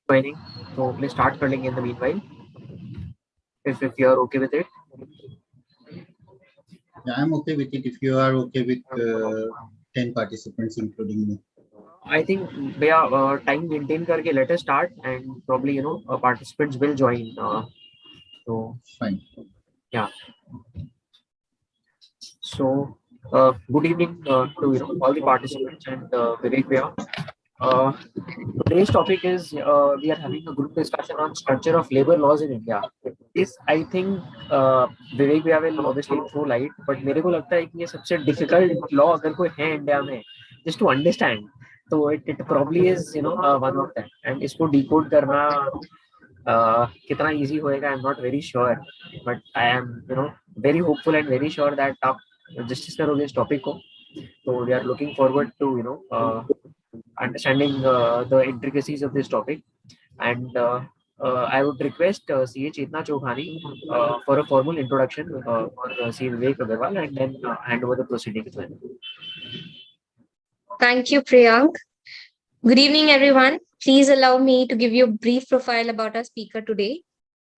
Joining. So please start filling in the meanwhile, if you are okay with it. Yeah, I'm okay with it if you are okay with 10 participants, including me. I think yeah, time maintain करके let us start and probably participants will join. So Fine. yeah. So good evening to all the participants and Vivek Bhaiya. Uh, Today's topic is we are having a group discussion on structure of labor laws in India. This I think Vivek Bhaiya will obviously throw light, but मेरे को लगता है कि ये सबसे difficult law अगर कोई है इंडिया में just to understand, तो it probably is one of them. And इसको decode करना कितना easy होएगा I'm not very sure, but I am very hopeful and very sure that आप justice करोगे इस topic को. So we are looking forward to understanding the intricacies of this topic, and I would request CA Chetna Chokhani for a formal introduction for C. Vivek Agarwal, and then hand over the proceedings. Thank you, Priyank. Good evening, everyone. Please allow me to give you a brief profile about our speaker today,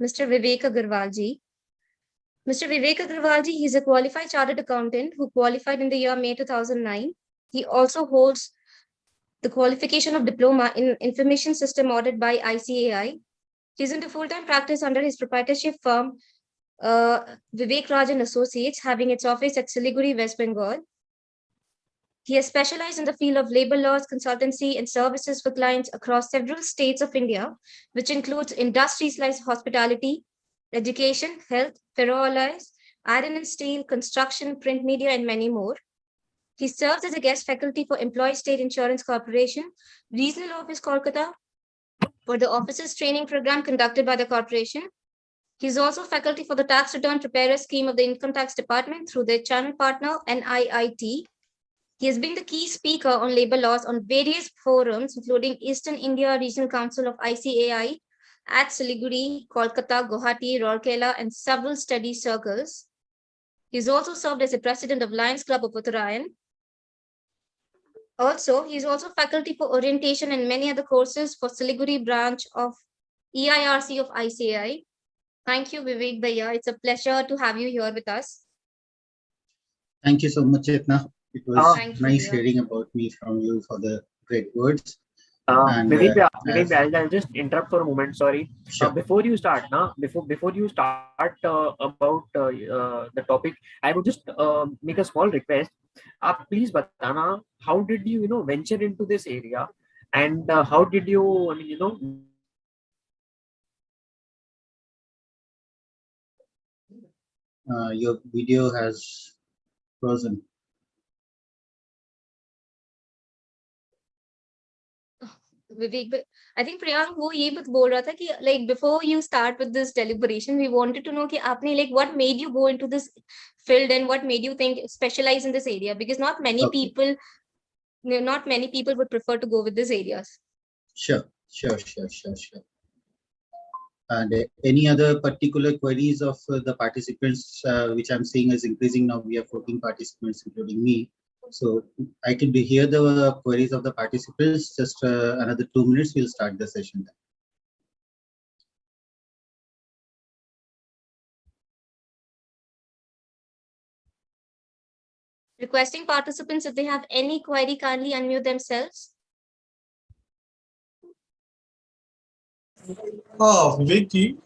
Mr. Vivek Agarwal ji. Mr. Vivek Agarwal ji, he is a qualified chartered accountant who qualified in the year May 2009. He also holds the qualification of diploma in information system audit by ICAI. He is into full-time practice under his proprietorship firm, Vivek Raj and Associates, having its office at Siliguri, West Bengal. He has specialized in the field of labor laws, consultancy, and services for clients across several states of India, which includes industries like hospitality, education, health, ferroalloys, iron and steel, construction, print media, and many more. He serves as a guest faculty for Employee State Insurance Corporation, Regional Office, Kolkata, for the officers training program conducted by the corporation. He is also faculty for the Tax Return Preparer Scheme of the Income Tax Department through their channel partner, NIIT. He has been the key speaker on labor laws on various forums, including Eastern India Regional Council of ICAI at Siliguri, Kolkata, Guwahati, Rourkela, and several study circles. He has also served as the president of Lions Club of Uttarayan. Also, he is also faculty for orientation and many other courses for Siliguri branch of EIRC of ICAI. Thank you, Vivek Bhaiya. It's a pleasure to have you here with us. Thank you so much, Chetna. It was nice hearing about me from you for the great words. Vivek, I'll just interrupt for a moment. Sorry. Sure. Before you start, before you start about the topic, I would just make a small request. Please, batana, how did you venture into this area, and how did you your video has frozen. Vivek, I think Priyank वो ये बात बोल रहा था कि like before you start with this deliberation, we wanted to know कि आपने like what made you go into this field and what made you think specialize in this area, because not many people would prefer to go with these areas. Sure. And any other particular queries of the participants, which I'm seeing is increasing now. We have 14 participants, including me. So I can hear the queries of the participants. Just another 2 minutes, we'll start the session. Requesting participants, if they have any query, kindly unmute themselves. विवेक जी,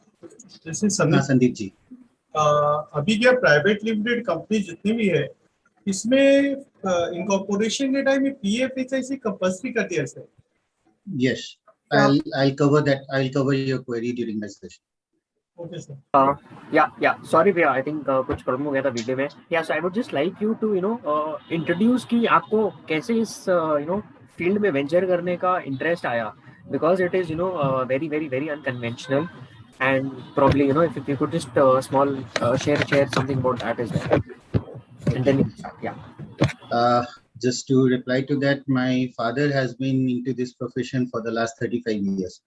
जैसे संदीप जी, अभी क्या private limited company जितनी भी है, इसमें incorporation के time में PF compulsory कर दिया sir? Yes, I'll cover that. I'll cover your query during my session. Okay, sir. Yeah. Sorry, भैया. I think कुछ problem हो गया था वीडियो में. Yeah, so I would just like you to introduce कि आपको कैसे इस field में venture करने का interest आया, because it is very unconventional, and probably if you could just small share something about that as well. Okay. And then yeah. Just to reply to that, my father has been into this profession for the last 35 years.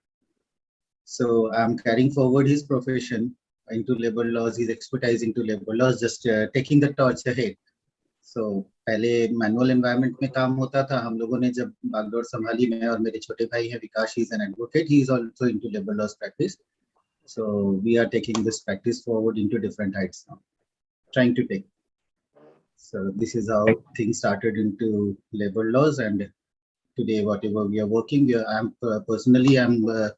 So I'm carrying forward his profession into labor laws, his expertise into labor laws, just taking the torch ahead. So पहले manual environment में काम होता था. हम लोगों ने जब बागडोर संभाली, मैं और मेरे छोटे भाई हैं Vikas, he is an advocate, he is also into labour laws practice. So we are taking this practice forward into different heights now, trying to take. So this is how things started into labor laws, and today whatever we are working, I'm personally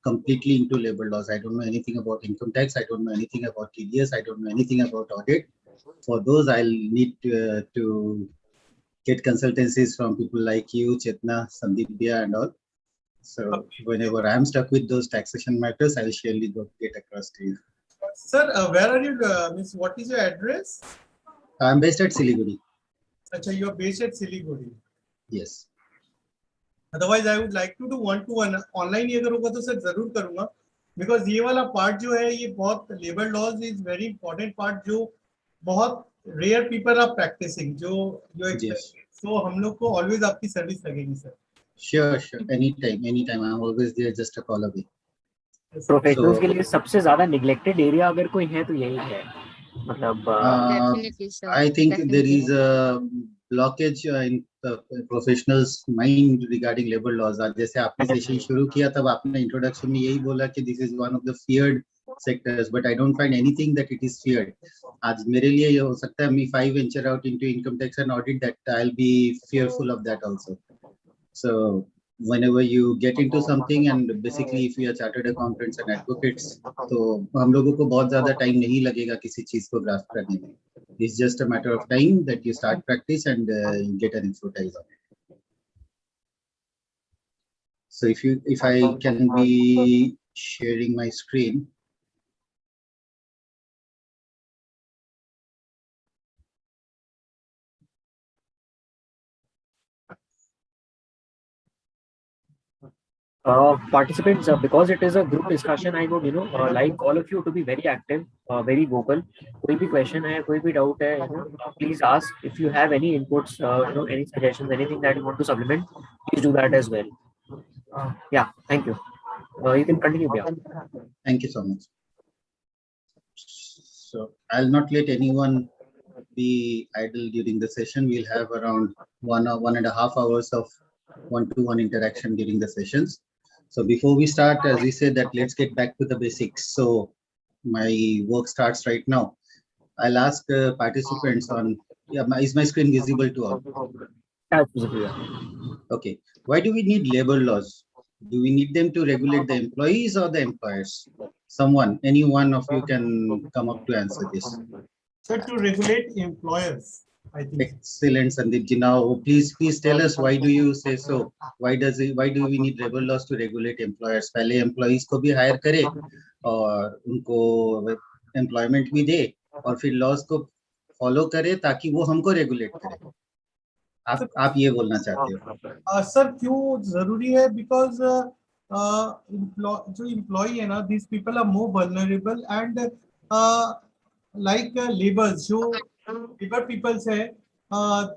completely into labor laws. I don't know anything about income tax, I don't know anything about TDS, I don't know anything about audit. For those I'll need to get consultancies from people like you, Chetna, Sandeep Bia and all. So whenever I'm stuck with those taxation matters, I'll surely get across to you. Sir, where are you? Means what is your address? I'm based at Siliguri. Acha, you are based at Siliguri. Yes. Otherwise, I would like to do one-to-one. Online ये करूँगा तो sir जरूर करूँगा, because ये वाला part जो है ये बहुत labor laws is very important part जो बहुत rare people are practicing जो Yes. So हम लोग को always आपकी service लगेगी sir. Sure. Anytime. I'm always there, just a call away. Professionals के लिए सबसे ज्यादा नेग्लेक्टेड एरिया अगर कोई है तो यही है, मतलब Definitely, sir. I think there Definitely. is a blockage in the professionals' mind regarding labor laws. आज जैसे आपने सेशन शुरू किया तब आपने इंट्रोडक्शन में यही बोला कि this is one of the feared sectors, but I don't find anything that it is feared. आज मेरे लिए ये हो सकता है, if I venture out into income tax and audit, that I'll be fearful of that also. So whenever you get into something, and basically if we are chartered accountants and advocates, तो हम लोगों को बहुत ज़्यादा time नहीं लगेगा किसी चीज़ को ग्रास्प करने में. It's just a matter of time that you start practice and you get an expertise on it. So if I can be sharing my screen. participants, because it is a group discussion, I would like all of you to be very active, very vocal. कोई भी question है, कोई भी doubt है, please ask. If you have any inputs, any suggestions, anything that you want to supplement, please do that as well. Yeah, thank you. You can continue, Bia. Thank you so much. So I'll not let anyone be idle during the session. We'll have around 1.5 hours of one-to-one interaction during the sessions. So before we start, as we said, that let's get back to the basics. So my work starts right now. I'll ask participants on, is my screen visible to all? Absolutely. Okay. Why do we need labor laws? Do we need them to regulate the employees or the employers? Any one of you can come up to answer this. Sir, to regulate employers, I think. Excellent, Sandeep ji. Now, please tell us, why do you say so? Why do we need labor laws to regulate employers? पहले employees को भी hire करे और उनको employment भी दे और फिर laws को follow करे ताकि वो हमको regulate करे. आप ये बोलना चाहते हो? सर क्यों जरूरी है? बिकॉज जो एम्प्लॉय है ना, these people are more vulnerable and like laborers, जो labor peoples है,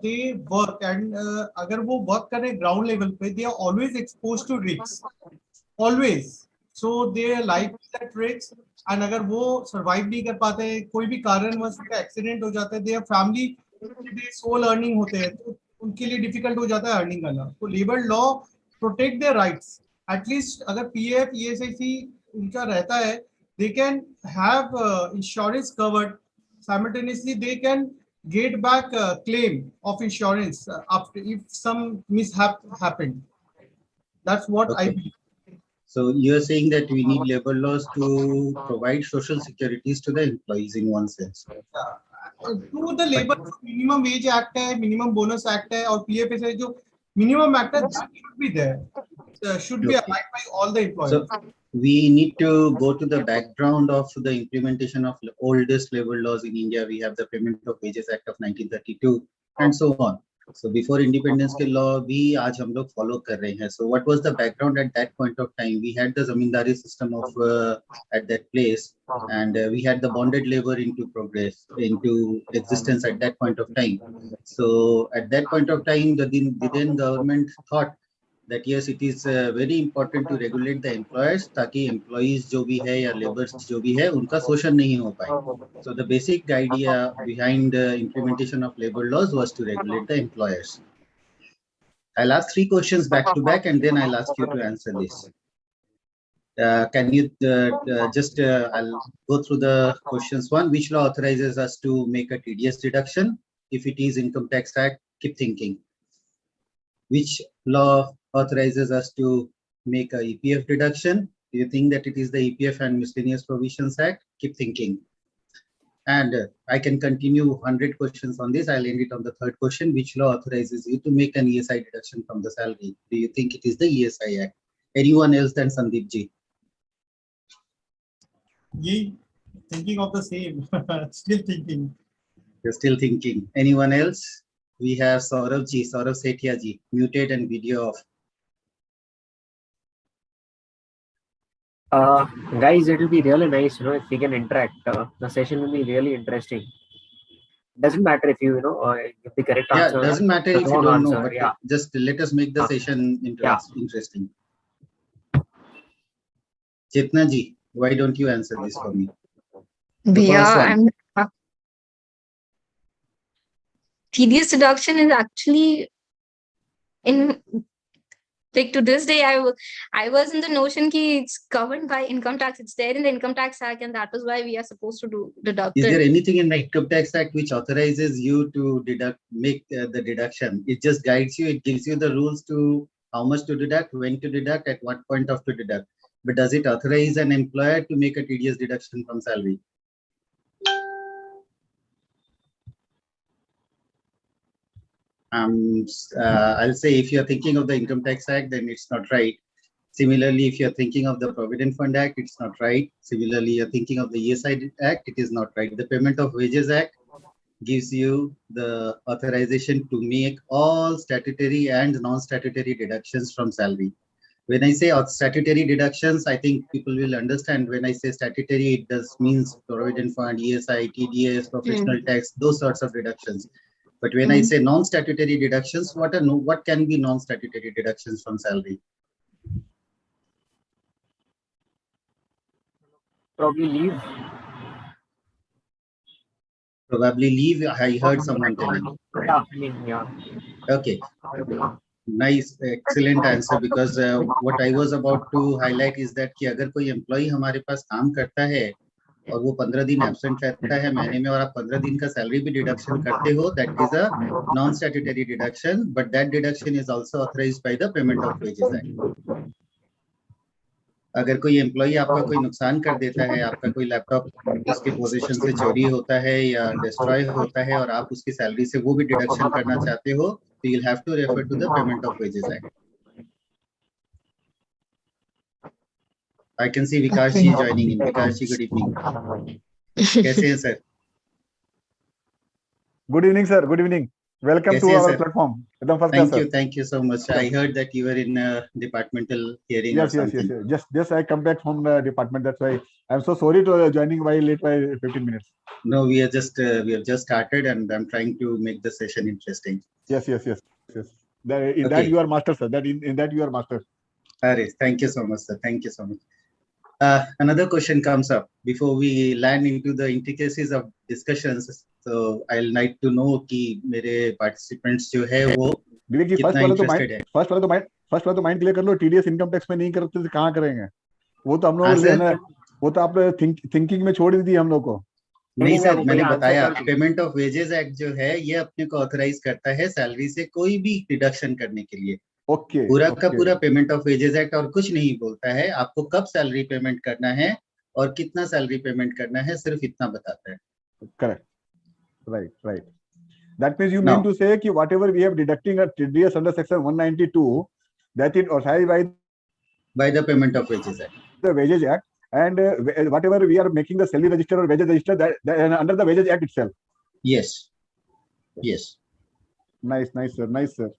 they work and अगर वो work करें ground level पे, they are always exposed to risks, always. So their life is at risk, and अगर वो survive नहीं कर पाते, कोई भी कारणवश उनका एक्सीडेंट हो जाता है, their family के sole earning होते हैं, तो उनके लिए डिफिकल्ट हो जाता है अर्निंग करना. तो labour law protect their rights. At least अगर पीएफ ईएसआईसी उनका रहता है, they can have insurance covered. Simultaneously they can get back claim of insurance after if some mishap happened. That's what I believe. So you're saying that we need labor laws to provide social securities to the employees in one sense. To the labor minimum wage act है, minimum bonus act है, और PF है जो minimum act है, that should be there, should be applied by all the employers. So we need to go to the background of the implementation of the oldest labor laws in India. We have the Payment of Wages Act of 1932 and so on. So before independence के law भी आज हम लोग follow कर रहे हैं. So what was the background at that point of time? We had the zamindari system of at that place, and we had the bonded labor into existence at that point of time. So at that point of time, the then government thought that yes, it is very important to regulate the employers ताकि employees जो भी है या laborers जो भी है उनका शोषण नहीं हो पाए. So the basic idea behind the implementation of labor laws was to regulate the employers. I'll ask 3 questions back to back and then I'll ask you to answer this. Can you I'll go through the questions. One, which law authorizes us to make a TDS deduction? If it is Income Tax Act, keep thinking. Which law authorizes us to make a EPF deduction? Do you think that it is the EPF and Miscellaneous Provisions Act? Keep thinking. And I can continue 100 questions on this. I'll end it on the third question. Which law authorizes you to make an ESI deduction from the salary? Do you think it is the ESI Act? Anyone else than Sandeep ji? Ye thinking of the same. Still thinking. You're still thinking. Anyone else? We have Saurav ji, Saurav Sethia ji, muted and video off. Guys, it will be really nice, if we can interact. The session will be really interesting. Doesn't matter if you give the correct answer. Yeah, doesn't matter the if you wrong don't know, answer, but yeah. just let us make the session interesting. Chetna ji, why don't you answer this for me? Yeah, TDS deduction is actually in like to this day, I was in the notion ki it's governed by income tax. It's there in the Income Tax Act, and that is why we are supposed to deduct Is it. there anything in the Income Tax Act which authorizes you to make the deduction? It just guides you. It gives you the rules to how much to deduct, when to deduct, at what point of to deduct. But does it authorize an employer to make a TDS deduction from salary? I'll say if you're thinking of the Income Tax Act, then it's not right. Similarly, if you're thinking of the Provident Fund Act, it's not right. Similarly, you're thinking of the ESI Act, it is not right. The Payment of Wages Act gives you the authorization to make all statutory and non-statutory deductions from salary. When I say statutory deductions, I think people will understand. When I say statutory, it does means Provident Fund, ESI, TDS, professional tax, those sorts of deductions. But when I say non-statutory deductions, what can be non-statutory deductions from salary? Probably leave. Probably leave. I heard someone telling. Yeah. Okay. Nice, excellent answer. Because what I was about to highlight is that कि अगर कोई employee हमारे पास काम करता है और वो 15 दिन absent रहता है महीने में और आप 15 दिन का salary भी deduction करते हो, that is a non-statutory deduction, but that deduction is also authorized by the Payment of Wages Act. अगर कोई एम्प्लॉई आपका कोई नुकसान कर देता है, आपका कोई लैपटॉप उसके पोजीशन से चोरी होता है या डिस्ट्रॉय होता है और आप उसकी सैलरी से वो भी डिडक्शन करना चाहते हो, तो you'll have to refer to the Payment of Wages Act. I can see Vikas ji joining in. Vikas ji, good evening. कैसे हैं sir? Good evening, sir. Good evening. Welcome to our platform. Thank you so much. I heard that you were in a departmental hearing or something. Yes. Just I come back from the department. That's why I'm so sorry to joining late by 15 minutes. No, we have just started, and I'm trying to make the session interesting. Yes. That you are master, sir. In that you are master. Thank you so much, sir. Thank you so much. Another question comes up before we land into the intricacies of discussions. So I'll like to know कि मेरे participants जो है वो कितना interested है. First वाला तो mind clear कर लो. TDS income tax में नहीं करते तो कहाँ करेंगे? वो तो हम लोग वो तो आप thinking में छोड़ दी हम लोग को. नहीं सर, मैंने बताया पेमेंट ऑफ वेजेस एक्ट जो है ये अपने को ऑथराइज करता है सैलरी से कोई भी डिडक्शन करने के लिए. पूरा का पूरा पेमेंट ऑफ वेजेस एक्ट और कुछ नहीं बोलता है आपको कब सैलरी पेमेंट करना है और कितना सैलरी पेमेंट करना है, सिर्फ इतना बताता है. Correct. Right. That means you mean to say कि whatever we have deducting at TDS under section 192, that is authorized by the Payment of Wages Act. The Wages Act, and whatever we are making the salary register or wages register, that under the Wages Act itself. Yes. Nice, sir.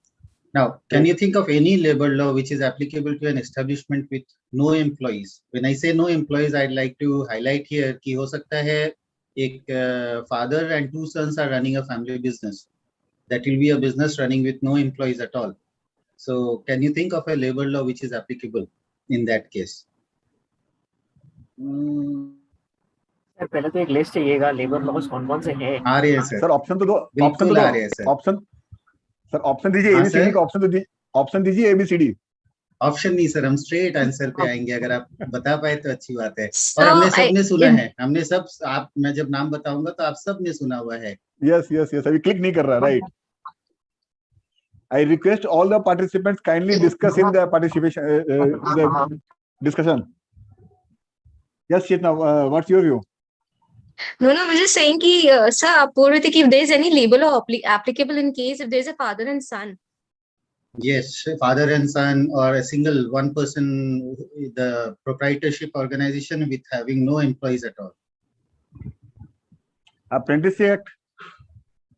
Now, can you think of any labor law which is applicable to an establishment with no employees? When I say no employees, I'd like to highlight here कि हो सकता है एक father and 2 sons are running a family business. That will be a business running with no employees at all. So can you think of a labor law which is applicable in that case? Sir पहले तो एक list चाहिएगा labour laws कौन-कौन से हैं। आ रहे हैं sir, sir option तो दो, बिल्कुल आ रहे हैं सर। ऑप्शन सर ऑप्शन दीजिए हाँ, एबीसीडी सर। का ऑप्शन दीजिए एबीसीडी। ऑप्शन नहीं सर, हम स्ट्रेट आंसर पे आएंगे, अगर आप बता पाए तो अच्छी बात है। So, और हमने सबने सुना है, हमने सब, आप, मैं जब नाम बताऊंगा तो आप सबने सुना हुआ है। यस यस यस, अभी क्लिक नहीं कर रहा, right. I request all the participants kindly discuss in the participation the discussion. Yes, Chetna, what's your view? No, we're just saying ki, sir, आप बोल रहे थे कि if there is any labor law applicable in case if there is a father and son. Yes, father and son, or a single one person, the proprietorship organization with having no employees at all. Apprenticeship Act?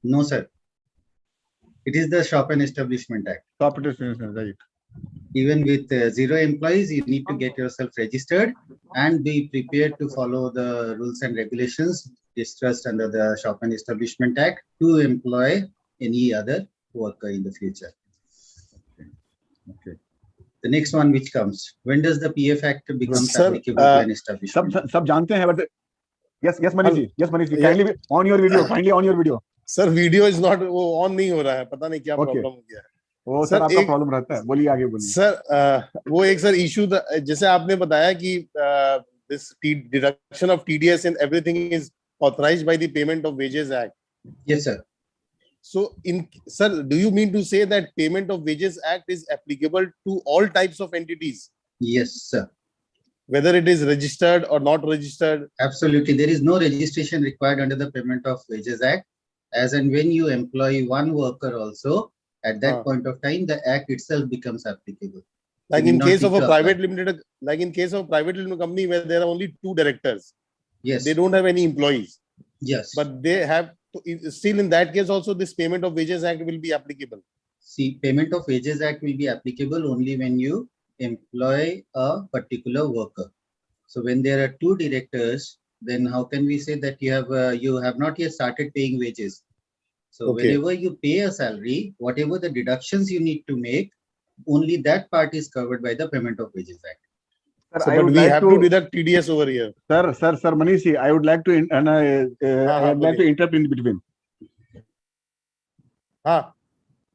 No, sir. It is the Shop and Establishment Act. Shop and Establishment, right. Even with 0 employees, you need to get yourself registered and be prepared to follow the rules and regulations discussed under the Shop and Establishment Act to employ any other worker in the future. Okay. The next one which comes, when does the PF Act become applicable to an establishment? सब जानते हैं, but yes, Manish ji, kindly on your video. Sir video is not, वो on नहीं हो रहा है, पता नहीं क्या प्रॉब्लम हो गया है। वो सर आपका प्रॉब्लम रहता है, बोलिए आगे बोलिए। सर वो एक सर इशू जैसे आपने बताया कि this deduction of TDS and everything is authorised by the payment of wages act. Yes sir. So sir, do you mean to say that payment of wages act is applicable to all types of entities? Yes, sir. Whether it is registered or not registered? Absolutely. There is no registration required under the Payment of Wages Act. As and when you employ one worker also, at that point of time, the act itself becomes applicable. Like in case of a private limited, company where there are only 2 directors. Yes. They don't have any employees. Yes. But they have to, still in that case also this Payment of Wages Act will be applicable. See, Payment of Wages Act will be applicable only when you employ a particular worker. So when there are 2 directors, then how can we say that you have not yet started paying wages? So whenever you pay a salary, whatever the deductions you need to make, only that part is covered by the Payment of Wages Act. Sir, so, but we have to deduct TDS over here. Sir, Manish, I would like to interrupt in between. हाँ,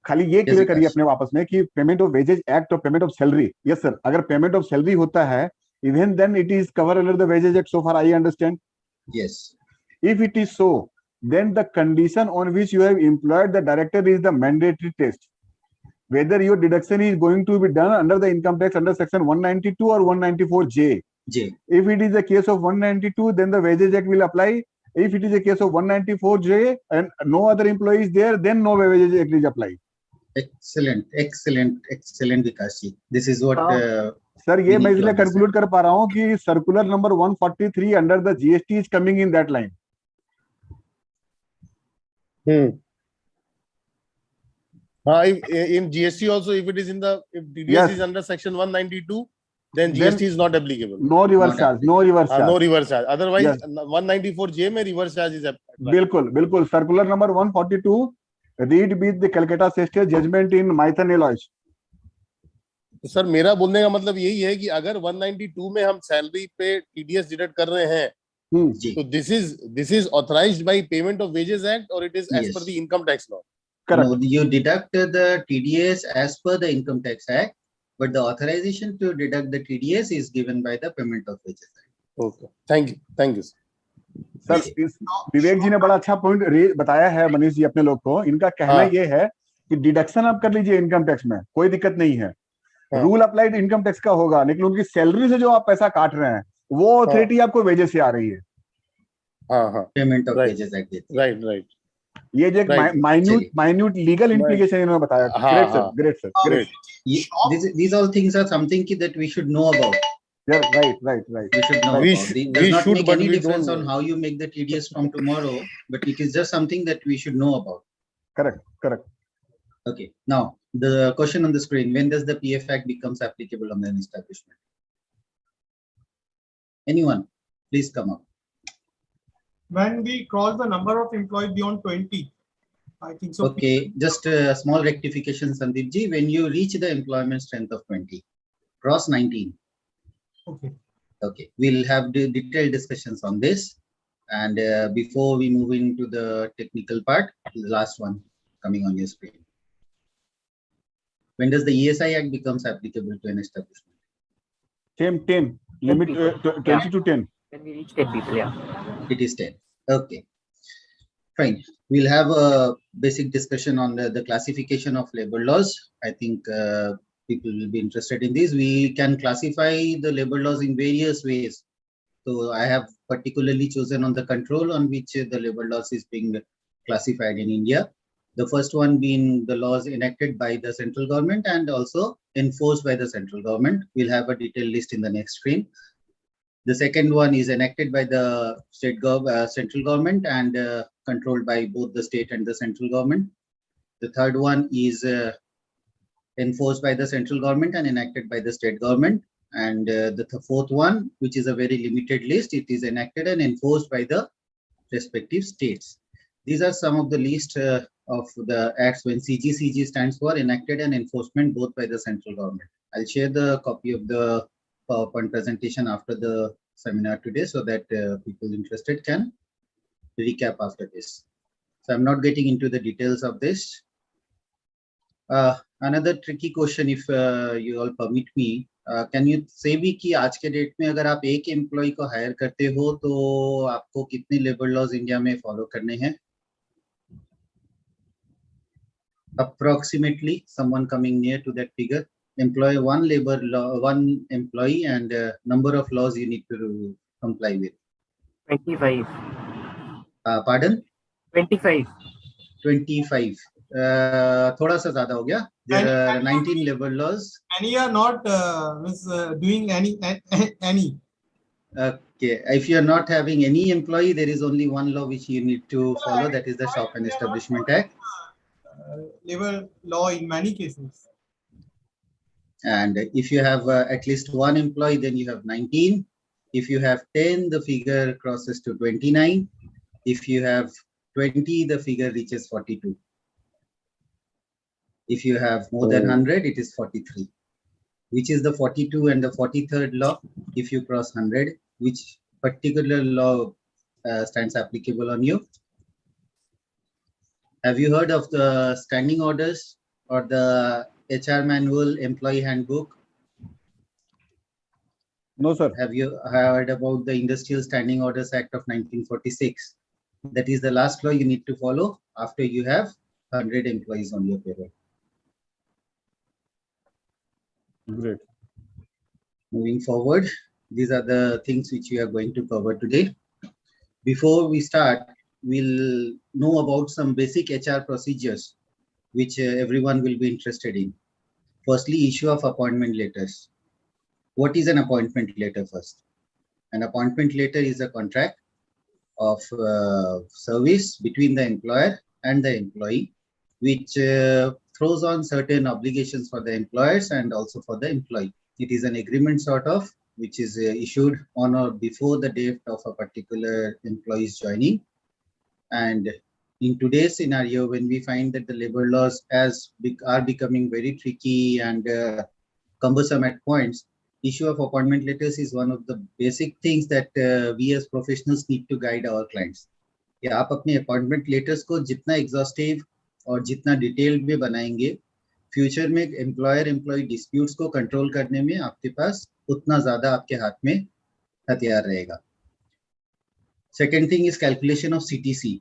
खाली ये clear करिए अपने वापस में कि payment of wages act और payment of salary. Yes sir, अगर पेमेंट ऑफ सैलरी होता है, even then it is covered under the wages act, so far I understand. Yes. If it is so, then the condition on which you have employed the director is the mandatory test. Whether your deduction is going to be done under the income tax under section 192 or 194J. If it is a case of 192, then the wages act will apply. If it is a case of 194J and no other employee is there, then no wages act is applied. Excellent, Vikas ji. This is what. Sir, ये मैं इसलिए conclude कर पा रहा हूँ कि circular number 143 under the GST is coming in that line. In GST also, if it is in the, if TDS is under section 192, then GST is not applicable. No reverse charge. No reverse charge. Otherwise, 194J में reverse charge is applied. बिल्कुल. Circular number 142, read with the Calcutta State judgment in Mython Alloys. तो sir मेरा बोलने का मतलब यही है कि अगर 192 में हम सैलरी पे टीडीएस डिडक्ट कर रहे हैं, तो this is authorized by Payment of Wages Act or it is as per the income tax law? Correct. No, you deduct the TDS as per the Income Tax Act, but the authorization to deduct the TDS is given by the Payment of Wages Act. Okay. Thank you. Sir, Vivek ji ने बड़ा अच्छा point बताया है मनीष जी अपने लोग को। इनका कहना ये है कि डिडक्शन आप कर लीजिए इनकम टैक्स में, कोई दिक्कत नहीं है। रूल अप्लाइड इनकम टैक्स का होगा, लेकिन उनकी सैलरी से जो आप पैसा काट रहे हैं वो अथॉरिटी आपको वेजेस से आ रही है। Payment of wages act. Right. ये जो एक माइन्यूट लीगल implication इन्होंने बताया। Great sir. These all things are something that we should know about. Yeah, right. We should know about. It does not make any difference on how you make the TDS from tomorrow, but it is just something that we should know about. Correct. Okay. Now, the question on the screen: when does the PF Act becomes applicable on an establishment? Anyone, please come up. When we cross the number of employees beyond 20. I think so. Okay, just a small rectification, Sandeep ji. When you reach the employment strength of 20, cross 19. Okay. Okay, we'll have detailed discussions on this. And before we move into the technical part, the last one coming on your screen. When does the ESI Act becomes applicable to an establishment? Same 10, limit 20 to 10. When we reach 10 people, yeah. It is 10. Okay, fine. We'll have a basic discussion on the classification of labor laws. I think people will be interested in this. We can classify the labor laws in various ways. So I have particularly chosen on the control on which the labor laws is being classified in India. The first one being the laws enacted by the central government and also enforced by the central government. We'll have a detailed list in the next screen. The second one is enacted by the central government and controlled by both the state and the central government. The third one is enforced by the central government and enacted by the state government. And the fourth one, which is a very limited list, it is enacted and enforced by the respective states. These are some of the list of the acts when CGCG stands for enacted and enforcement both by the central government. I'll share the copy of the PowerPoint presentation after the seminar today so that people interested can recap after this. So I'm not getting into the details of this. Another tricky question, if you all permit me, can you say भी कि आज के date में अगर आप एक employ को higher करते हो तो आपको कितने लेबर लॉज इंडिया में फॉलो करने हैं? Approximately, someone coming near to that figure. Employ one labor law, one employee, and number of laws you need to comply with. 25. Pardon? 25. 25. थोड़ा सा ज़्यादा हो गया. There are 19 labor laws. And you are not doing any. Okay, if you are not having any employee, there is only one law which you need to follow. That is the Shop and Establishment Act. Labor law in many cases. And if you have at least one employee, then you have 19. If you have 10, the figure crosses to 29. If you have 20, the figure reaches 42. If you have more than 100, it is 43. Which is the 42 and the 43rd law? If you cross 100, which particular law stands applicable on you? Have you heard of the standing orders or the HR manual, employee handbook? No, sir. Have you heard about the Industrial Standing Orders Act of 1946? That is the last law you need to follow after you have 100 employees on your payroll. Great. Moving forward, these are the things which we are going to cover today. Before we start, we'll know about some basic HR procedures which everyone will be interested in. Firstly, issue of appointment letters. What is an appointment letter first? An appointment letter is a contract of service between the employer and the employee, which throws on certain obligations for the employers and also for the employee. It is an agreement sort of, which is issued on or before the date of a particular employee's joining. And in today's scenario, when we find that the labor laws are becoming very tricky and cumbersome at points, issue of appointment letters is one of the basic things that we as professionals need to guide our clients. कि आप अपने appointment letters को जितना exhaustive और जितना detailed में बनाएंगे, future में एम्प्लॉयर एम्प्लॉय डिस्प्यूट्स को कंट्रोल करने में आपके पास उतना ज्यादा आपके हाथ में हथियार रहेगा. Second thing is calculation of CTC.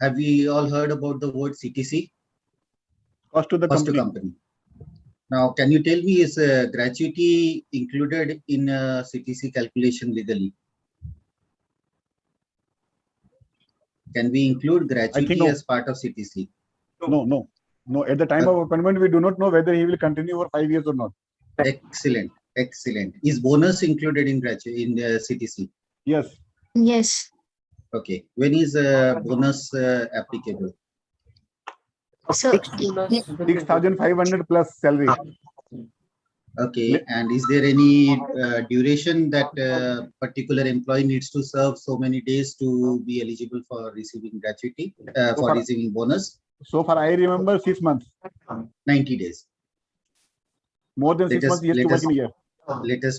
Have we all heard about the word CTC? Cost to the company. Now, can you tell me, is gratuity included in CTC calculation legally? Can we include gratuity as part of CTC? No. At the time of appointment, we do not know whether he will continue for 5 years or not. Excellent. Is bonus included in CTC? Yes. Yes. Okay. When is bonus applicable? So 6,500 plus salary. Okay, and is there any duration that particular employee needs to serve so many days to be eligible for receiving gratuity, for receiving bonus? So far, I remember 6 months. 90 days. More than 6 months, he has to work in a year. Let us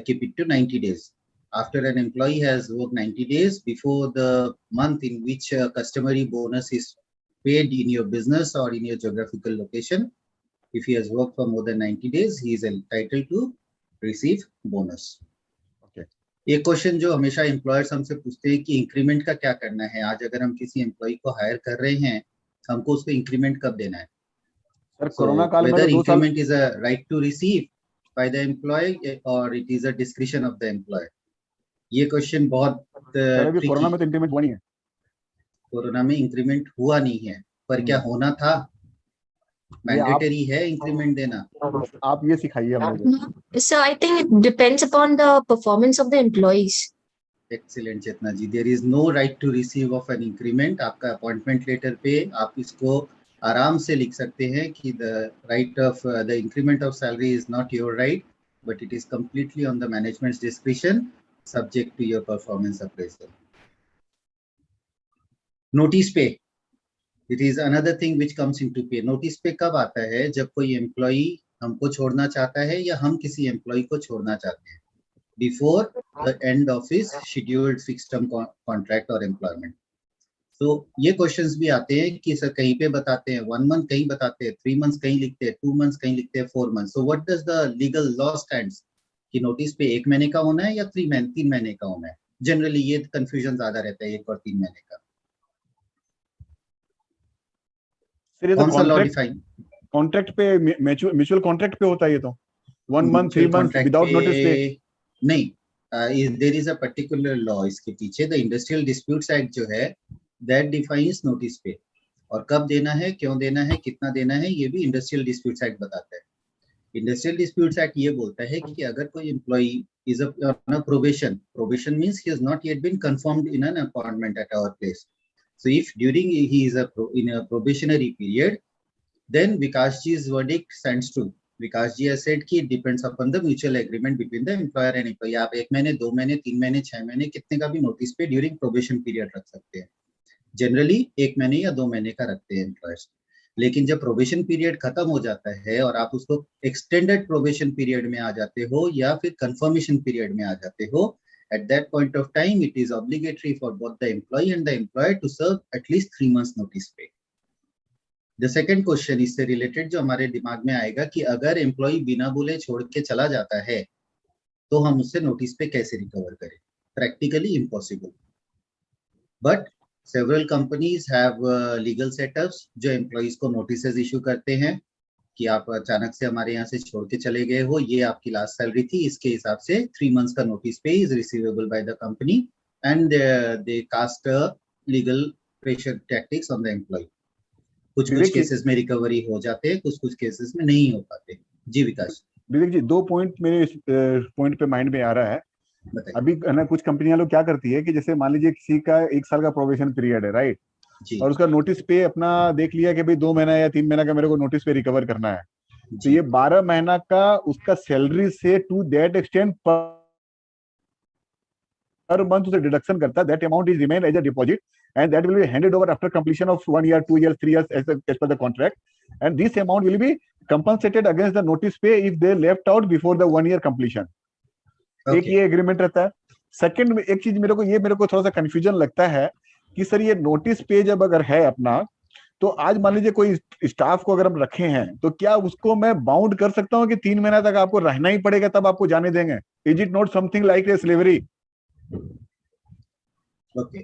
keep it to 90 days. After an employee has worked 90 days before the month in which customary bonus is paid in your business or in your geographical location, if he has worked for more than 90 days, he is entitled to receive bonus. Okay. एक question जो हमेशा employers हमसे पूछते हैं कि increment का क्या करना है। आज अगर हम किसी एम्प्लॉय को हायर कर रहे हैं, हमको उसको इंक्रीमेंट कब देना है? सर कोरोना काल में whether 2 साल increment is a right to receive by the employee or it is a discretion of the employer? ये क्वेश्चन बहुत कोरोना में तो इंक्रीमेंट हुआ नहीं है। कोरोना में इंक्रीमेंट हुआ नहीं है, पर क्या होना था? मैंडेटरी है इंक्रीमेंट देना। आप ये सिखाइए हमें। So I think it depends upon the performance of the employees. Excellent Chetna ji, there is no right to receive of an increment. आपका अपॉइंटमेंट लेटर पे आप इसको आराम से लिख सकते हैं कि the right of the increment of salary is not your right, but it is completely on the management's discretion, subject to your performance appraisal. Notice pay, it is another thing which comes into play. Notice pay कब आता है? जब कोई employee हमको छोड़ना चाहता है या हम किसी एम्प्लॉय को छोड़ना चाहते हैं, before the end of his scheduled fixed term contract or employment. So ये क्वेश्चंस भी आते हैं कि सर कहीं पे बताते हैं 1 month, कहीं बताते हैं 3 months, कहीं लिखते हैं 2 months, कहीं लिखते हैं 4 months. So what does the legal law stands कि नोटिस पे 1 महीने का होना है या 3 महीने का होना है? जनरली ये कंफ्यूजन ज्यादा रहता है 1 और 3 महीने का। कौन सा लॉ डिफाइन? कॉन्ट्रैक्ट पे, म्यूचुअल कॉन्ट्रैक्ट पे होता है ये तो 1 month 3 months without notice pay नहीं। There is a particular law इसके पीछे, द इंडस्ट्रियल डिस्प्यूट्स एक्ट जो है दैट डिफाइंस नोटिस पे, और कब देना है, क्यों देना है, कितना देना है, ये भी इंडस्ट्रियल डिस्प्यूट्स एक्ट बताता है। इंडस्ट्रियल डिस्प्यूट्स एक्ट ये बोलता है कि अगर कोई employee is on probation means he has not yet been confirmed in an appointment at our place, so if during he is in a probationary period, then Vikas ji's verdict stands true. Vikas ji has said कि it depends upon the mutual agreement between the employer and employee. आप 1 महीने, 2 महीने, 3 महीने, 6 महीने, कितने का भी notice पे ड्यूरिंग प्रोबेशन पीरियड रख सकते हैं। जनरली 1 महीने या 2 महीने का रखते हैं एम्प्लॉयर्स। लेकिन जब प्रोबेशन पीरियड खत्म हो जाता है और आप उसको एक्सटेंडेड प्रोबेशन पीरियड में आ जाते हो या फिर कंफर्मेशन पीरियड में आ जाते हो, at that point of time it is obligatory for both the employee and the employer to serve at least 3 months notice pay. The second question इससे रिलेटेड जो हमारे दिमाग में आएगा कि अगर एम्प्लॉय बिना बोले छोड़ के चला जाता है तो हम उससे नोटिस पे कैसे रिकवर करें? Practically impossible, but several companies have legal setups जो एम्प्लॉयज को नोटिसेस इशू करते हैं कि आप अचानक से हमारे यहाँ से छोड़ के चले गए हो, ये आपकी लास्ट सैलरी थी, इसके हिसाब से 3 months का notice pay is receivable by the company and they cast legal pressure tactics on the employee. कुछ केसेस में रिकवरी हो जाते हैं, कुछ केसेस में नहीं हो पाते। जी विकास। विवेक जी, 2 पॉइंट मेरे पॉइंट पे माइंड में आ रहा है। अभी है ना, कुछ कंपनियां लोग क्या करती है कि जैसे मान लीजिए किसी का 1 साल का प्रोबेशन पीरियड है, राइट, और उसका नोटिस पे अपना देख लिया कि भाई 2 महीना या 3 महीना का मेरे को नोटिस पे रिकवर करना है, तो ये 12 महीना का उसका सैलरी से to that extent per month उसे डिडक्शन करता है, that amount is remain as a deposit and that will be handed over after completion of 1 year, 2 years, 3 years as per the contract, and this amount will be compensated against the notice pay if they left out before the 1 year completion. एक ये agreement रहता है। Second, एक चीज मेरे को थोड़ा सा कंफ्यूजन लगता है कि सर ये नोटिस पे जब अगर है अपना, तो आज मान लीजिए कोई स्टाफ को अगर हम रखे हैं तो क्या उसको मैं बाउंड कर सकता हूँ कि 3 महीना तक आपको रहना ही पड़ेगा तब आपको जाने देंगे? Is it not something like a slavery? Okay,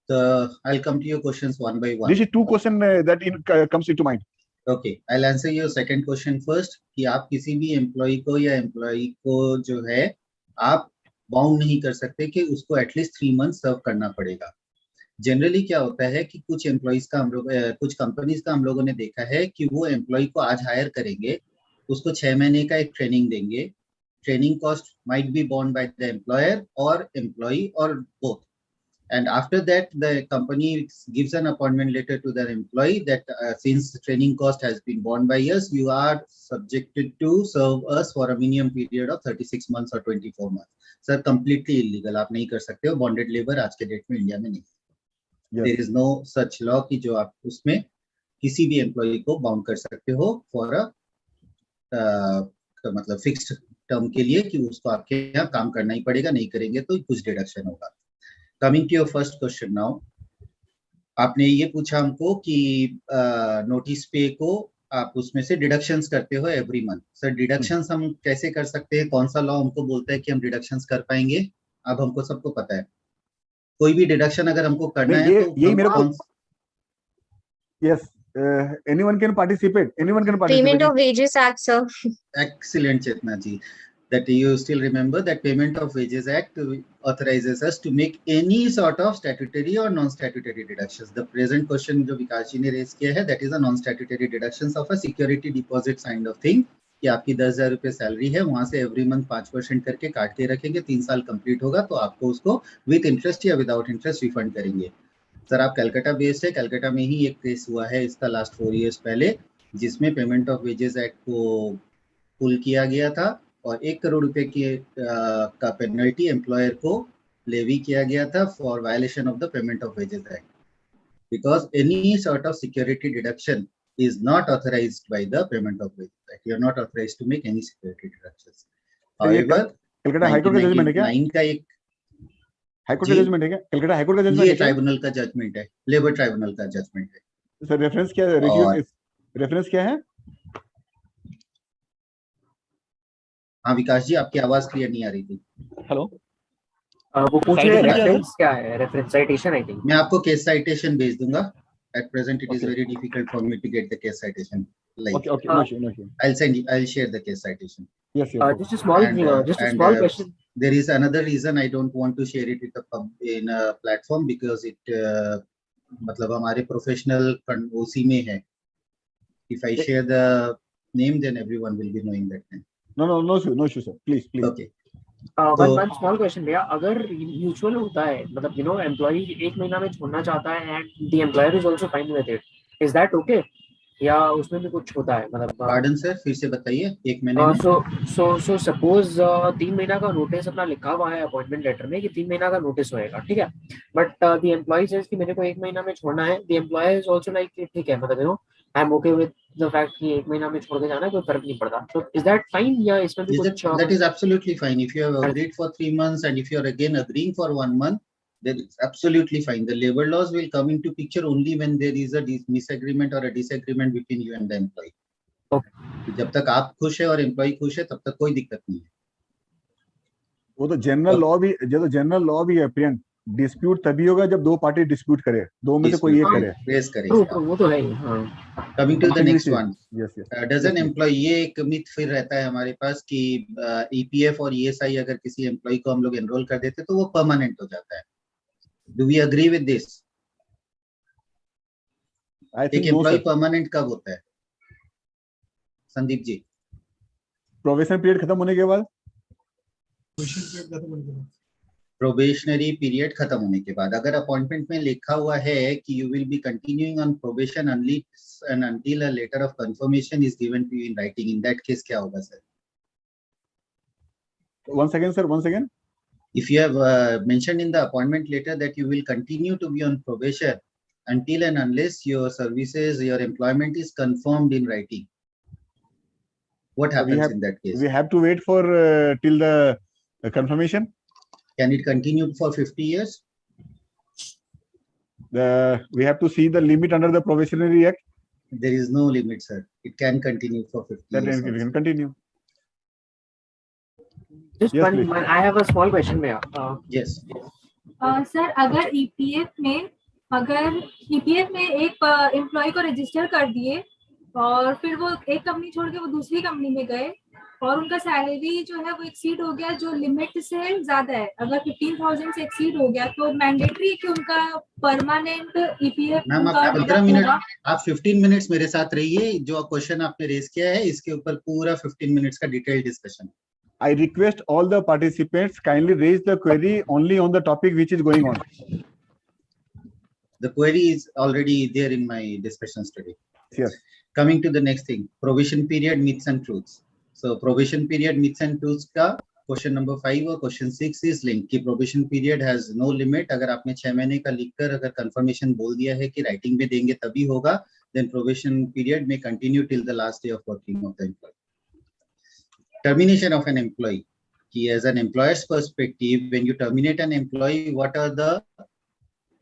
so I'll come to your questions one by one. This is 2 questions that comes into mind. Okay, I'll answer your second question first कि आप किसी भी employ को या employ को जो है आप बाउंड नहीं कर सकते कि उसको एटलीस्ट 3 months सर्व करना पड़ेगा। जनरली क्या होता है कि कुछ एम्प्लॉयज का हम लोग, कुछ कंपनीज का हम लोगों ने देखा है कि वो एम्प्लॉय को आज हायर करेंगे, उसको 6 महीने का एक ट्रेनिंग देंगे, training cost might be borne by the employer और एम्प्लॉय और both, And after that, the company gives an appointment letter to their employee that since the training cost has been borne by us, you are subjected to serve us for a minimum period of 36 months or 24 months. Sir, completely illegal. आप नहीं कर सकते हो. Bonded labor आज के date में India में नहीं. There is no such law कि जो आप उसमें किसी भी एम्प्लॉय को बाउंड कर सकते हो फॉर अ मतलब फिक्स्ड टर्म के लिए कि उसको आपके यहाँ काम करना ही पड़ेगा, नहीं करेंगे तो कुछ डिडक्शन होगा. Coming to your first question now, आपने ये पूछा हमको कि नोटिस पे को आप उसमें से डिडक्शंस करते हो एवरी मंथ. सर डिडक्शंस हम कैसे कर सकते हैं? कौन सा लॉ हमको बोलता है कि हम डिडक्शंस कर पाएंगे? अब हमको सबको पता है कोई भी डिडक्शन अगर हमको करना है तो यही मेरे को yes anyone can participate. Payment of Wages Act, sir. Excellent, Chetna ji. That you still remember that Payment of Wages Act authorizes us to make any sort of statutory or non-statutory deductions. The present question जो विकास जी ने raise किया है, that is a non-statutory deductions of a security deposit kind of thing. कि आपकी 10,000 रुपए salary है, वहां से एवरी मंथ 5% करके काट के रखेंगे, 3 साल कंप्लीट होगा तो आपको उसको विद इंटरेस्ट या विदाउट इंटरेस्ट रिफंड करेंगे. सर आप कलकत्ता बेस्ड है, कलकत्ता में ही एक केस हुआ है इसका लास्ट 4 इयर्स पहले, जिसमें पेमेंट ऑफ वेजेस एक्ट को पुल किया गया था और 1 करोड़ रुपए की का पेनल्टी एम्प्लॉयर को लेवी किया गया था for violation of the payment of wages act, because any sort of security deduction is not authorized by the Payment of Wages Act. You are not authorized to make any security deductions. However, Calcutta high court का judgement है क्या? 1999 का एक high court का judgement है क्या? Calcutta high court का judgement है? ये ट्राइब्यूनल का जजमेंट है, लेबर ट्राइब्यूनल का जजमेंट है. सर रेफरेंस क्या है? रेफरेंस क्या है? हाँ विकास जी आपकी आवाज क्लियर नहीं आ रही थी. हेलो वो पूछ रहे हैं रेफरेंस क्या है? Reference citation I think. मैं आपको केस साइटेशन भेज दूंगा. At present, it is very difficult for me to get the case citation. Like, okay, no issue. I'll share the case citation. Yes. Just a small question. There is another reason I don't want to share it in a platform because it, मतलब हमारे professional उसी में है. If I share the name, then everyone will be knowing that name. No issue, sir. Please. Okay. One small question भैया, अगर mutual होता है, मतलब एम्प्लॉय 1 महीना में छोड़ना चाहता है and the employer is also fine with it, is that okay या उसमें भी कुछ होता है? मतलब पार्डन सर फिर से बताइए. 1 महीने में सो सपोज 3 महीना का नोटिस अपना लिखा हुआ है अपॉइंटमेंट लेटर में कि 3 महीना का नोटिस होएगा, ठीक है, बट द एम्प्लॉय सेज कि मेरे को 1 महीना में छोड़ना है. The employer is also like ठीक है, मतलब I am okay with the fact कि 1 महीना में छोड़ के जाना है, कोई फर्क नहीं पड़ता. So is that fine या इसमें भी कुछ? That is absolutely fine. If you have agreed for 3 months and if you are again agreeing for 1 month, then it's absolutely fine. The labor laws will come into picture only when there is a misagreement or a disagreement between you and the employee. Okay. जब तक आप खुश है और employ खुश है तब तक कोई दिक्कत नहीं है. वो तो जनरल लॉ भी है प्रियंक. डिस्प्यूट तभी होगा जब 2 पार्टी डिस्प्यूट करे, 2 में से कोई एक करे. रेस करे. वो तो है ही. Coming to the next one. Yes. Does an employee, ये एक मिथ फिर रहता है हमारे पास कि EPF और ESI अगर किसी एम्प्लॉय को हम लोग एनरोल कर देते तो वो परमानेंट हो जाता है. Do we agree with this? एक एम्प्लॉय परमानेंट कब होता है संदीप जी? प्रोबेशन पीरियड खत्म होने के बाद. प्रोबेशनरी पीरियड खत्म होने के बाद अगर अपॉइंटमेंट में लिखा हुआ है कि you will be continuing on probation unless and until a letter of confirmation is given to you in writing, in that case क्या होगा sir? Once again. If you have mentioned in the appointment letter that you will continue to be on probation until and unless your services, your employment is confirmed in writing, what happens in that case? We have to wait for till the confirmation. Can it continue for 50 years? We have to see the limit under the Probationary Act. There is no limit, sir. It can continue for 50 years. Then it can continue. Just Yes, one, I have a small question, Maya. Yes. Sir अगर EPF में एक employ को register कर दिए और फिर वो एक कंपनी छोड़ के वो दूसरी कंपनी में गए और उनका सैलरी जो है वो एक्सीड हो गया जो लिमिट से ज्यादा है, अगर 15,000 से एक्सीड हो गया तो मैंडेटरी कि उनका परमानेंट EPF? मैम आप 15 मिनट, आप 15 मिनट्स मेरे साथ रहिए. जो क्वेश्चन आपने रेज किया है इसके ऊपर पूरा 15 मिनट्स का detail discussion. I request all the participants kindly raise the query only on the topic which is going on. The query is already there in my discussions today. Yes. Coming to the next thing, probation period myths and truths. So probation period myths and truths का question number 5 और question 6 is link कि probation period has no limit. अगर आपने 6 महीने का लिखकर अगर confirmation बोल दिया है कि राइटिंग में देंगे तभी होगा, देन प्रोबेशन पीरियड में continue till the last day of working of the employee. Termination of an employee कि as an employer's perspective when you terminate an employee what are the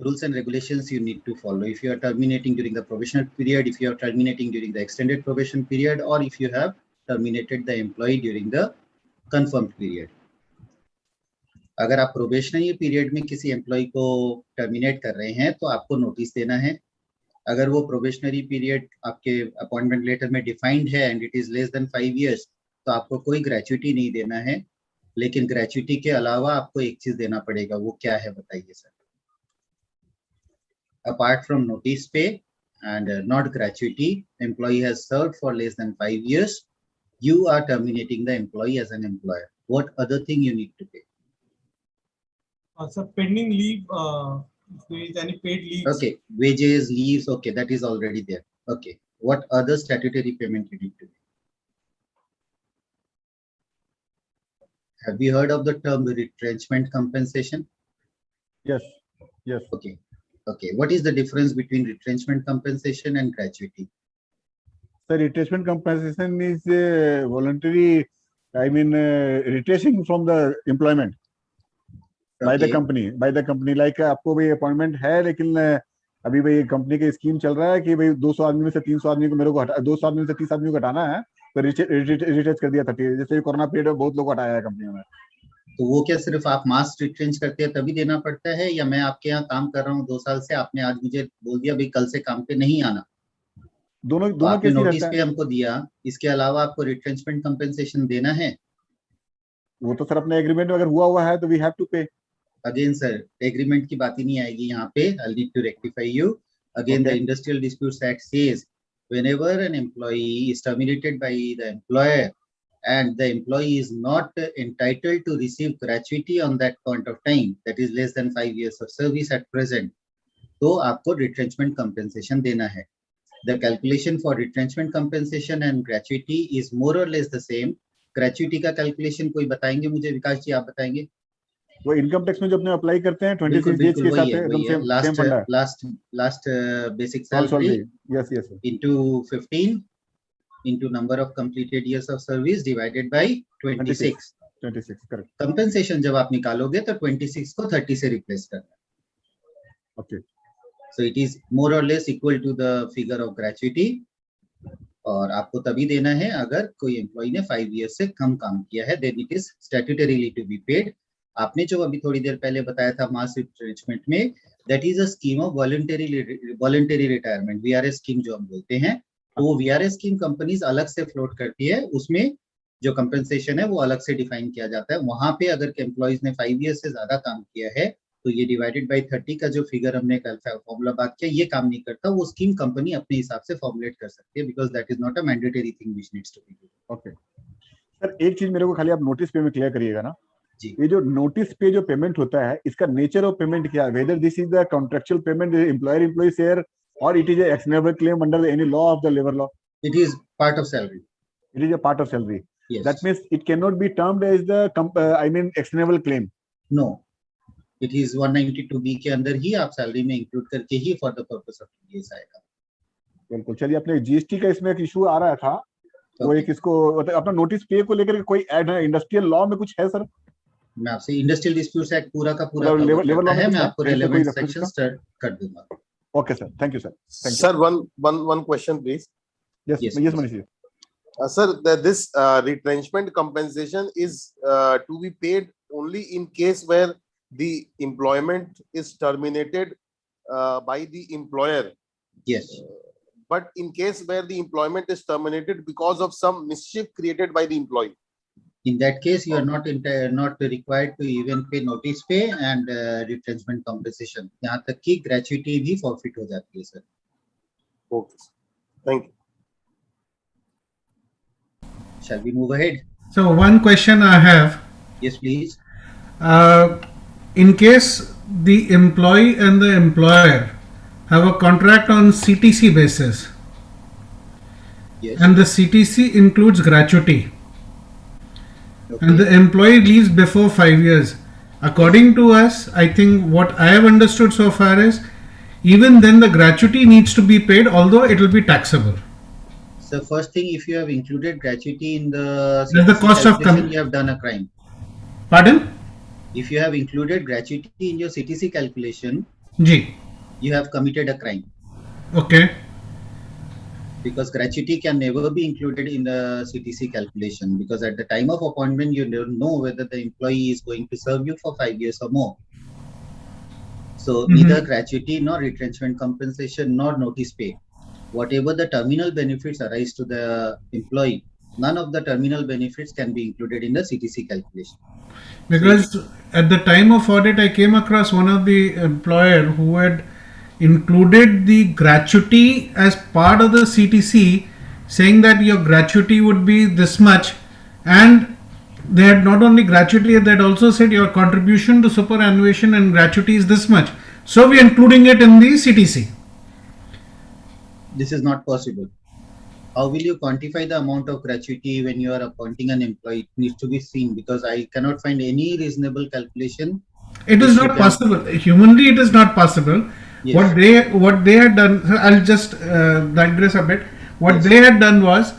rules and regulations you need to follow if you are terminating during the probationary period, if you are terminating during the extended probation period, or if you have terminated the employee during the confirmed period. अगर आप probationary period में किसी employ को terminate कर रहे हैं तो आपको नोटिस देना है. अगर वो प्रोबेशनरी पीरियड आपके अपॉइंटमेंट लेटर में डिफाइंड है and it is less than 5 years तो आपको कोई ग्रेच्युटी नहीं देना है. लेकिन ग्रेच्युटी के अलावा आपको एक चीज देना पड़ेगा, वो क्या है बताइए sir. Apart from notice pay and not gratuity, employee has served for less than 5 years, you are terminating the employee as an employer. What other thing you need to pay? So pending leave, if there is any paid leave. Okay, wages, leaves, okay, that is already there. Okay, what other statutory payment you need to pay? Have you heard of the term retrenchment compensation? Yes. Yes. Okay. Okay, what is the difference between retrenchment compensation and gratuity? Sir, retrenchment compensation is voluntary, I mean, retrenching from the employment by the company. Like आपको भाई appointment है लेकिन अभी भाई company की scheme चल रहा है कि भाई 200 आदमी में से 300 आदमी को मेरे को 200 आदमी में से 30 आदमी को हटाना है, तो रिट्रेंच कर दिया 30. जैसे कोरोना पीरियड में बहुत लोग हटाया है कंपनी में. तो वो क्या सिर्फ आप मास रिट्रेंच करते हैं तभी देना पड़ता है, या मैं आपके यहाँ काम कर रहा हूँ 2 साल से, आपने आज मुझे बोल दिया भाई कल से काम पे नहीं आना, दोनों आपने नोटिस पे हमको दिया, इसके अलावा आपको रिट्रेंचमेंट कंपेंसेशन देना है? वो तो सर अपने एग्रीमेंट में अगर हुआ है तो we have to pay. Again sir agreement की बात ही नहीं आएगी यहाँ पे. I need to rectify you again. The industrial disputes act says whenever an employee is terminated by the employer and the employee is not entitled to receive gratuity on that point of time, that is less than 5 years of service at present, तो आपको retrenchment compensation देना है. The calculation for retrenchment compensation and gratuity is more or less the same. gratuity का calculation कोई बताएंगे मुझे? विकास जी आप बताएंगे. वो इनकम टैक्स में जो अपने अप्लाई करते हैं 26 डेज के साथ एकदम last basic salary yes into 15 into number of completed years of service divided by 26. correct. Compensation जब आप निकालोगे तो 26 को 30 से रिप्लेस करना. Okay. So it is more or less equal to the figure of gratuity. और आपको तभी देना है अगर कोई एम्प्लॉय ने 5 years से कम काम किया है, then it is statutorily to be paid. आपने जो अभी थोड़ी देर पहले बताया था मास रिट्रेंचमेंट में, that is a scheme of voluntary retirement, VRS scheme जो हम बोलते हैं. तो वो VRS स्कीम कंपनीज अलग से फ्लोट करती है, उसमें जो कंपेंसेशन है वो अलग से डिफाइन किया जाता है. वहां पे अगर एम्प्लॉइज ने 5 years से ज्यादा काम किया है तो ये डिवाइडेड बाय 30 का जो फिगर हमने कल फॉर्मूला बात किया ये काम नहीं करता. वो स्कीम कंपनी अपने हिसाब से फॉर्मुलेट कर सकती है, because that is not a mandatory thing which needs to be done. Okay sir, एक चीज मेरे को खाली आप नोटिस पे में क्लियर करिएगा ना जी. ये जो नोटिस पे जो पेमेंट होता है इसका नेचर ऑफ पेमेंट क्या है? Whether this is the contractual payment, employer employee share, or it is a actionable claim under any law of the labor law? It is part of salary. It is a part of salary. Yes. That means it cannot be termed as the actionable claim. No, it is 192B के अंदर ही आप salary में include करके ही for the purpose of TDS आएगा. बिल्कुल. चलिए, अपने GST का इसमें एक इशू आ रहा था, तो एक इसको अपना नोटिस पे को लेकर कोई ऐड है इंडस्ट्रियल लॉ में कुछ है सर? मैं आपसे इंडस्ट्रियल डिस्प्यूट्स एक्ट पूरा का पूरा लेबर लॉ है, मैं आपको रेलेवेंट सेक्शन स्टार्ट कर दूंगा. Okay, sir. Thank you, sir. Thank you. Sir, one question, please. Yes, Manish. Sir, this retrenchment compensation is to be paid only in case where the employment is terminated by the employer. Yes. But in case where the employment is terminated because of some mischief created by the employee. In that case, you are not required to even pay notice pay and retrenchment compensation. यहाँ तक कि gratuity भी forfeit हो जाती है, sir. Okay. Thank you. Shall we move ahead? So one question I have. Yes, please. In case the employee and the employer have a contract on CTC basis, Yes. and the CTC includes gratuity, Okay. and the employee leaves before 5 years. According to us, I think what I have understood so far is, even then the gratuity needs to be paid, although it will be taxable. So first thing, if you have included gratuity in the That's the CTC cost of calculation, you have done a crime. Pardon? If you have included gratuity in your CTC calculation, Ji. you have committed a crime. Okay. Because gratuity can never be included in the CTC calculation, because at the time of appointment, you don't know whether the employee is going to serve you for 5 years or more. So neither gratuity nor retrenchment compensation nor notice pay, whatever the terminal benefits arise to the employee, none of the terminal benefits can be included in the CTC calculation. Because at the time of audit, I came across one of the employer who had included the gratuity as part of the CTC, saying that your gratuity would be this much, and they had not only gratuity, they had also said your contribution to superannuation and gratuity is this much. So we are including it in the CTC. This is not possible. How will you quantify the amount of gratuity when you are appointing an employee? It needs to be seen, because I cannot find any reasonable calculation. It is not possible. Humanly, it is not possible. Yes. What they had done. I'll just digress a bit. What Yes. they had done was,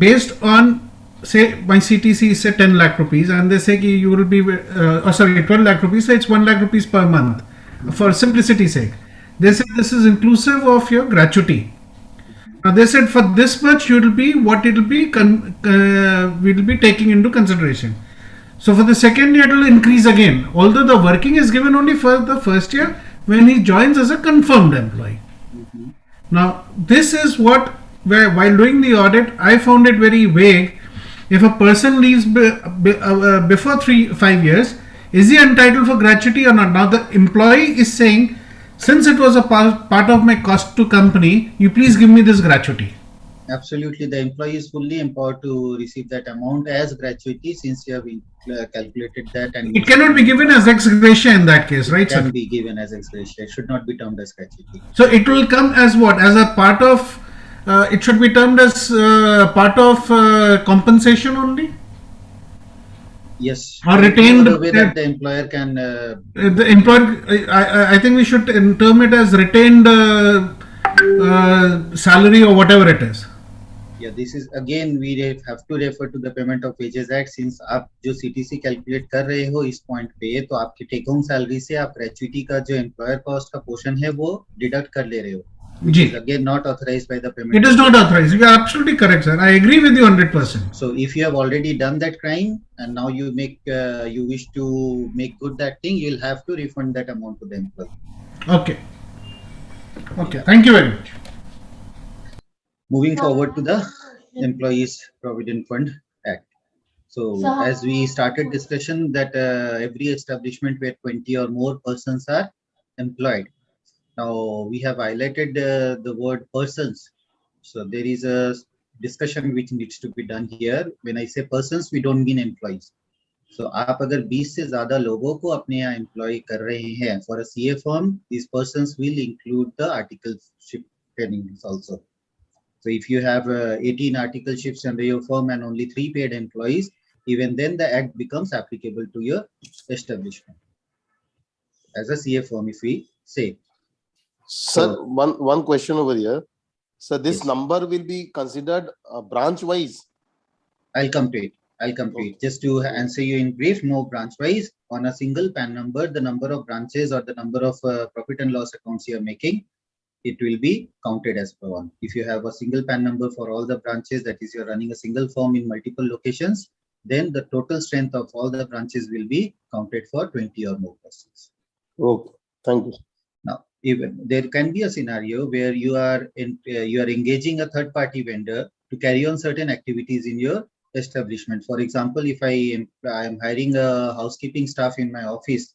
based on, say my CTC is say 10 lakh rupees, and they say ki you will be 12 lakh rupees, so it's 1 lakh rupees per month. For simplicity's sake, they said this is inclusive of your gratuity. Now they said for this much you will be what it will be we will be taking into consideration. So for the second year it will increase again, although the working is given only for the first year when he joins as a confirmed employee. Now this is what, while doing the audit, I found it very vague. If a person leaves before 5 years, is he entitled for gratuity or not? Now the employee is saying, since it was a part of my cost to company, you please give me this gratuity. Absolutely, the employee is fully empowered to receive that amount as gratuity, since you have calculated that. And it cannot be given as ex gratia in that case, right, sir? It can be given as ex gratia. It should not be termed as gratuity. So it will come as what? As a part of, it should be termed as part of compensation only? Yes. Or retained. The way that the employer can. The employer, I think we should term it as retained salary or whatever it is. Yeah, this is again we have to refer to the Payment of Wages Act, since आप जो CTC calculate कर रहे हो इस point पे, तो आपके take home salary से आप ग्रेचुइटी का जो एम्प्लॉयर कॉस्ट का पोर्शन है वो डिडक्ट कर ले रहे हो. Which is again not authorized by the payment. It is not authorized. You are absolutely correct, sir. I agree with you 100%. So if you have already done that crime and now you you wish to make good that thing, you'll have to refund that amount to the employee. Okay. Okay. Thank you very much. Moving forward to the Employees Provident Fund Act. So as we started discussion that every establishment where 20 or more persons are employed. Now we have highlighted the word persons. So there is a discussion which needs to be done here. When I say persons, we don't mean employees. So आप अगर 20 से ज़्यादा लोगों को अपने यहाँ employ कर रहे हैं for a CA firm, these persons will include the articleship trainings also. So if you have 18 articleships under your firm and only 3 paid employees, even then the act becomes applicable to your establishment as a CA firm, if we say. Sir, one question over here. So this number will be considered branch wise. I'll come to it. Just to answer you in brief, no branch wise. On a single PAN number, the number of branches or the number of profit and loss accounts you are making, it will be counted as per one. If you have a single PAN number for all the branches, that is, you're running a single firm in multiple locations, then the total strength of all the branches will be counted for 20 or more persons. Okay, thank you. Now, even there can be a scenario where you are engaging a third-party vendor to carry on certain activities in your establishment. For example, if I am hiring a housekeeping staff in my office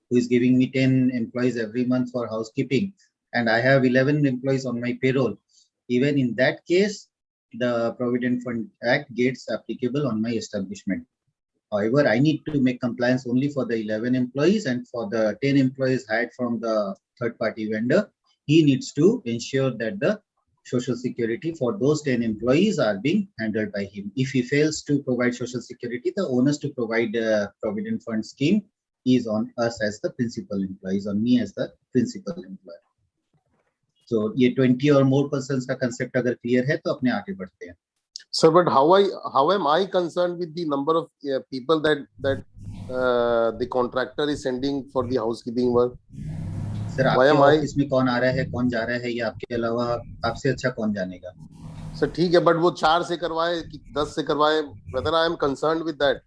who is giving me 10 employees every month for housekeeping, and I have 11 employees on my payroll, even in that case, the Provident Fund Act gets applicable on my establishment. However, I need to make compliance only for the 11 employees, and for the 10 employees hired from the third-party vendor, he needs to ensure that the social security for those 10 employees are being handled by him. If he fails to provide social security, the onus to provide a provident fund scheme is on us as the principal employees, on me as the principal employer. So ये 20 or more persons का concept अगर clear है तो अपने आगे बढ़ते हैं. Sir, but how am I concerned with the number of people that the contractor is sending for the housekeeping work? Sir, आपके ऑफिस में कौन आ रहा है, कौन जा रहा है, ये आपके अलावा आपसे अच्छा कौन जानेगा? Sir, ठीक है, but वो 4 से करवाए कि 10 से करवाए, whether I am concerned with that?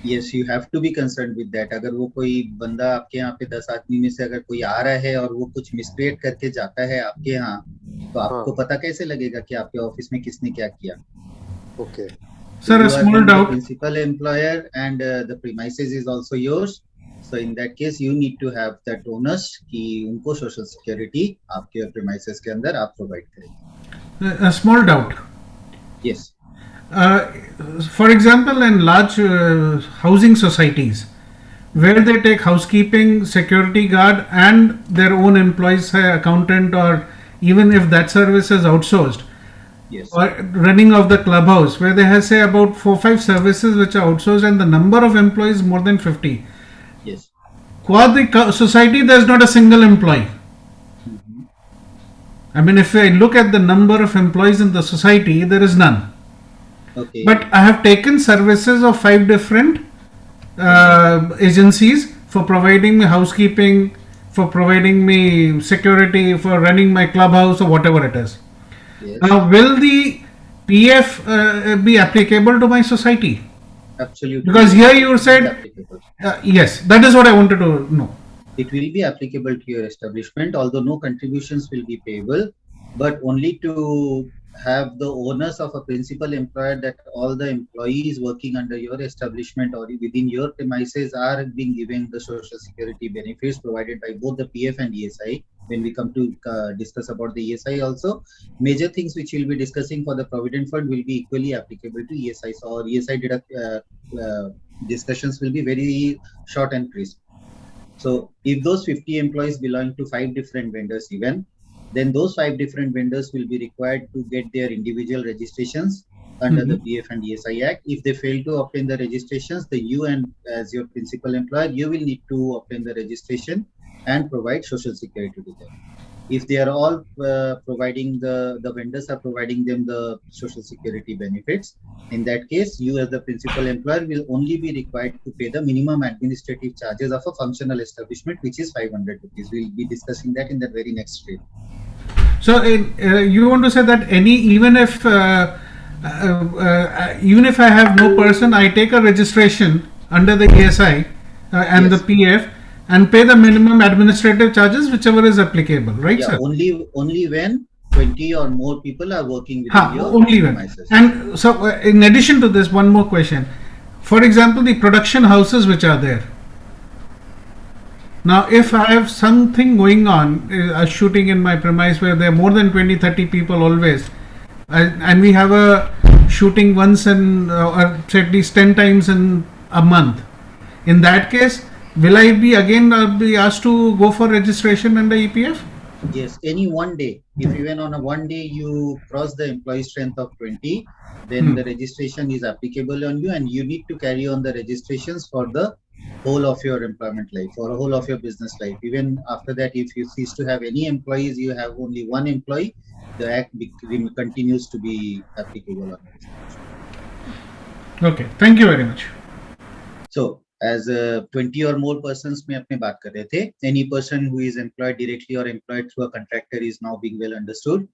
Yes, you have to be concerned with that. अगर वो कोई बंदा आपके यहाँ पे 10 आदमी में से अगर कोई आ रहा है और वो कुछ मिसक्रिएट करके जाता है आपके यहाँ, तो आपको पता कैसे लगेगा कि आपके ऑफिस में किसने क्या किया? Okay. Sir, a small doubt. Principal employer and the premises is also yours. So in that case, you need to have that onus कि उनको social security आपके premises के अंदर आप provide करें. A small doubt. Yes. For example, in large housing societies, where they take housekeeping, security guard, and their own employees, say accountant, or even if that service is outsourced, yes, or running of the clubhouse, where they have say about 4-5 services which are outsourced, and the number of employees more than 50. Yes. Qua the society, there is not a single employee. I mean, if I look at the number of employees in the society, there is none. Okay. But I have taken services of 5 different agencies for providing me housekeeping, for providing me security, for running my clubhouse or whatever it is. Yes. Now, will the PF be applicable to my society? Absolutely. Because here you said, yes, that is what I wanted to know. It will be applicable to your establishment, although no contributions will be payable, but only to have the onus of a principal employer that all the employees working under your establishment or within your premises are being given the social security benefits provided by both the PF and ESI. When we come to discuss about the ESI also, major things which we'll be discussing for the Provident Fund will be equally applicable to ESI. So our ESI discussions will be very short and crisp. So if those 50 employees belong to 5 different vendors even, then those 5 different vendors will be required to get their individual registrations under the PF and ESI Act. If they fail to obtain the registrations, then you and as your principal employer, you will need to obtain the registration and provide social security to them. If they are all providing the vendors are providing them the social security benefits, in that case, you as the principal employer will only be required to pay the minimum administrative charges of a functional establishment, which is 500 rupees. We'll be discussing that in the very next stream. So you want to say that even if I have no person, I take a registration under the ESI and Yes. the PF and pay the minimum administrative charges, whichever is applicable, right, Yeah, sir? only when 20 or more people are working within your Only when. premises. And so, in addition to this, one more question. For example, the production houses which are there. Now, if I have something going on, a shooting in my premise where there are more than 20-30 people always, and we have a shooting once in, or say at least 10 times in a month, in that case, will I be again be asked to go for registration under EPF? Yes, any one day. If even on a one day you cross the employee strength of 20, then the registration is applicable on you, and you need to carry on the registrations for the whole of your employment life, for a whole of your business life. Even after that, if you cease to have any employees, you have only one employee, the act continues to be applicable on you. Okay, thank you very much. So, as 20 or more persons में अपने बात कर रहे थे, any person who is employed directly or employed through a contractor is now being well understood.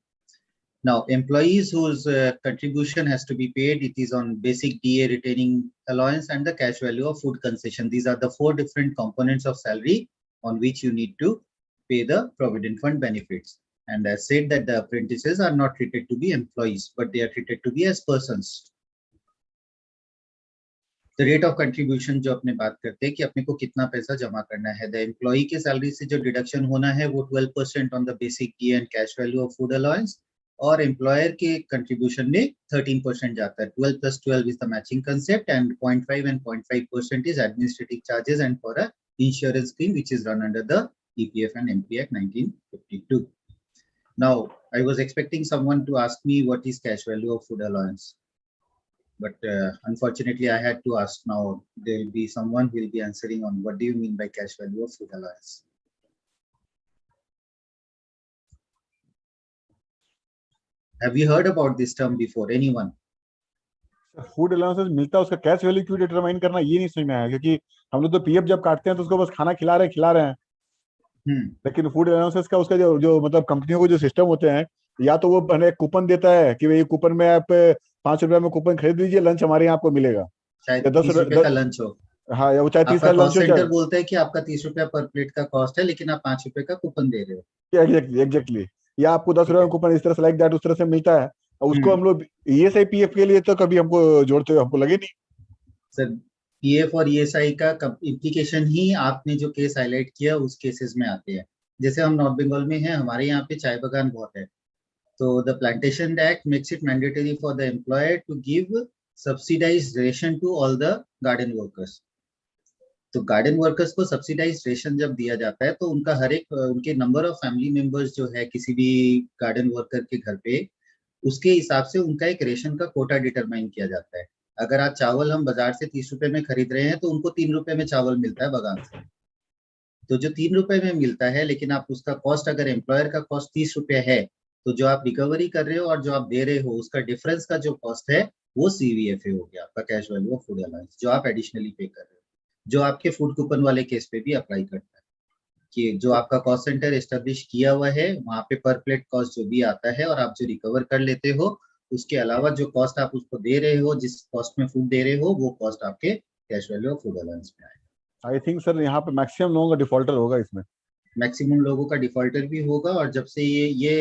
Now, employees whose contribution has to be paid, it is on basic DA retaining allowance and the cash value of food concession. These are the 4 different components of salary on which you need to pay the Provident Fund benefits. And as said that the apprentices are not treated to be employees, but they are treated to be as persons. The rate of contribution जो अपने बात करते हैं कि अपने को कितना पैसा जमा करना है, the employee के salary से जो deduction होना है वो 12% on the basic DA and cash value of food allowance, और employer के contribution में 13% जाता है. 12 plus 12 is the matching concept, and 0.5 and 0.5% is administrative charges and for a insurance scheme which is run under the EPF and MP Act 1952. Now, I was expecting someone to ask me what is cash value of food allowance. But unfortunately, I had to ask now. There will be someone who will be answering on what do you mean by cash value of food allowance. Have you heard about this term before? Anyone? Food allowances मिलता है, उसका cash value क्यों determine करना, ये नहीं समझ में आया, क्योंकि हम लोग तो पीएफ जब काटते हैं तो उसको बस खाना खिला रहे हैं। लेकिन फूड अलाउंसेस का उसका जो मतलब कंपनियों को जो सिस्टम होते हैं, या तो वो हमें कूपन देता है कि भाई कूपन में आप 5 रुपए में कूपन खरीद लीजिए, लंच हमारे यहाँ आपको मिलेगा, चाहे या 30 रुपए का लंच हो। हाँ, या वो चाहे 30 का आपका लंच हो, सेंटर बोलता है कि आपका 30 रुपया पर प्लेट का कॉस्ट है, लेकिन आप 5 रुपए का कूपन दे रहे हो। एग्जैक्टली, या आपको 10 रुपए में कूपन इस तरह से लाइक दैट उस तरह से मिलता है, और उसको हम लोग ईएसआई पीएफ के लिए तो कभी हमको जोड़ते हुए हमको लगे नहीं। सर, पीएफ और ईएसआई का इम्प्लीकेशन ही आपने जो केस हाईलाइट किया उस केसेस में आते हैं। जैसे हम नॉर्थ बंगाल में हैं, हमारे यहाँ पे चाय बागान बहुत है, तो the plantation act makes it mandatory for the employer to give subsidised ration to all the garden workers. तो गार्डन वर्कर्स को सब्सिडाइज्ड रेशन जब दिया जाता है तो उनका हर एक उनके नंबर ऑफ फैमिली मेंबर्स जो है किसी भी गार्डन वर्कर के घर पे, उसके हिसाब से उनका एक रेशन का कोटा डिटरमाइन किया जाता है। अगर आज चावल हम बाजार से 30 रुपए में खरीद रहे हैं तो उनको 3 रुपए में चावल मिलता है बागान से। तो जो 3 रुपए में मिलता है, लेकिन आप उसका कॉस्ट, अगर एम्प्लॉयर का कॉस्ट 30 रुपए है, तो जो आप रिकवरी कर रहे हो और जो आप दे रहे हो उसका डिफरेंस का जो कॉस्ट है वो सीवीएफए हो गया, आपका cash value of food allowance, जो आप एडिशनली पे कर रहे हो, जो आपके फूड कूपन वाले केस पे भी अप्लाई करता है कि जो आपका कॉस्ट सेंटर एस्टेब्लिश किया हुआ है वहाँ पे पर प्लेट कॉस्ट जो भी आता है और आप जो रिकवर कर लेते हो, उसके अलावा जो कॉस्ट आप उसको दे रहे हो, जिस कॉस्ट में फूड दे रहे हो, वो कॉस्ट आपके cash value of food allowance में आएगा। आई थिंक सर यहाँ पे मैक्सिमम लोगों का डिफॉल्टर होगा, इसमें मैक्सिमम लोगों का डिफॉल्टर भी होगा। और जब से ये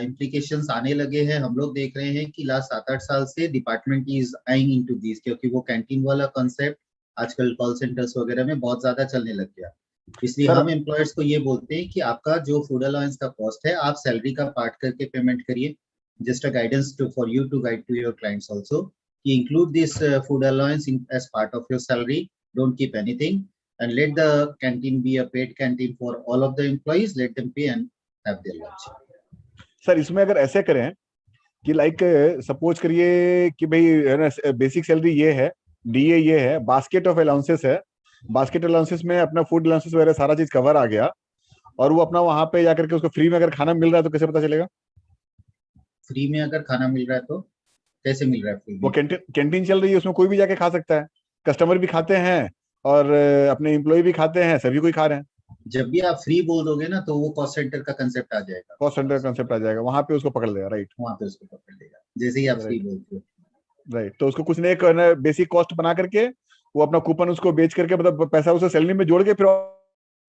इम्प्लीकेशंस आने लगे हैं, हम लोग देख रहे हैं कि लास्ट 7-8 साल से department is eyeing into this, क्योंकि वो कैंटीन वाला कॉन्सेप्ट आजकल कॉल सेंटर्स वगैरह में बहुत ज्यादा चलने लग गया। इसलिए हम एम्प्लॉयर्स को ये बोलते हैं कि आपका जो फूड अलाउंस का कॉस्ट है आप सैलरी का पार्ट करके पेमेंट करिए। Just a guidance to for you to guide to your clients also कि include this food allowance in as part of your salary, don't keep anything and let the canteen be a paid canteen for all of the employees, let them pay and have their lunch. Sir इसमें अगर ऐसे करें कि like suppose करिए कि भाई basic salary ये है, डीए ये है, बास्केट ऑफ अलाउंसेस है, बास्केट अलाउंसेस में अपना फूड अलाउंसेस वगैरह सारा चीज कवर आ गया, और वो अपना वहां पे जाकर के उसको फ्री में अगर खाना मिल रहा है तो कैसे पता चलेगा? फ्री में अगर खाना मिल रहा है तो कैसे मिल रहा है? फ्री वो कैंटीन चल रही है, उसमें कोई भी जाके खा सकता है, कस्टमर भी खाते हैं और अपने एम्प्लॉय भी खाते हैं, सभी कोई खा रहे हैं। जब भी आप फ्री बोल दोगे ना तो वो कॉस्ट सेंटर का कंसेप्ट आ जाएगा, कॉस्ट सेंटर कंसेप्ट आ जाएगा, वहां पे उसको पकड़ लेगा, राइट? वहां पे उसको पकड़ लेगा जैसे ही आप फ्री बोलते हो, राइट। तो उसको कुछ नहीं करना, बेसिक कॉस्ट बना करके वो अपना कूपन उसको बेच करके मतलब पैसा उसे सैलरी में जोड़ के फिर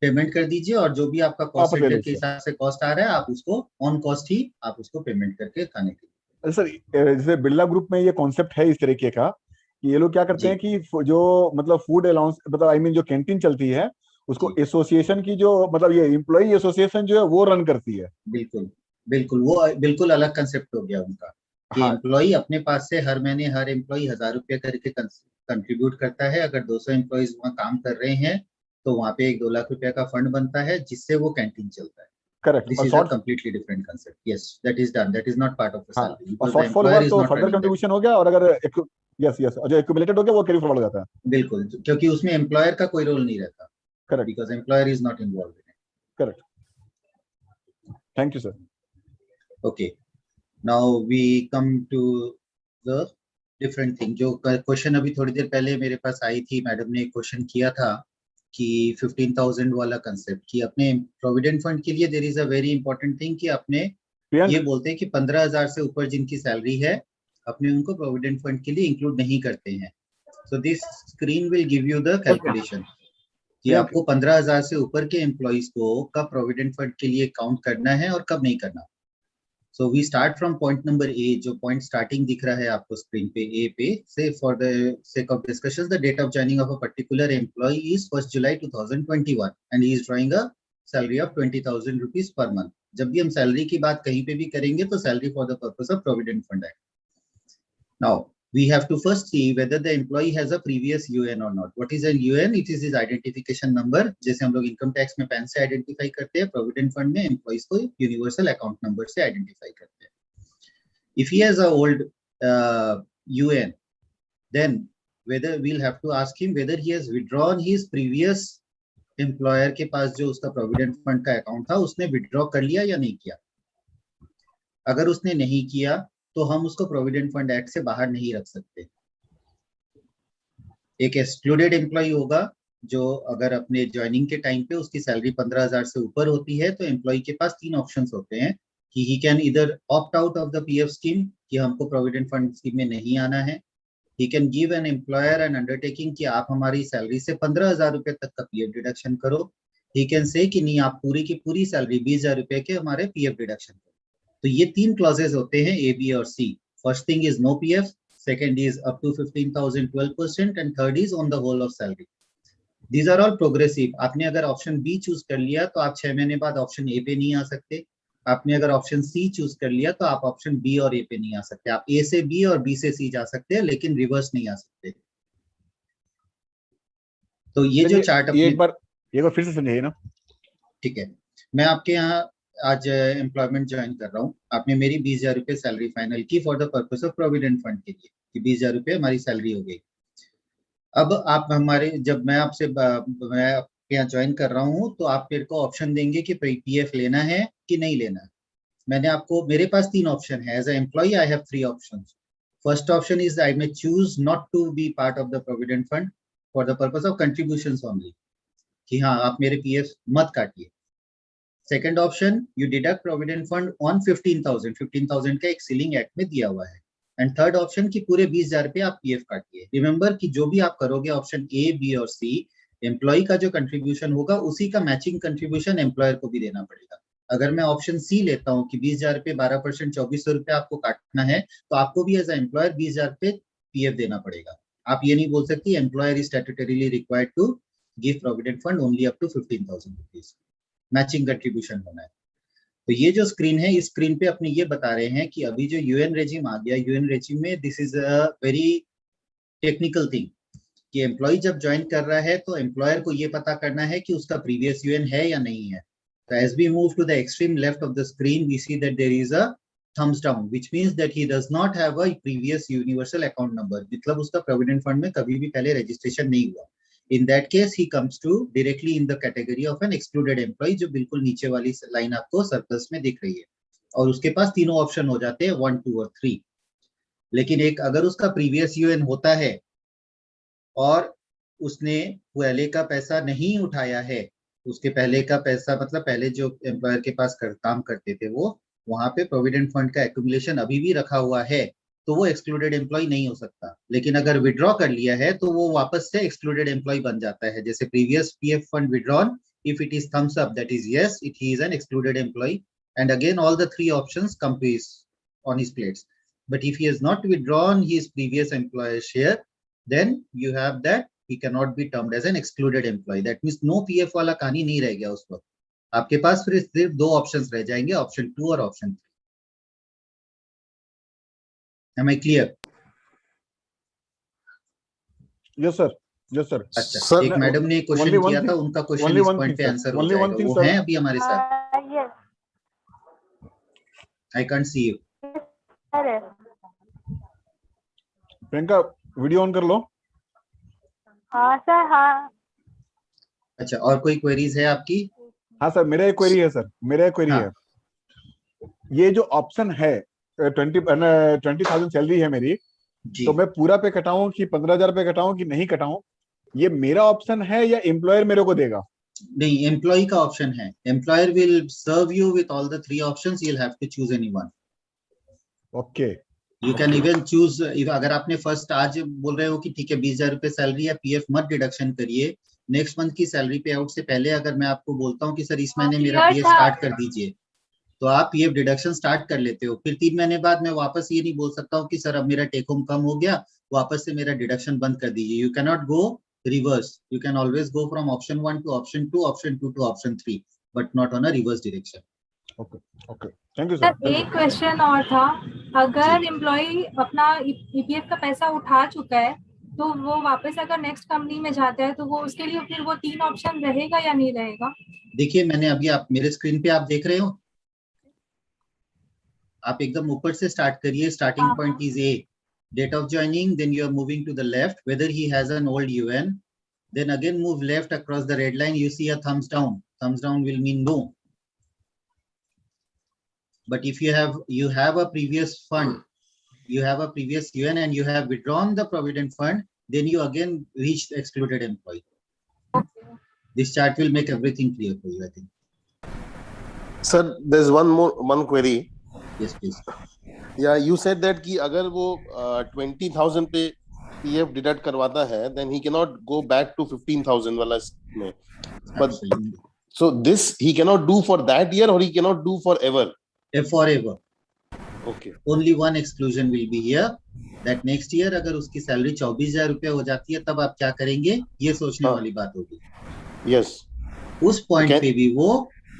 पेमेंट कर दीजिए, और जो भी आपका कॉस्ट सेंटर के हिसाब से कॉस्ट आ रहा है आप उसको ऑन कॉस्ट ही आप उसको पेमेंट करके खाने के लिए। सर जैसे बिरला ग्रुप में ये कॉन्सेप्ट है इस तरीके का कि ये लोग क्या करते हैं कि जो मतलब फूड अलाउंस मतलब आई मीन जो कैंटीन चलती है उसको एसोसिएशन की जो मतलब ये एम्प्लॉई एसोसिएशन जो है वो रन करती है। बिल्कुल बिल्कुल, वो बिल्कुल अलग कंसेप्ट हो गया उनका कि एम्प्लॉई अपने पास से हर महीने हर एम्प्लॉई 1000 रुपया करके कंट्रीब्यूट करता है। अगर 200 एम्प्लॉइज वहाँ काम कर रहे हैं तो वहाँ पे 1-2 लाख रुपया का फंड बनता है जिससे वो कैंटीन चलता है। Correct. This is a completely different concept. Yes, that is done, that is not part of the salary. और शॉर्टफॉल हुआ तो फर्दर कंट्रीब्यूशन हो गया, और अगर यस जो एक्यूमुलेटेड हो गया वो कैरी फॉरवर्ड हो जाता है। बिल्कुल, क्योंकि उसमें एम्प्लॉयर का कोई रोल नहीं रहता। Correct, because employer is not involved in it. Correct, thank you sir. Okay, now we come to the different thing. जो क्वेश्चन अभी थोड़ी देर पहले मेरे पास आई थी, मैडम ने एक क्वेश्चन किया था कि 15,000 वाला कंसेप्ट कि अपने प्रोविडेंट फंड के लिए there is a very important thing कि अपने ये बोलते हैं कि 15,000 से ऊपर जिनकी सैलरी है अपने उनको प्रोविडेंट फंड के लिए इंक्लूड नहीं करते हैं। So this screen will give you the calculation कि आपको 15,000 से ऊपर के एम्प्लॉइज को कब प्रोविडेंट फंड के लिए काउंट करना है और कब नहीं करना। So we start from point number A, जो point starting दिख रहा है आपको स्क्रीन पे A पे। Say for the sake of discussion, the date of joining of a particular employee is 1st July 2021 and he is drawing a salary of 20,000 rupees per month. जब भी हम salary की बात कहीं पे भी करेंगे तो salary for the purpose of provident fund है। Now we have to first see whether the employee has a previous UN or not. What is a UN? It is his identification number. जैसे हम लोग income tax में pan से identify करते हैं, provident fund में employees को universal account number से आइडेंटिफाई करते हैं. If he has a old UN, then whether we'll have to ask him whether he has withdrawn his previous employer के पास जो उसका प्रोविडेंट फंड का अकाउंट था उसने विड्रॉ कर लिया या नहीं किया. अगर उसने नहीं किया तो हम उसको प्रोविडेंट फंड एक्ट से बाहर नहीं रख सकते. एक एक्सक्लूडेड एम्प्लॉय होगा जो अगर अपने ज्वाइनिंग के टाइम पे उसकी सैलरी 15,000 से ऊपर होती है तो एम्प्लॉय के पास 3 ऑप्शंस होते हैं कि ही कैन इधर opt out of the PF scheme कि हमको प्रोविडेंट फंड स्कीम में नहीं आना है. He can give an employer N undertaking कि आप हमारी सैलरी से 15,000 रुपए तक का पीएफ डिडक्शन करो. ही कैन से कि नहीं आप पूरी की पूरी सैलरी 20,000 रुपए के हमारे पीएफ डिडक्शन करो. तो ये 3 क्लॉजेस होते हैं ए, बी और C. First thing is no PF, second is up to 15,000 12% and third is on the whole of salary. These are all progressive. आपने अगर ऑप्शन बी चूज कर लिया तो आप 6 महीने बाद ऑप्शन ए पे नहीं आ सकते. आपने अगर ऑप्शन सी चूज कर लिया तो आप ऑप्शन बी और ए पे नहीं आ सकते. आप ए से बी और बी से सी जा सकते हैं लेकिन रिवर्स नहीं आ सकते. तो ये जो चार्ट एक बार फिर से समझाइए ना. ठीक है, मैं आपके यहाँ आज एम्प्लॉयमेंट ज्वाइन कर रहा हूँ. आपने मेरी 20,000 रुपए सैलरी फाइनल की for the purpose of provident fund के लिए कि 20,000 रुपए हमारी सैलरी हो गई. अब आप हमारे जब मैं आपके यहाँ ज्वाइन कर रहा हूँ तो आप मेरे को ऑप्शन देंगे कि पीएफ लेना है कि नहीं लेना है. मेरे पास 3 ऑप्शन है. As a employee I have 3 options. First option is I may choose not to be part of the provident fund for the purpose of contributions only कि हाँ आप मेरे पीएफ मत काटिए. Second option, you deduct provident fund on 15,000 का एक ceiling act में दिया हुआ है. एंड थर्ड ऑप्शन कि पूरे 20,000 रुपए आप पीएफ काटिए. रिमेंबर कि जो भी आप करोगे ऑप्शन ए, बी और सी, एम्प्लॉय का जो कंट्रीब्यूशन होगा उसी का मैचिंग कंट्रीब्यूशन एम्प्लॉयर को भी देना पड़ेगा. अगर मैं ऑप्शन सी लेता हूँ कि 20,000 रुपए 12% 2,400 रुपए आपको काटना है तो आपको भी एज ए एम्प्लॉयर 20,000 रुपए पीएफ देना पड़ेगा. आप ये नहीं बोल सकती employer is statutorily required to give provident fund only up to 15,000 rupees. Matching contribution होना है. तो ये जो स्क्रीन है, इस स्क्रीन पे अपने ये बता रहे हैं कि अभी जो यूएन रेजिम आ गया, यूएन रेजिम में this is a very technical thing कि एम्प्लॉय जब ज्वाइन कर रहा है तो एम्प्लॉयर को ये पता करना है कि उसका प्रीवियस यूएन है या नहीं है. तो as we move to the extreme left of the screen we see that there is a thumbs down which means that he does not have a previous universal account number. मतलब उसका provident fund में कभी भी पहले registration नहीं हुआ. In that case, he comes to directly in the category of an excluded employee, जो बिल्कुल नीचे वाली लाइन आपको सर्कल्स में दिख रही है. और उसके पास तीनों ऑप्शन हो जाते हैं 1, 2 और 3. लेकिन एक अगर उसका प्रीवियस यूएन होता है और उसने पहले का पैसा नहीं उठाया है, उसके पहले का पैसा मतलब पहले जो एम्प्लॉयर के पास काम करते थे वो वहां पे प्रोविडेंट फंड का एक्यूमुलेशन अभी भी रखा हुआ है तो वो एक्सक्लूडेड एम्प्लॉय नहीं हो सकता. लेकिन अगर विड्रॉ कर लिया है तो वो वापस से एक्सक्लूडेड एम्प्लॉय बन जाता है. जैसे previous PF fund withdrawn, if it is thumbs up that is yes it he is an excluded employee and again all the 3 options come to his on his plates. But if he has not withdrawn his previous employer share then you have that he can not be termed as an excluded employee. That means no PF वाला कहानी नहीं रह गया उस वक्त. आपके पास फिर सिर्फ 2 ऑप्शंस रह जाएंगे, ऑप्शन 2 और option 3. Am I clear? Yes sir. Yes sir. अच्छा, Sir, एक मैडम ने क्वेश्चन किया था, उनका क्वेश्चन इस पॉइंट पे आंसर हो जाएगा. वो हैं अभी हमारे साथ? Yes, I can't see you. sir. Priyanka video on कर लो. हाँ सर, हाँ. अच्छा, और कोई क्वेरीज है आपकी? हाँ सर, मेरा एक क्वेरी है सर, मेरा एक क्वेरी है. ये जो ऑप्शन है 20,000 सैलरी है मेरी, तो मैं पूरा पे कटाऊं कि 15,000 पे कटाऊं कि नहीं कटाऊं, ये मेरा ऑप्शन है या एम्प्लॉयर मेरे को देगा? नहीं, एम्प्लॉय का ऑप्शन है. Employer will serve you with all the 3 options. You will have to choose anyone. Okay. You can even choose. अगर आपने फर्स्ट आज बोल रहे हो कि ठीक है 20,000 रुपए सैलरी है, पीएफ मत डिडक्शन करिए, नेक्स्ट मंथ की सैलरी पे आउट से पहले अगर मैं आपको बोलता हूँ कि सर इस महीने मेरा पीएफ स्टार्ट कर दीजिए, तो आप पीएफ डिडक्शन स्टार्ट कर लेते हो. फिर 3 महीने बाद मैं वापस ये नहीं बोल सकता हूँ कि सर अब मेरा टेक होम कम हो गया, वापस से मेरा डिडक्शन बंद कर दीजिए. You can not go reverse. You can always go from option 1 to option 2, option 2 to option 3, but not on a reverse direction. Okay. Thank you, sir. Sir एक क्वेश्चन और था, अगर एम्प्लॉय अपना ईपीएफ का पैसा उठा चुका है तो वो वापस अगर नेक्स्ट कंपनी में जाता है तो वो उसके लिए फिर वो 3 ऑप्शन रहेगा या नहीं रहेगा? देखिए मैंने अभी, आप मेरे स्क्रीन पे आप देख रहे हो, आप एकदम ऊपर से स्टार्ट करिए. Starting point is a, date of joining, then you are moving to the left whether he has an old UAN, then again move left across the red line, you see a thumbs down. Thumbs down will mean no. But if you have a previous fund, you have a previous UN and you have withdrawn the provident fund, then you again reach the excluded employee. This chart will make everything clear for you, I think. Sir, there's one query. Yes, please. Yeah, you said that कि अगर वो 20,000 पे PF deduct करवाता है, then he cannot go back to 15,000 वाला में. But Absolutely. so this he cannot do for that year or he cannot do forever. Forever. Okay. Only one exclusion will be here. That next year अगर उसकी salary 24,000 रुपए हो जाती है तब आप क्या करेंगे, ये सोचने वाली बात होगी. Yes. उस पॉइंट पे भी वो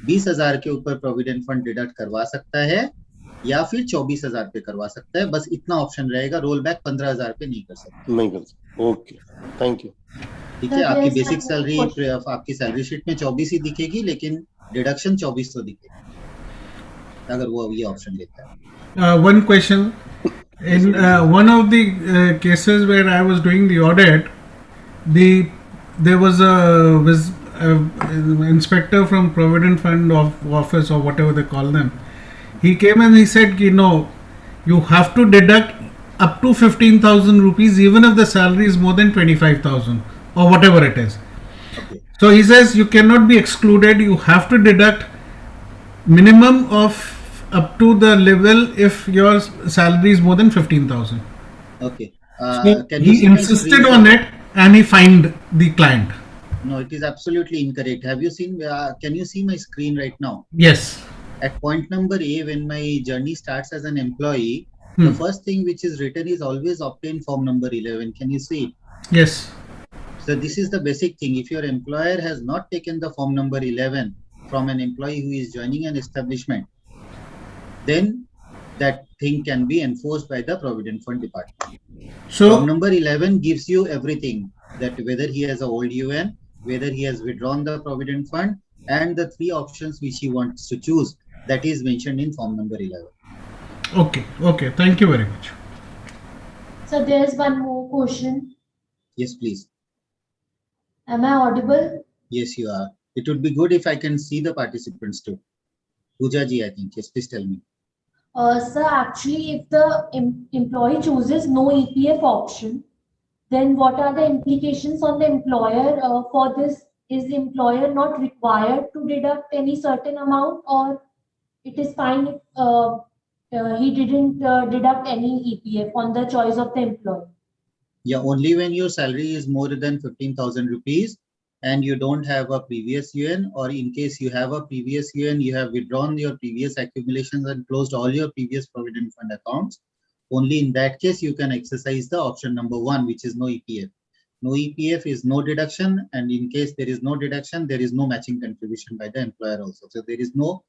20,000 के ऊपर प्रोविडेंट फंड डिडक्ट करवा सकता है या फिर 24,000 पे करवा सकता है. बस इतना ऑप्शन रहेगा. रोल बैक 15,000 पे नहीं कर सकता. Okay, thank you. ठीक है, आपकी बेसिक सैलरी आपकी सैलरी शीट में 24 ही दिखेगी, लेकिन डिडक्शन 2400 दिखेगी अगर वो ये ऑप्शन लेता है. One question. In one of the cases where I was doing the audit, there was a inspector from Provident Fund office or whatever they call them. He came and he said, you know, you have to deduct up to 15,000 rupees even if the salary is more than 25,000 or whatever it is. Okay. So he says you cannot be excluded. You have to deduct minimum of up to the level if your salary is more than 15,000. Okay. So Can you he see my insisted screen, on sir? it and he fined the client. No, it is absolutely incorrect. Have you seen? Can you see my screen right now? Yes. At point number A, when my journey starts as an employee, the first thing which is written is always obtain form number 11. Can you see it? Yes. So this is the basic thing. If your employer has not taken the form number 11 from an employee who is joining an establishment, then that thing can be enforced by the Provident Fund Department. So form number 11 gives you everything, that whether he has a old UN, whether he has withdrawn the Provident Fund, and the 3 options which he wants to choose, that is mentioned in form number 11. Okay. Thank you very much. So there's one more question. Yes, please. Am I audible? Yes, you are. It would be good if I can see the participants too. Pooja ji, I think. Yes, please tell me. Sir, actually, if the employee chooses no EPF option, then what are the implications on the employer for this? Is the employer not required to deduct any certain amount, or it is fine if he didn't deduct any EPF on the choice of the employer? Yeah, only when your salary is more than 15,000 rupees and you don't have a previous UN, or in case you have a previous UN, you have withdrawn your previous accumulations and closed all your previous Provident Fund accounts. Only in that case, you can exercise the option number 1, which is no EPF. No EPF is no deduction, and in case there is no deduction, there is no matching contribution by the employer also. So there is no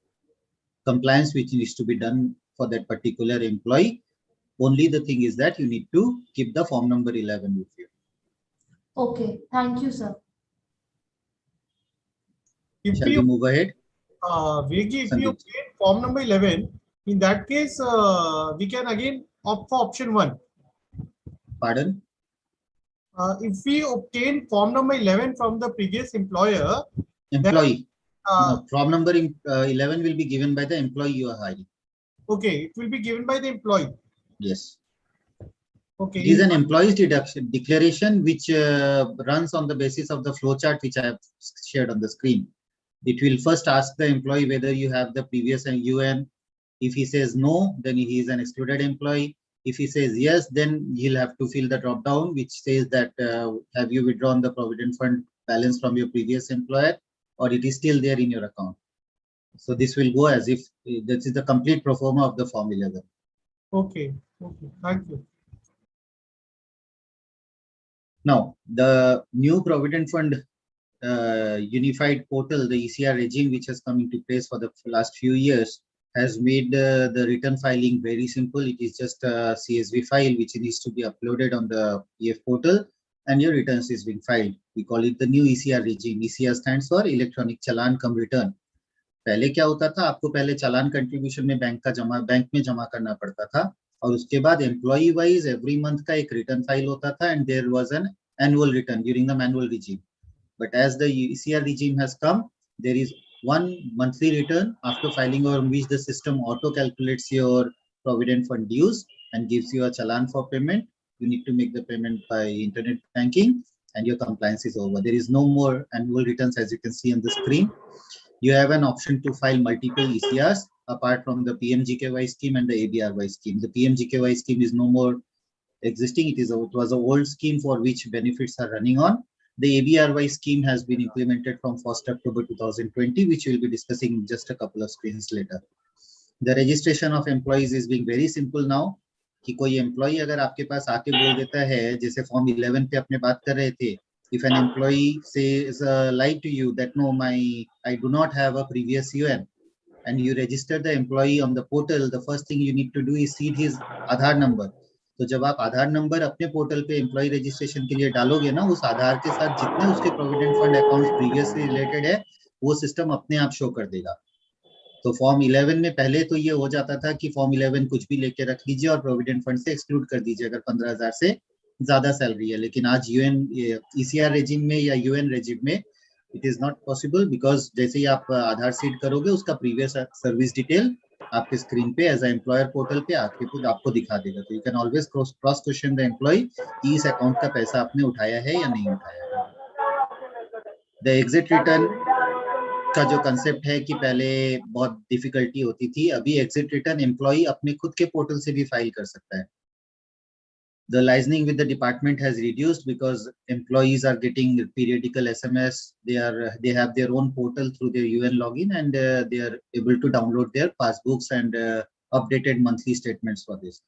compliance which needs to be done for that particular employee. Only the thing is that you need to keep the form number 11 with you. Okay, thank you, sir. Shall we move ahead? Vegi, if you obtain form number 11, in that case, we can again opt for option 1. Pardon? If we obtain form number 11 from the previous employer, employee, no, form number 11 will be given by the employee you are hiring. Okay, it will be given by the employee. Yes. Okay. It is an employee's deduction declaration which runs on the basis of the flowchart which I have shared on the screen. It will first ask the employee whether you have the previous UN. If he says no, then he is an excluded employee. If he says yes, then he'll have to fill the drop down which says that have you withdrawn the Provident Fund balance from your previous employer, or it is still there in your account. So this will go as if this is the complete pro forma of the form 11. Okay. Thank you. Now, the new Provident Fund unified portal, the ECR regime, which has come into place for the last few years, has made the return filing very simple. It is just a CSV file which needs to be uploaded on the PF portal, and your returns is being filed. We call it the new ECR regime. ECR stands for Electronic Challan Cum Return. पहले क्या होता था, आपको पहले चालान contribution में bank में जमा करना पड़ता था, और उसके बाद एम्प्लॉई वाइज एवरी मंथ का एक रिटर्न फाइल होता था, and there was an annual return during the manual regime. But as the ECR regime has come, there is one monthly return after filing, on which the system auto calculates your provident fund dues and gives you a challan for payment. You need to make the payment by internet banking, and your compliance is over. There is no more annual returns, as you can see on the screen. You have an option to file multiple ECRs apart from the PMGKY scheme and the ABRY scheme. The PMGKY scheme is no more existing. It was an old scheme for which benefits are running on. The ABRY scheme has been implemented from 1st October 2020, which we'll be discussing in just a couple of screens later. The registration of employees is being very simple now. कि कोई employee अगर आपके पास आके बोल देता है, जैसे form 11 पे अपने बात कर रहे थे, if an employee says lie to you that no, I do not have a previous UN, and you register the employee on the portal, the first thing you need to do is seed his Aadhaar number. तो जब आप आधार number अपने portal पे employ registration के लिए डालोगे ना, उस आधार के साथ जितने उसके प्रोविडेंट फंड अकाउंट प्रीवियस से रिलेटेड है, वो सिस्टम अपने आप शो कर देगा. तो फॉर्म 11 में पहले तो ये हो जाता था कि फॉर्म 11 कुछ भी लेके रख लीजिए और प्रोविडेंट फंड से एक्सक्लूड कर दीजिए अगर 15,000 से ज्यादा सैलरी है. लेकिन आज यूएन ECR रेजिम में या यूएन रेजिम में it is not possible, because जैसे ही आप आधार सीड करोगे, उसका प्रीवियस सर्विस डिटेल आपके स्क्रीन पे एज अ एम्प्लॉयर पोर्टल पे आके खुद आपको दिखा देगा. तो you can always cross question the employee कि इस अकाउंट का पैसा आपने उठाया है या नहीं उठाया है. द एग्जिट रिटर्न का जो कंसेप्ट है कि पहले बहुत डिफिकल्टी होती थी, अभी एग्जिट रिटर्न एम्प्लॉय अपने खुद के पोर्टल से भी फाइल कर सकता है. The liaising with the department has reduced because employees are getting periodical SMS. They have their own portal through their UN login, and they are able to download their passbooks and updated monthly statements for this.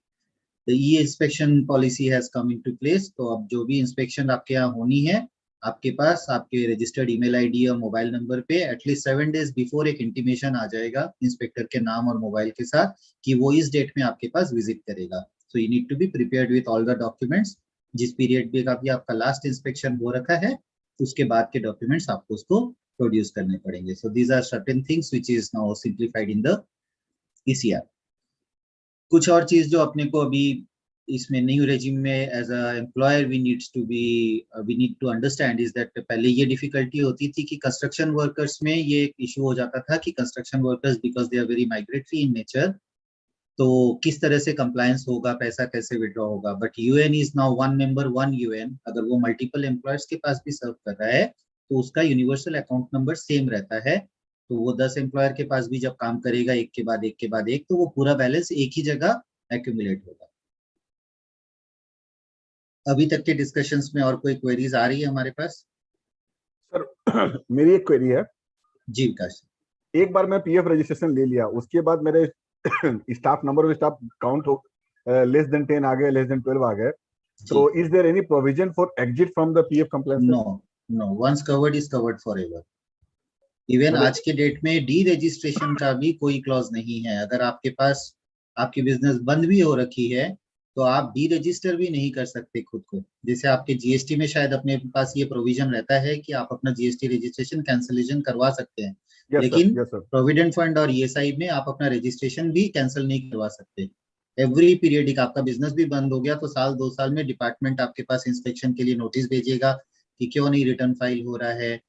The e-inspection policy has come into place. तो अब जो भी inspection आपके यहाँ होनी है, आपके पास आपके registered email ID और mobile number पे at least 7 days before एक intimation आ जाएगा इंस्पेक्टर के नाम और मोबाइल के साथ कि वो इस डेट में आपके पास विजिट करेगा. So you need to be prepared with all the documents. जिस पीरियड पे का भी आपका लास्ट इंस्पेक्शन हो रखा है, उसके बाद के डॉक्यूमेंट्स आपको उसको प्रोड्यूस करने पड़ेंगे. So these are certain things which is now simplified in the ECR. कुछ और चीज जो अपने को अभी इसमें न्यू रेजिम में as a employer we need to understand is that पहले ये डिफिकल्टी होती थी कि कंस्ट्रक्शन वर्कर्स में ये इशू हो जाता था कि construction workers because they are very migratory in nature, तो किस तरह से कंप्लायंस होगा, पैसा कैसे विड्रॉ होगा. But UN is now one member one UN. अगर वो मल्टीपल एम्प्लॉयर्स के पास भी सर्व कर रहा है तो उसका यूनिवर्सल अकाउंट नंबर सेम रहता है. तो वो 10 एम्प्लॉयर के पास भी जब काम करेगा एक के बाद एक, तो वो पूरा बैलेंस एक ही जगह एक्यूमुलेट होगा. अभी तक के डिस्कशंस में और कोई क्वेरीज आ रही है हमारे पास? सर मेरी एक क्वेरी है. जी विकास. एक बार मैं पीएफ रजिस्ट्रेशन ले लिया, उसके बाद मेरे staff number of staff count हो लेस देन 10 आ गए, लेस देन 12 आ गए, तो is there any provision for exit from the PF compliance? No, once covered is covered forever. Even आज के डेट में डी रजिस्ट्रेशन का भी कोई क्लॉज नहीं है. अगर आपके पास आपकी बिजनेस बंद भी हो रखी है तो आप डी रजिस्टर भी नहीं कर सकते खुद को. जैसे आपके जीएसटी में शायद अपने पास ये प्रोविजन रहता है कि आप अपना जीएसटी रजिस्ट्रेशन कैंसिलेशन करवा सकते हैं, लेकिन प्रोविडेंट फंड और ईएसआई में आप अपना रजिस्ट्रेशन भी कैंसिल नहीं करवा सकते. एवरी पीरियडिक आपका बिजनेस भी बंद हो गया तो साल 2 साल में डिपार्टमेंट आपके पास इंस्पेक्शन के लिए नोटिस भेजेगा कि क्यों नहीं रिटर्न फाइल हो रहा है,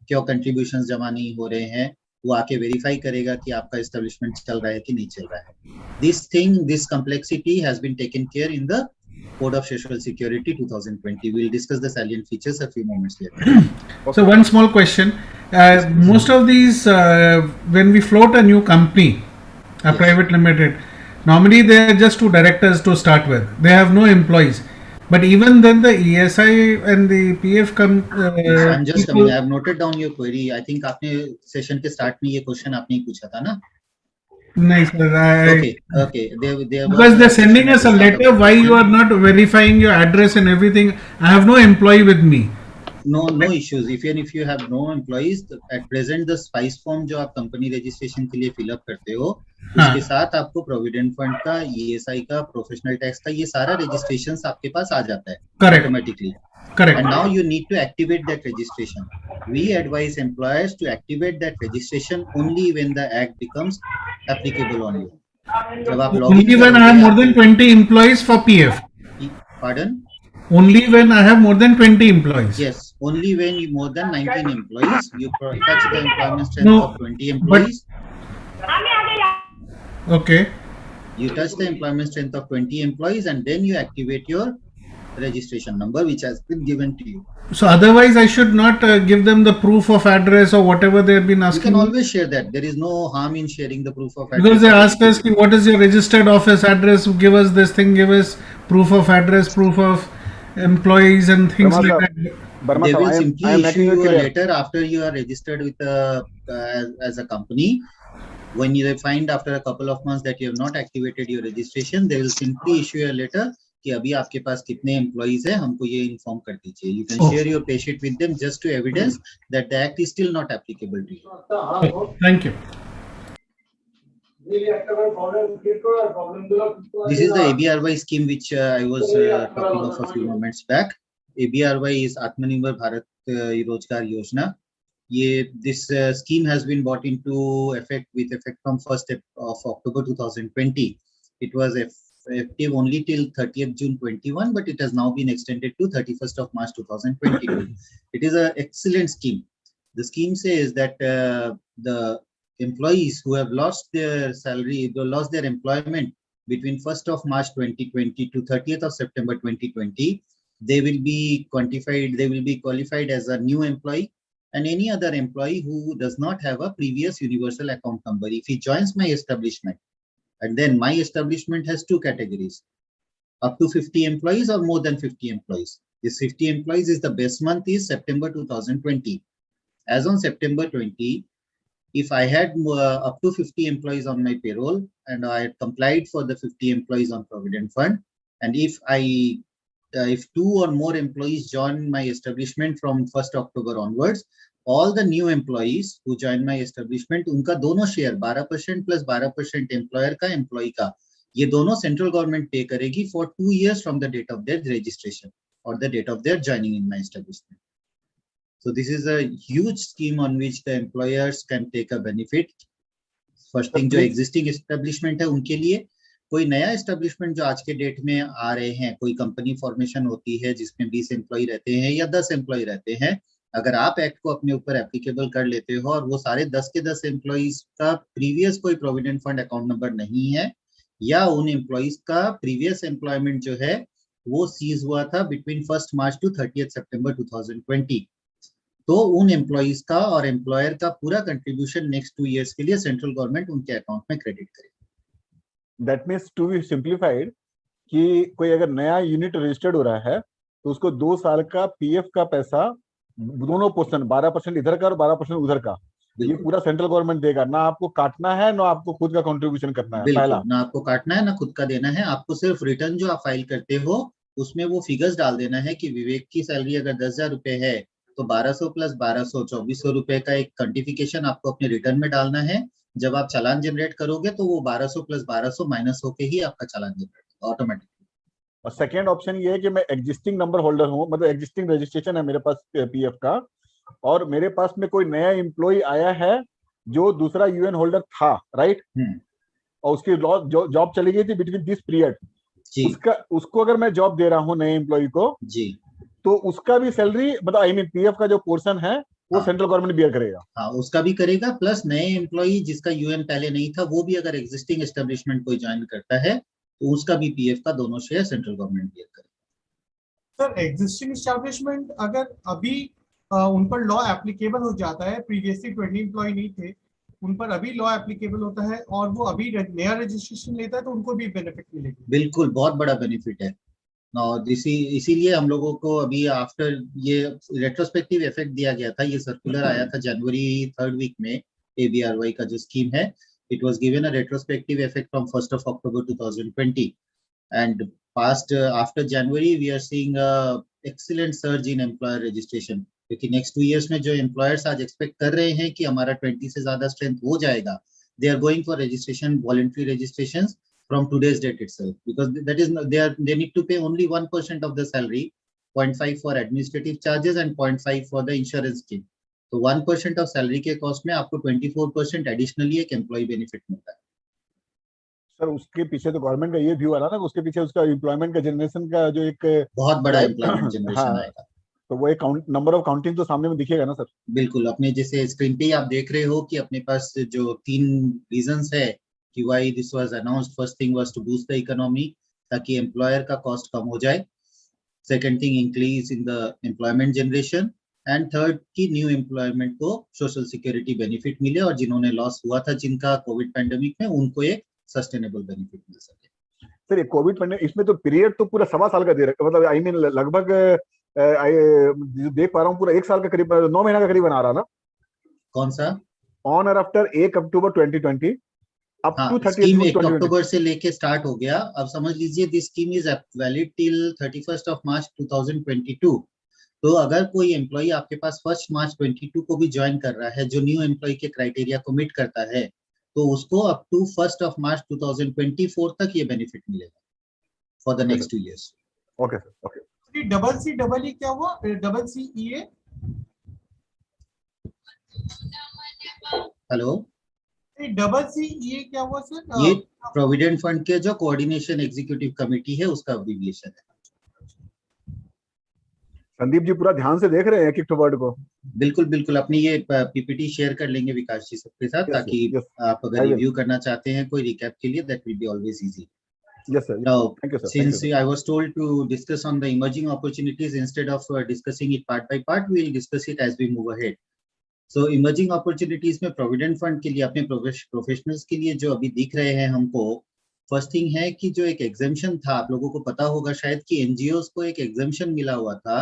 क्यों कंट्रीब्यूशंस जमा नहीं हो रहे हैं. वो आके वेरीफाई करेगा कि आपका एस्टेब्लिशमेंट चल रहा है कि नहीं चल रहा है. This complexity has been taken care in the Code of Social Security 2020. We'll discuss the salient features a few moments later. So one small question. Most of these, when we float a new company, a private limited, normally they are just 2 directors to start with. They have no employees. But even then, the ESI and the PF come. I'm just coming. I have noted down your query. I think आपने session के start में ये question आपने ही पूछा था ना? नहीं sir. Okay. Because they're sending us a letter. Why you are not verifying your address and everything? I have no employee with me. No issues. Even if you have no employees, at present the spice form जो आप company registration के लिए fill up करते हो, उसके साथ आपको provident fund का, ESI का, professional tax का ये सारा registrations आपके पास आ जाता है automatically. Correct. And now you need to activate that registration. We advise employers to activate that registration only when the act becomes applicable on you. जब आप login Only when I have more than 20 employees for PF. Pardon? Only when I have more than 20 employees. Yes, only when you more than 19 employees, you touch the employment strength of 20 employees. Okay. You touch the employment strength of 20 employees and then you activate your registration number which has been given to you. So otherwise I should not give them the proof of address or whatever they have been asking. You can always share that. There is no harm in sharing the proof of address. Because they ask us, what is your registered office address? Give us this thing, give us proof of address, proof of employees and things like that. They will simply issue you a letter after you are registered with as a company. When you find after a couple of months that you have not activated your registration, they will simply issue a letter कि अभी आपके पास कितने employees हैं, हमको ये inform कर दीजिए. You can share your pay sheet with them just to evidence that the act is still not applicable to you. Thank you. This is the ABRY scheme which I was talking of a few moments back. ABRY is Atmanirbhar Bharat Rozgar Yojana. This scheme has been brought into effect with effect from 1st of October 2020. It was effective only till 30th June 21, but it has now been extended to 31st of March 2022. It is an excellent scheme. The scheme says that the employees who have lost their salary, they lost their employment between 1st of March 2020 to 30th of September 2020, they will be qualified as a new employee, and any other employee who does not have a previous universal account number. If he joins my establishment, and then my establishment has two categories, up to 50 employees or more than 50 employees. This 50 employees is the best month is September 2020. As on September 20, if I had up to 50 employees on my payroll and I had complied for the 50 employees on Provident Fund, and if two or more employees join my establishment from 1st October onwards, all the new employees who join my establishment, उनका दोनों share 12% plus 12% employer का employee का, ये दोनों central government pay करेगी for 2 years from the date of their registration or the date of their joining in my establishment. So this is a huge scheme on which the employers can take a benefit. First thing, जो existing establishment है उनके लिए, कोई नया establishment जो आज के date में आ रहे हैं, कोई कंपनी फॉर्मेशन होती है जिसमें 20 एम्प्लॉय रहते हैं या 10 एम्प्लॉय रहते हैं, अगर आप एक्ट को अपने ऊपर एप्लीकेबल कर लेते हो और वो सारे 10 के 10 एम्प्लॉइज का प्रीवियस कोई प्रोविडेंट फंड अकाउंट नंबर नहीं है, या उन एम्प्लॉइज का प्रीवियस एम्प्लॉयमेंट जो है वो सीज हुआ था between 1st March two 30th सितंबर 2020, तो उन एम्प्लॉइज का और एम्प्लॉयर का पूरा कंट्रीब्यूशन नेक्स्ट 2 इयर्स के लिए सेंट्रल गवर्नमेंट उनके अकाउंट में क्रेडिट करेगी. That means to be simplified कि कोई अगर नया यूनिट रजिस्टर्ड हो रहा है तो उसको 2 साल का पीएफ का पैसा दोनों पोर्शन 12% इधर का और 12% उधर का, ये पूरा सेंट्रल गवर्नमेंट देगा, ना आपको काटना है ना आपको खुद का कंट्रीब्यूशन करना है. पहला, ना आपको काटना है ना खुद का देना है, आपको सिर्फ रिटर्न जो आप फाइल करते हो उसमें वो फिगर्स डाल देना है कि विवेक की सैलरी अगर 10,000 रुपए है तो 1200 प्लस 1200 2400 रुपए का एक क्वांटिफिकेशन आपको अपने रिटर्न में डालना है. जब आप चालान जनरेट करोगे तो वो 1200 प्लस 1200 माइनस होके ही आपका चालान जनरेट ऑटोमेटिक. और सेकेंड ऑप्शन ये है कि मैं एग्जिस्टिंग नंबर होल्डर हूँ, मतलब एग्जिस्टिंग रजिस्ट्रेशन है मेरे पास पीएफ का, और मेरे पास में कोई नया एम्प्लॉय आया है जो दूसरा यूएन होल्डर था, राइट, और उसकी जॉब चली गई थी बिटवीन दिस पीरियड, उसको अगर मैं जॉब दे रहा हूँ नए एम्प्लॉय को जी, तो उसका भी सैलरी मतलब आई मीन पीएफ का जो पोर्शन है वो सेंट्रल गवर्नमेंट बियर करेगा. हाँ, उसका भी करेगा, प्लस नए एम्प्लॉय जिसका यूएन पहले नहीं था वो भी अगर एग्जिस्टिंग एस्टेब्लिशमेंट कोई ज्वाइन करता है तो उसका भी पीएफ का दोनों शेयर सेंट्रल गवर्नमेंट बियर करेगा. सर, एग्जिस्टिंग एस्टेब्लिशमेंट अगर अभी उन पर लॉ एप्लीकेबल हो जाता है, प्रीवियसली 20 एम्प्लॉय नहीं थे, उन पर अभी लॉ एप्लीकेबल होता है और वो अभी नया रजिस्ट्रेशन लेता है तो उनको भी बेनिफिट मिलेगी. बिल्कुल, बहुत बड़ा बेनिफिट है. और इसीलिए हम लोगों को अभी आफ्टर ये रेट्रोस्पेक्टिव इफेक्ट दिया गया था, ये सर्कुलर आया था जनवरी 3rd वीक में. एबीआरवाई का जो स्कीम है, it was given a retrospective effect from 1st of October 2020, and after January we are seeing a excellent surge in employer registration. क्योंकि नेक्स्ट 2 years में जो एम्प्लॉयर्स आज एक्सपेक्ट कर रहे हैं कि हमारा 20 से ज्यादा स्ट्रेंथ हो जाएगा, they are going for registration, voluntary registration from today's date itself, because that is they need to pay only 1% of the salary, 0.5 for administrative charges and 0.5 for the insurance scheme. तो 1% of salary के cost में आपको 24% additionally एक employ benefit मिलता है। Sir उसके पीछे तो गवर्नमेंट का ये व्यू आ रहा ना, उसके पीछे उसका एम्प्लॉयमेंट का जनरेशन का जो एक बहुत बड़ा एम्प्लॉयमेंट जनरेशन आएगा, तो वो एक नंबर ऑफ काउंटिंग तो सामने में दिखेगा ना सर। बिल्कुल, अपने जैसे स्क्रीन पे आप देख रहे हो कि अपने पास जो 3 रीजंस है कि why this was announced. First thing was to boost the economy, ताकि एम्प्लॉयर का कॉस्ट कम हो जाए। Second thing, increase in the employment generation, and third की न्यू एम्प्लॉयमेंट को सोशल सिक्योरिटी बेनिफिट मिले और जिन्होंने लॉस हुआ था जिनका कोविड पैंडेमिक में, उनको एक सस्टेनेबल बेनिफिट मिल सके। सर ये कोविड पैंडेमिक, इसमें तो पीरियड तो पूरा 1.25 साल का दे रखा, मतलब आई मीन लगभग देख पा रहा हूँ पूरा 1 साल का करीब, 9 महीना का करीब बना रहा ना। कौन सा? ऑन और after 1 October 2020 up to 30 scheme 1 अक्टूबर से लेके स्टार्ट हो गया। अब समझ लीजिए this scheme is valid till 31 March 2022। तो अगर कोई एम्प्लॉय आपके पास 1 मार्च 22 को भी ज्वाइन कर रहा है जो न्यू एम्प्लॉय के क्राइटेरिया को मीट करता है, तो उसको अप टू 1 मार्च 2024 तक ये बेनिफिट मिलेगा for the next 2 years। Okay sir, okay. Double C double E क्या हुआ? Double C E A, hello, double C E A क्या हुआ सर? ये प्रोविडेंट फंड के जो कोऑर्डिनेशन एग्जीक्यूटिव कमेटी है उसका अब्रीविएशन है। संदीप जी पूरा ध्यान से देख रहे हैं एक वर्ड को। बिल्कुल बिल्कुल, अपनी ये पीपीटी शेयर कर लेंगे विकास जी सबके साथ, ताकि आप अगर रिव्यू करना चाहते हैं कोई रिकैप के लिए, that will be always easy. Yes sir. Now, thank you sir. Since I was told to discuss on the emerging opportunities, instead of discussing it part by part, we will discuss it as we move ahead. So emerging opportunities में provident fund के लिए, अपने professionals के लिए जो अभी दिख रहे हैं हमको, फर्स्ट थिंग है कि जो एक एग्जेम्पशन था, आप लोगों को पता होगा शायद कि एनजीओ को एक एग्जेम्पशन मिला हुआ था,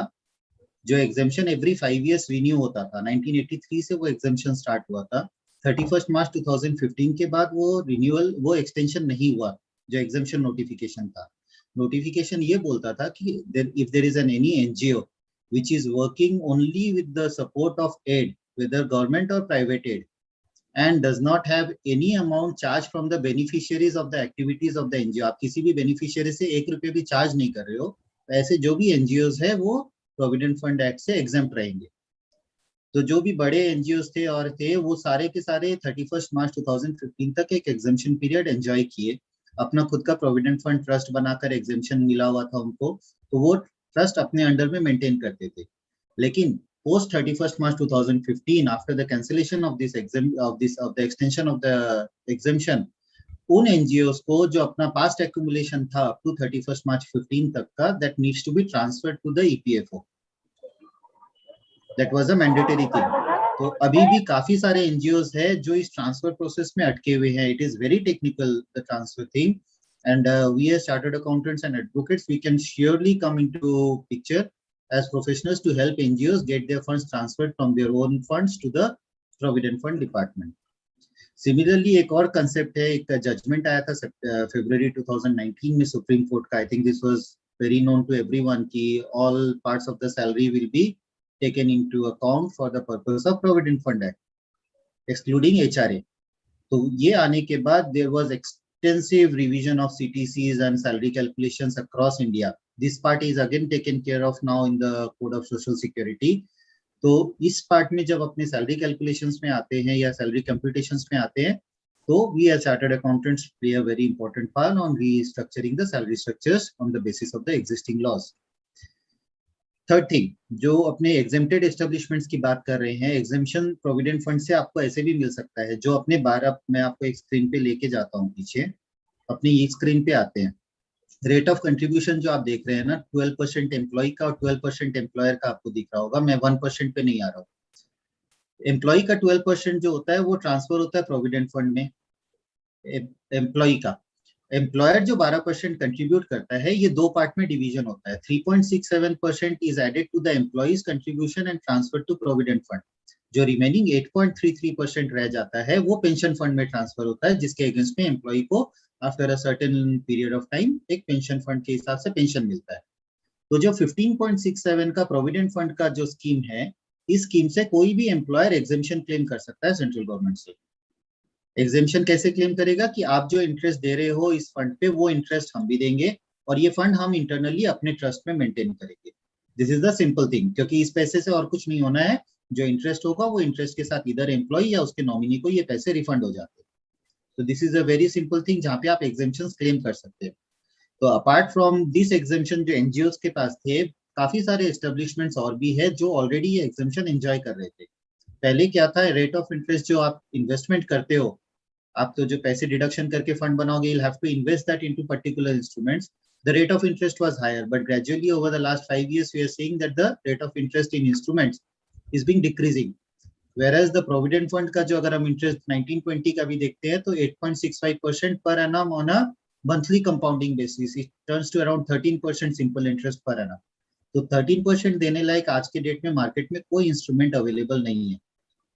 जो एग्जेम्पशन एवरी 5 years रिन्यू होता था। 1983 से वो एग्जेम्पशन स्टार्ट हुआ था। 31 मार्च 2015 के बाद वो रिन्यूअल, वो एक्सटेंशन नहीं हुआ। जो एग्जेम्पशन नोटिफिकेशन था, नोटिफिकेशन ये बोलता था कि if there is an any NGO which is working only with the support of aid, whether government or private aid, and does not have any amount charged from the beneficiaries of the activities of the NGO, आप किसी भी beneficiary से 1 रुपये भी charge नहीं कर रहे हो, तो ऐसे जो भी एनजीओज है वो प्रोविडेंट फंड एक्ट से एग्जेम्प्ट रहेंगे। तो जो भी बड़े एनजीओज थे और थे, वो सारे के सारे 31 मार्च 2015 तक एक एग्जेम्पशन पीरियड एंजॉय किए। अपना खुद का प्रोविडेंट फंड ट्रस्ट बनाकर एग्जेम्पशन मिला हुआ था उनको, तो वो ट्रस्ट अपने अंडर में मेंटेन करते थे। लेकिन post 31 March 2015, after the cancellation of the extension of the exemption, उन एनजीओस को जो अपना पास्ट एक्यूमुलेशन था अप टू 31 March 15 तक का, that needs to be transferred to the EPFO. That was a mandatory thing. तो अभी भी काफी सारे एनजीओस है जो इस ट्रांसफर प्रोसेस में अटके हुए हैं। It is very technical the transfer thing, and we as chartered accountants and advocates, we can surely come into picture as professionals to help NGOs get their funds transferred from their own funds to the Provident Fund Department. Similarly, एक और concept है, एक judgment आया था February 2019 में supreme court का। I think this was very known to everyone कि all parts of the salary will be taken into account for the purpose of Provident Fund Act, excluding HRA. तो ये आने के बाद there was extensive revision of CTCs and salary calculations across India. This part is again taken care of now in the Code of Social Security. तो इस part में जब अपने सैलरी कैलकुलेशंस में आते हैं या सैलरी कंप्यूटेशंस में आते हैं, तो we as chartered accountants play a very important part on restructuring the salary structures on the basis of the existing laws. Third thing, जो अपने एग्जेम्प्टेड एस्टेब्लिशमेंट्स की बात कर रहे हैं, एग्जेम्पशन प्रोविडेंट फंड से आपको ऐसे भी मिल सकता है। जो अपने 12, मैं आपको एक स्क्रीन पे लेके जाता हूँ पीछे, अपनी ये स्क्रीन पे आते हैं। रेट ऑफ कंट्रीब्यूशन जो आप देख रहे हैं ना, 12% एम्प्लॉय का और 12% एम्प्लॉयर का आपको दिख रहा होगा। मैं 1% पे नहीं आ रहा हूँ। एम्प्लॉय का 12% जो होता है वो ट्रांसफर होता है प्रोविडेंट फंड में एम्प्लॉय का। एम्प्लॉयर जो 12% कंट्रीब्यूट करता है, ये 2 पार्ट में डिवीजन होता है। 3.67% is added to the employees contribution and transfer to provident fund. जो रिमेनिंग 8.33% रह जाता है वो पेंशन फंड में ट्रांसफर होता है, जिसके अगेंस्ट में एम्प्लॉय को after a certain period of time एक पेंशन फंड के हिसाब से पेंशन मिलता है। तो जो 15.67 का प्रोविडेंट फंड का जो स्कीम है, इस स्कीम से कोई भी एम्प्लॉयर एग्जेम्पशन क्लेम कर सकता है सेंट्रल गवर्नमेंट से। एग्जेम्पशन कैसे क्लेम करेगा कि आप जो इंटरेस्ट दे रहे हो इस फंड पे, वो इंटरेस्ट हम भी देंगे और ये फंड हम इंटरनली अपने ट्रस्ट में मेंटेन करेंगे। This is the simple thing, क्योंकि इस पैसे से और कुछ नहीं होना है। जो इंटरेस्ट होगा वो इंटरेस्ट के साथ इधर एम्प्लॉय या उसके नॉमिनी को ये पैसे रिफंड हो जाते हैं। तो this is a very simple thing जहाँ पे आप एग्जेम्पशन क्लेम कर सकते हैं। तो अपार्ट फ्रॉम दिस एग्जेम्पशन जो एनजीओ के पास थे, काफी सारे एस्टेब्लिशमेंट्स और भी है जो ऑलरेडी ये एग्जेम्पशन एंजॉय कर रहे थे। पहले क्या था, रेट ऑफ इंटरेस्ट जो आप इन्वेस्टमेंट करते हो, आप तो जो पैसे डिडक्शन करके फंड बनाओगे, you'll have to invest that into particular instruments. The rate of interest was higher, but gradually over the last 5 years, we are seeing that the rate of interest in instruments is being decreasing. Whereas the provident fund का जो अगर हम interest 1920 का भी देखते हैं तो 8.65% per annum on a monthly compounding basis, it turns to around 13% simple interest per annum. तो 13% देने लायक आज के डेट में मार्केट में कोई इंस्ट्रूमेंट अवेलेबल नहीं है।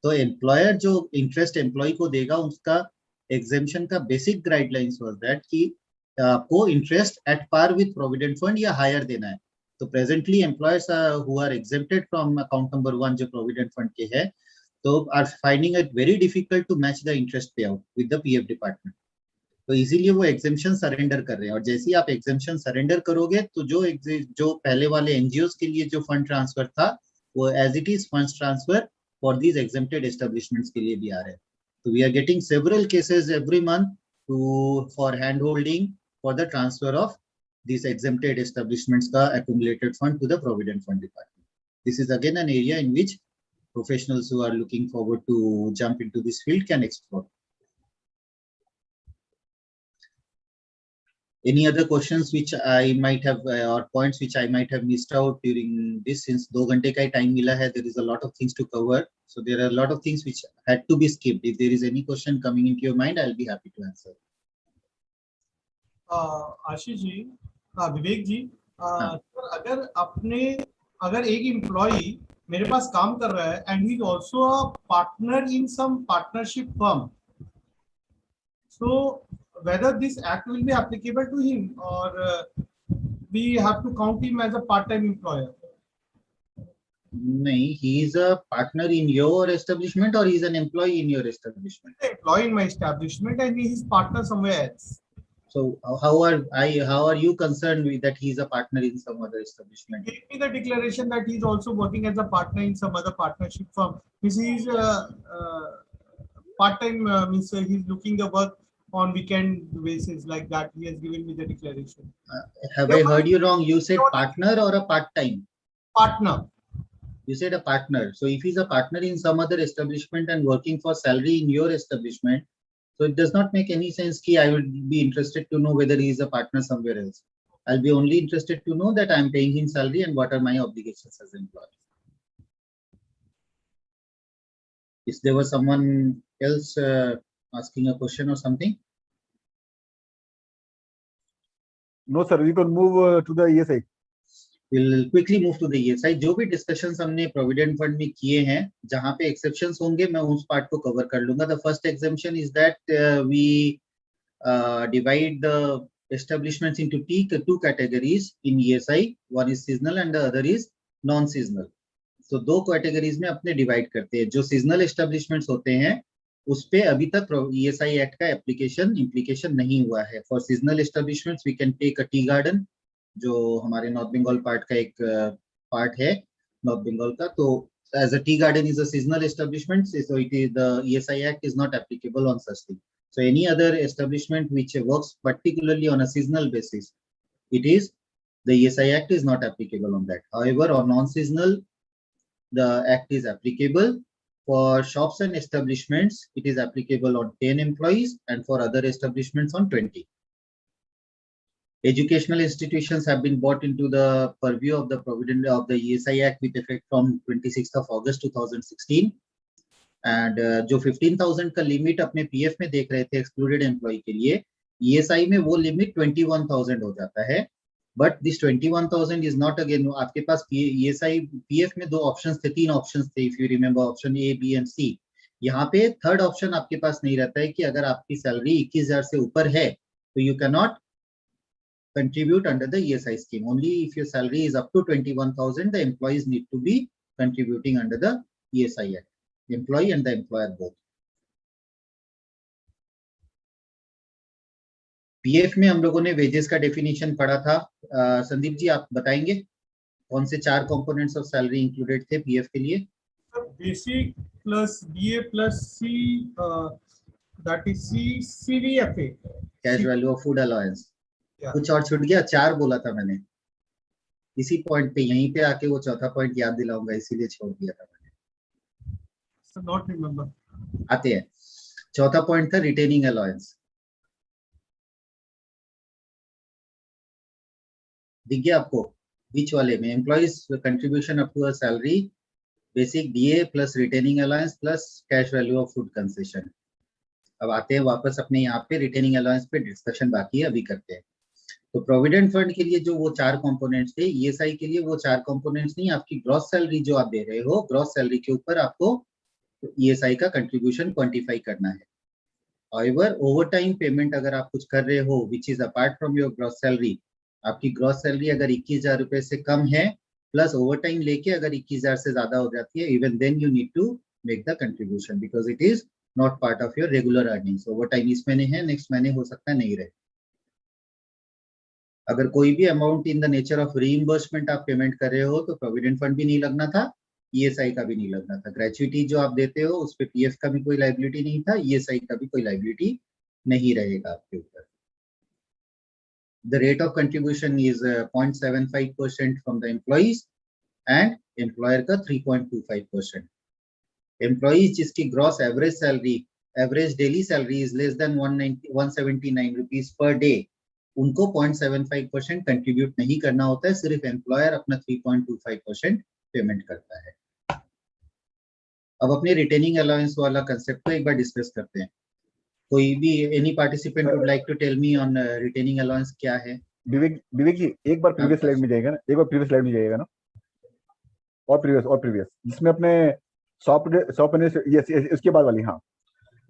तो एम्प्लॉयर जो इंटरेस्ट एम्प्लॉय को देगा, उसका एग्जेम्पशन का बेसिक गाइडलाइंस वाज दैट कि आपको interest at par with provident fund या हायर देना है। तो presently employers who are exempted from account number 1 जो प्रोविडेंट फंड के है, तो are finding it very difficult to match the interest pay out with the PF department. तो इसीलिए वो एग्जेम्पशन सरेंडर कर रहे हैं। और जैसे ही आप एग्जेम्पशन सरेंडर करोगे तो जो पहले वाले एनजीओ के लिए जो फंड ट्रांसफर था, वो as it is fund transfer for these exempted establishments के लिए भी आ रहे हैं। तो we are getting several cases every month for hand holding for the transfer of these exempted establishments का accumulated fund to the provident fund department. This is again an area in which professionals who are looking forward to jump into this field can explore. Any other questions which I might have or points which I might have missed out during this? Since 2 घंटे का time मिला है, there is a lot of things to cover. So there are a lot of things which had to be skipped. If there is any question coming into your mind, I'll be happy to answer. Ashish ji, विवेक जी, अगर एक employee मेरे पास काम कर रहा है and he is also a partner in some partnership firm, so whether this act will be applicable to him or we have to count him as a part-time employer? No, he is a partner in your establishment or he is an employee in your establishment? Employee in my establishment and he is partner somewhere else. So how are you concerned with that he is a partner in some other establishment? Give me the declaration that he is also working as a partner in some other partnership firm. Means he is part-time, means he is looking the work on weekend basis, like that. He has given me the declaration. Have I heard you wrong? You said partner or a part-time? Partner. You said a partner. So if he's a partner in some other establishment and working for salary in your establishment, so it does not make any sense कि I would be interested to know whether he is a partner somewhere else. I'll be only interested to know that I'm paying him salary and what are my obligations as employer. Is there was someone else asking a question or something? No, sir. We can move to the ESI. We'll quickly move to the ESI. जो भी discussions हमने provident fund में किए हैं, जहाँ पे exceptions होंगे मैं उस part को cover कर लूँगा. The first exemption is that we divide the establishments into two categories in ESI. One is seasonal and the other is non-seasonal. So दो categories में अपने divide करते हैं. जो seasonal establishments होते हैं उस पे अभी तक ESI Act का implication नहीं हुआ है. For seasonal establishments we can take a tea garden, जो हमारे नॉर्थ बंगाल पार्ट का एक पार्ट है नॉर्थ बंगाल का. तो as a tea garden is a seasonal establishment, so it is the ESI Act is not applicable on such thing. So any other establishment which works particularly on a seasonal basis, it is the ESI Act is not applicable on that. However, on non-seasonal, the Act is applicable. For shops and establishments, it is applicable on 10 employees and for other establishments on 20. Educational institutions have been brought into the purview of the provident of the ESI Act with effect from 26th of August 2016. And जो 15,000 का limit अपने PF में देख रहे थे excluded employ के लिए, ESI में वो लिमिट 21,000 हो जाता है. But this 21,000 is not again, आपके पास ईएसआई पीएफ में तीन ऑप्शंस थे, if you remember, option A, B and C. यहाँ पे थर्ड ऑप्शन आपके पास नहीं रहता है कि अगर आपकी सैलरी 21,000 से ऊपर है तो you can not contribute under the ESI scheme. Only if your salary is up to 21,000, the employees need to be contributing under the ESI Act, employee and the employer both. PF में हम लोगों ने wages का definition पढ़ा था। संदीप जी आप बताएंगे कौन से 4 कंपोनेंट्स ऑफ सैलरी इंक्लूडेड थे पीएफ के लिए? Basic plus DA plus C that is CVFA, cash value of food allowance. कुछ और छूट गया? 4 बोला था मैंने। इसी पॉइंट पे यहीं पे आके वो चौथा पॉइंट याद दिलाऊंगा, इसीलिए छोड़ दिया था मैंने। Not remember. आते हैं। चौथा पॉइंट था रिटेनिंग अलाउंस। दिख गया आपको? बीच वाले में employees contribution up to a salary, basic DA plus retaining allowance plus cash value of food concession. अब आते हैं वापस अपने यहाँ पे रिटेनिंग अलाउंस पे, डिस्कशन बाकी है, अभी करते हैं। तो प्रोविडेंट फंड के लिए जो वो 4 कंपोनेंट्स थे, ईएसआई के लिए वो 4 कंपोनेंट्स नहीं, आपकी ग्रॉस सैलरी जो आप दे रहे हो, ग्रॉस सैलरी के ऊपर आपको ईएसआई का कंट्रीब्यूशन क्वांटिफाई करना है। However, ओवर टाइम पेमेंट अगर आप कुछ कर रहे हो which is apart from your gross salary, आपकी ग्रॉस सैलरी अगर 21,000 रुपए से कम है प्लस ओवर टाइम लेके अगर 21,000 से ज्यादा हो जाती है, even then you need to make the contribution because it is not part of your regular earnings. Overtime इस महीने है, नेक्स्ट महीने हो सकता है नहीं रहे। अगर कोई भी amount in the nature of reimbursement आप पेमेंट कर रहे हो तो प्रोविडेंट फंड भी नहीं लगना था, ईएसआई का भी नहीं लगना था। ग्रेचुइटी जो आप देते हो उस पे पीएफ का भी कोई लायबिलिटी नहीं था, ईएसआई का भी कोई लायबिलिटी नहीं रहेगा आपके ऊपर। The rate of contribution is 0.75% from the employees and employer का 3.25%. Employees जिसकी gross average salary, average daily salary is less than 179 rupees per day, उनको 0.75% कंट्रीब्यूट नहीं करना होता है, सिर्फ एम्प्लॉयर अपना 3.25% पेमेंट करता है। अब अपने रिटेनिंग अलाउंस वाला कंसेप्ट को एक बार डिस्कस करते हैं। कोई भी any participant would like to tell me on retaining allowance क्या है? विवेक जी एक बार प्रीवियस स्लाइड में जाएगा ना, एक बार प्रीवियस स्लाइड में जाएगा ना, और प्रीवियस जिसमें अपने इसके बाद वाली। हाँ,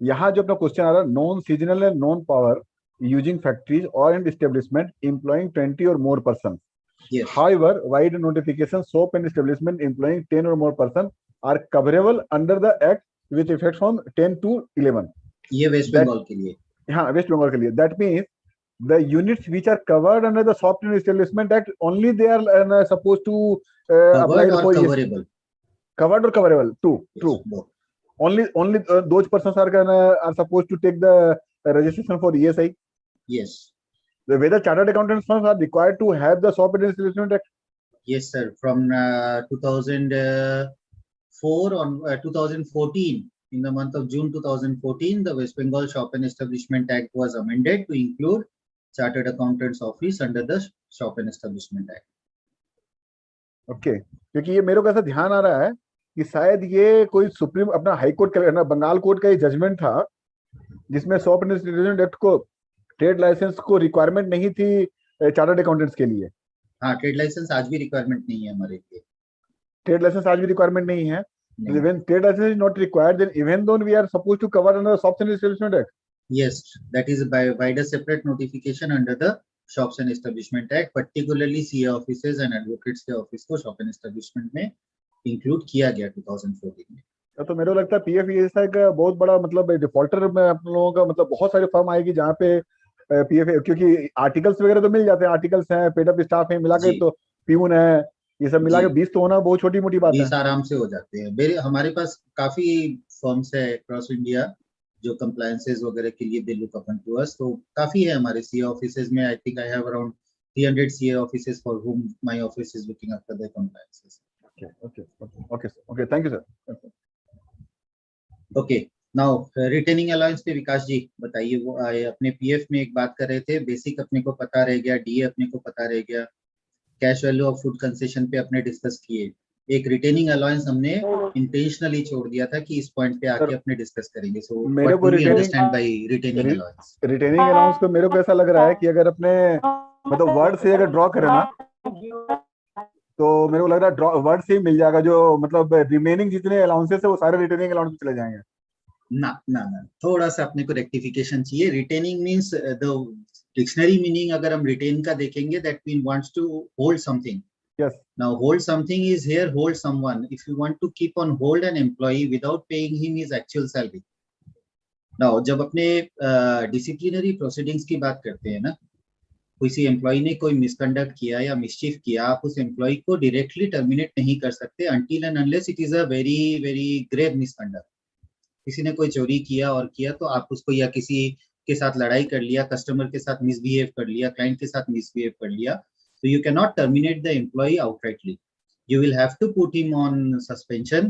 यहाँ जो अपना क्वेश्चन आ रहा है, non seasonal and non power using factories और and establishment employing 20 or more persons. Yes. However, wide notification soap and establishment employing 10 or more person are coverable under the act which effects from 10 to 11. ये waste Bengal के लिए। हाँ, waste Bengal के लिए। That means the units which are covered under the soap and establishment act only they are supposed to apply for coverable. Covered or coverable? True. Yes, True. both. Only those persons are supposed to take the registration for ESI. Yes. Whether chartered accountants firms are required to have the soap and establishment act? Yes, sir. From 2004 on 2014, in the month of June 2014, the West Bengal Shop and Establishment Act was amended to include Chartered Accountants Office under the Shop and Establishment Act. Okay, क्योंकि ये मेरे को ऐसा ध्यान आ रहा है कि शायद ये कोई सुप्रीम अपना हाई कोर्ट का, बंगाल कोर्ट का एक जजमेंट था जिसमें शॉप एंड एस्टेब्लिशमेंट एक्ट को ट्रेड लाइसेंस को रिक्वायरमेंट नहीं थी चार्टर्ड अकाउंटेंट्स के लिए। हाँ, ट्रेड लाइसेंस आज भी रिक्वायरमेंट नहीं है हमारे लिए। ट्रेड लाइसेंस आज भी रिक्वायरमेंट नहीं है। When trade license is not required, then even though we are supposed to cover under the Shops and Establishment Act. Yes, that is by a separate notification under the Shops and Establishment Act, particularly CA offices and advocates के office को shop and establishment में include किया गया 2014 में। तो मेरे को लगता है पीएफ ईएसआई का बहुत बड़ा मतलब डिफॉल्टर में आप लोगों का मतलब बहुत सारे फर्म आएगी जहाँ पे पीएफ, क्योंकि आर्टिकल्स वगैरह तो मिल जाते हैं, आर्टिकल्स हैं, पेड अप स्टाफ है, मिला के तो प्यून है, ये सब मिला के 20 तो होना बहुत छोटी मोटी बात है। 20 आराम से हो जाते हैं। हमारे पास काफी फर्म्स है अक्रॉस इंडिया जो कंप्लायंसेस वगैरह के लिए they look upon to us, तो काफी है हमारे सीए ऑफिसेज में। I think I have around 300 CA offices for whom my office is looking after their compliances. Okay, thank you sir. Okay, now retaining allowance पे विकास जी बताइए। वो अपने PF में एक बात कर रहे थे, बेसिक अपने को पता रह गया, डीए अपने को पता रह गया, cash value of food concession पे अपने डिस्कस किए, एक रिटेनिंग अलाउंस हमने इंटेंशनली छोड़ दिया था कि इस पॉइंट पे आके अपने डिस्कस करेंगे। सो मेरे को अंडरस्टैंड बाय रिटेनिंग अलाउंस को मेरे को ऐसा लग रहा है कि अगर अपने मतलब वर्ड से अगर ड्रॉ करें ना तो मेरे को लग रहा है वर्ड से ही मिल जाएगा, जो मतलब रिमेनिंग जितने अलाउंसेस है वो सारे रिटेनिंग अलाउंस में चले जाएंगे। ना थोड़ा सा अपने को रेक्टिफिकेशन चाहिए। Retaining means the dictionary meaning अगर हम रिटेन का देखेंगे that mean wants to hold something, Yes. Now, hold something is here, hold someone. If you want to keep on hold an employee without paying him his actual salary. Now, जब अपने disciplinary proceedings की बात करते हैं ना, किसी employ ने कोई मिसकंडक्ट किया या मिसचीफ किया, आप उस एम्प्लॉय को डायरेक्टली टर्मिनेट नहीं कर सकते until and unless it is a very very grave misconduct. किसी ने कोई चोरी किया और किया तो आप उसको, या किसी के साथ लड़ाई कर लिया, कस्टमर के साथ मिसबिहेव कर लिया, क्लाइंट के साथ मिसबिहेव कर लिया, तो you can not terminate the employee outrightly. You will have to put him on suspension,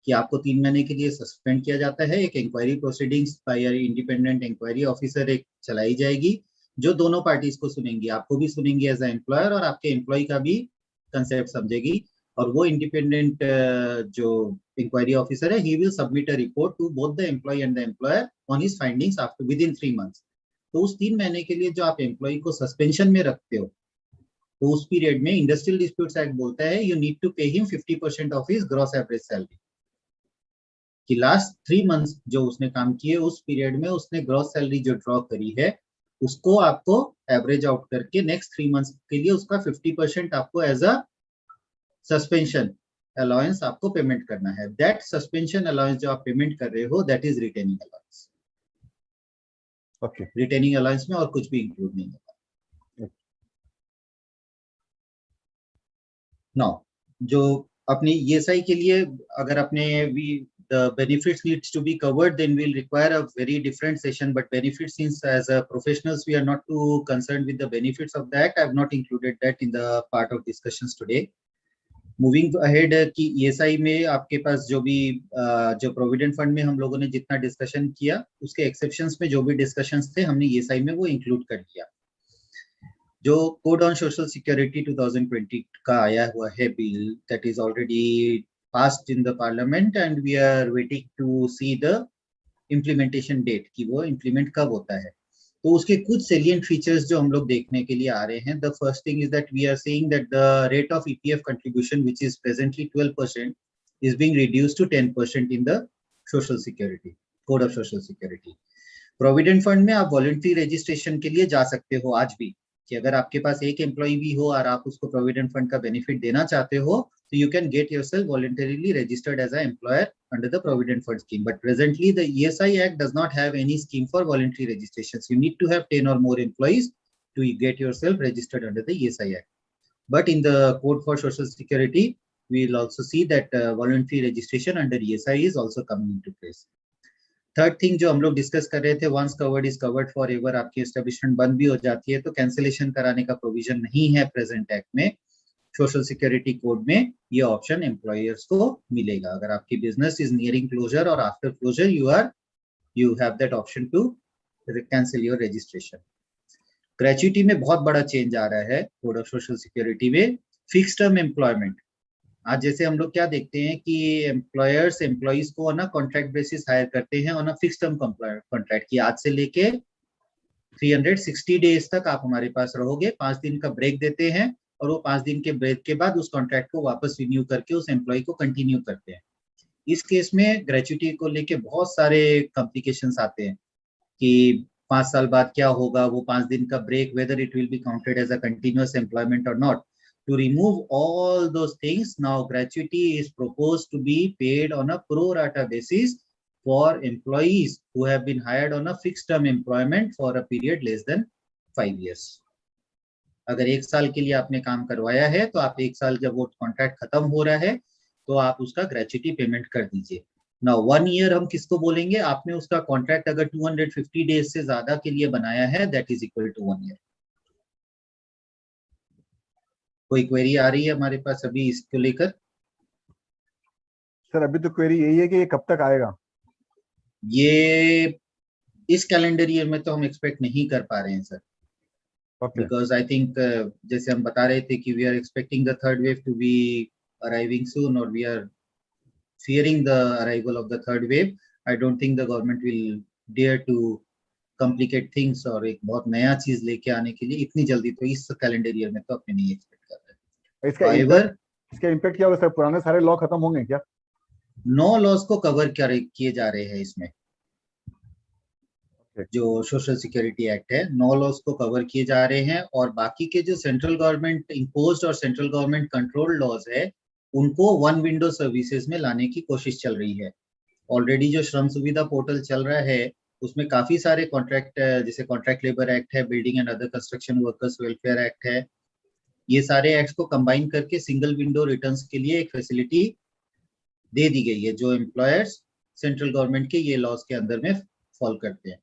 कि आपको 3 महीने के लिए सस्पेंड किया जाता है. एक inquiry proceedings by independent inquiry officer एक चलाई जाएगी, जो दोनों पार्टीज को सुनेंगी, आपको भी सुनेंगी एज ए एम्प्लॉयर और आपके एम्प्लॉय का भी कंसेप्ट समझेगी. और वो इंडिपेंडेंट जो इंक्वायरी ऑफिसर है, he will submit a report to both the employee and the employer on his findings after within 3 months. तो उस 3 महीने के लिए जो आप एम्प्लॉय को सस्पेंशन में रखते हो, तो उस पीरियड में इंडस्ट्रियल डिस्प्यूट्स एक्ट बोलता है you need to pay him 50% of his gross average salary. कि लास्ट 3 months जो उसने काम किए, उस पीरियड में उसने ग्रॉस सैलरी जो ड्रॉ करी है, उसको आपको एवरेज आउट करके नेक्स्ट 3 months के लिए उसका 50% आपको एज अ सस्पेंशन अलाउंस आपको पेमेंट करना है. दैट सस्पेंशन अलाउंस जो आप पेमेंट कर रहे हो, that is retaining allowance. Okay. Retaining allowance में और कुछ भी इंक्लूड नहीं होगा. नाउ, जो अपनी ईएसआई के लिए अगर अपने the benefits needs to be covered, then we'll require a very different session. But benefits, since as a professionals we are not too concerned with the benefits of that, I have not included that in the part of discussions today. Moving ahead, कि ESI में आपके पास जो भी जो provident fund में हम लोगों ने जितना डिस्कशन किया, उसके एक्सेप्शंस में जो भी डिस्कशंस थे, हमने ESI में वो इंक्लूड कर दिया. जो कोड ऑन सोशल सिक्योरिटी 2020 का आया हुआ है bill, that is already passed in the parliament and we are waiting to see the implementation date कि वो implement कब होता है. तो उसके कुछ salient features जो हम लोग देखने के लिए आ रहे हैं. The first thing is that we are seeing that the rate of EPF contribution, which is presently 12%, is being reduced to 10% in the social security code of social security. Provident fund में आप voluntary registration के लिए जा सकते हो आज भी, कि अगर आपके पास एक एम्प्लॉय भी हो और आप उसको प्रोविडेंट फंड का बेनिफिट देना चाहते हो, तो you can get yourself voluntarily registered as a employer under the provident fund scheme. But presently the ESI act does not have any scheme for voluntary registrations. You need to have 10 or more employees to get yourself registered under the ESI act. But in the code for social security we will also see that voluntary registration under ESI is also coming into place. Third thing जो हम लोग discuss कर रहे थे, once covered is covered for ever. आपकी establishment बंद भी हो जाती है तो कैंसिलेशन कराने का प्रोविजन नहीं है प्रेजेंट एक्ट में. सोशल सिक्योरिटी कोड में ये ऑप्शन एम्प्लॉयर्स को मिलेगा. अगर आपकी बिजनेस इज नियरिंग क्लोजर और after closure you have that option to cancel your registration. Gratuity में बहुत बड़ा चेंज आ रहा है कोड ऑफ सोशल सिक्योरिटी में. फिक्स टर्म एम्प्लॉयमेंट, आज जैसे हम लोग क्या देखते हैं कि एम्प्लॉयर्स एम्प्लॉइज को on a contract basis hire करते हैं on a fix term contract, की आज से लेके 360 डेज तक आप हमारे पास रहोगे. 5 दिन का ब्रेक देते हैं और वो 5 दिन के ब्रेक के बाद उस कॉन्ट्रैक्ट को वापस रिन्यू करके उस एम्प्लॉय को कंटिन्यू करते हैं. इस केस में ग्रेच्युटी को लेके बहुत सारे कॉम्प्लिकेशंस आते हैं कि 5 साल बाद क्या होगा, वो 5 दिन का break, whether it will be counted as a continuous employment और not. To remove all those things, now gratuity is proposed to be paid on a pro rata basis for employees who have been hired on a fixed term employment for a period less than 5 years. अगर 1 साल के लिए आपने काम करवाया है तो आप 1 साल जब वो कॉन्ट्रैक्ट खत्म हो रहा है तो आप उसका ग्रेच्युटी पेमेंट कर दीजिए. नाउ 1 ईयर हम किसको बोलेंगे? आपने उसका कॉन्ट्रैक्ट अगर 250 डेज से ज्यादा के लिए बनाया है, that is equal to 1 year. कोई क्वेरी आ रही है हमारे पास अभी इसको लेकर? सर अभी तो क्वेरी यही है कि ये कब तक आएगा. ये इस कैलेंडर ईयर में तो हम एक्सपेक्ट नहीं कर पा रहे हैं सर, बिकॉज आई थिंक जैसे हम बता रहे थे कि we are expecting the third wave to be arriving soon और we are fearing the arrival of the third wave. I don't think the government will dare to complicate things और एक बहुत नया चीज लेके आने के लिए इतनी जल्दी तो इस कैलेंडर ईयर में तो अपने नहीं एक्सपेक्ट कर रहे. इसका इम्पैक्ट क्या होगा सर? पुराने सारे लॉ खत्म होंगे क्या? 9 लॉज को कवर किए जा रहे हैं इसमें. जो सोशल सिक्योरिटी एक्ट है, 9 लॉज को कवर किए जा रहे हैं और बाकी के जो सेंट्रल गवर्नमेंट इम्पोज्ड और सेंट्रल गवर्नमेंट कंट्रोल्ड लॉज है उनको वन विंडो सर्विसेज में लाने की कोशिश चल रही है। ऑलरेडी जो श्रम सुविधा पोर्टल चल रहा है उसमें काफी सारे कॉन्ट्रैक्ट, जैसे कॉन्ट्रैक्ट लेबर एक्ट है, building and other construction workers welfare act है, ये सारे एक्ट्स को कंबाइन करके सिंगल विंडो रिटर्न्स के लिए एक फैसिलिटी दे दी गई है जो एम्प्लॉयर्स सेंट्रल गवर्नमेंट के ये लॉज के अंदर में फॉल करते हैं।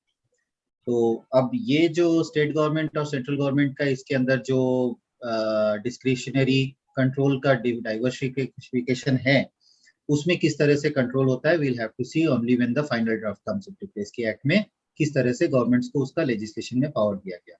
तो अब ये जो स्टेट गवर्नमेंट और सेंट्रल गवर्नमेंट का इसके अंदर जो डिस्क्रिशनरी कंट्रोल का डाइवर्सिफिकेशन है उसमें किस तरह से कंट्रोल होता है, we'll have to see only when the final draft comes into place कि एक्ट में किस तरह से गवर्नमेंट्स को उसका लेजिस्लेशन में पावर दिया गया।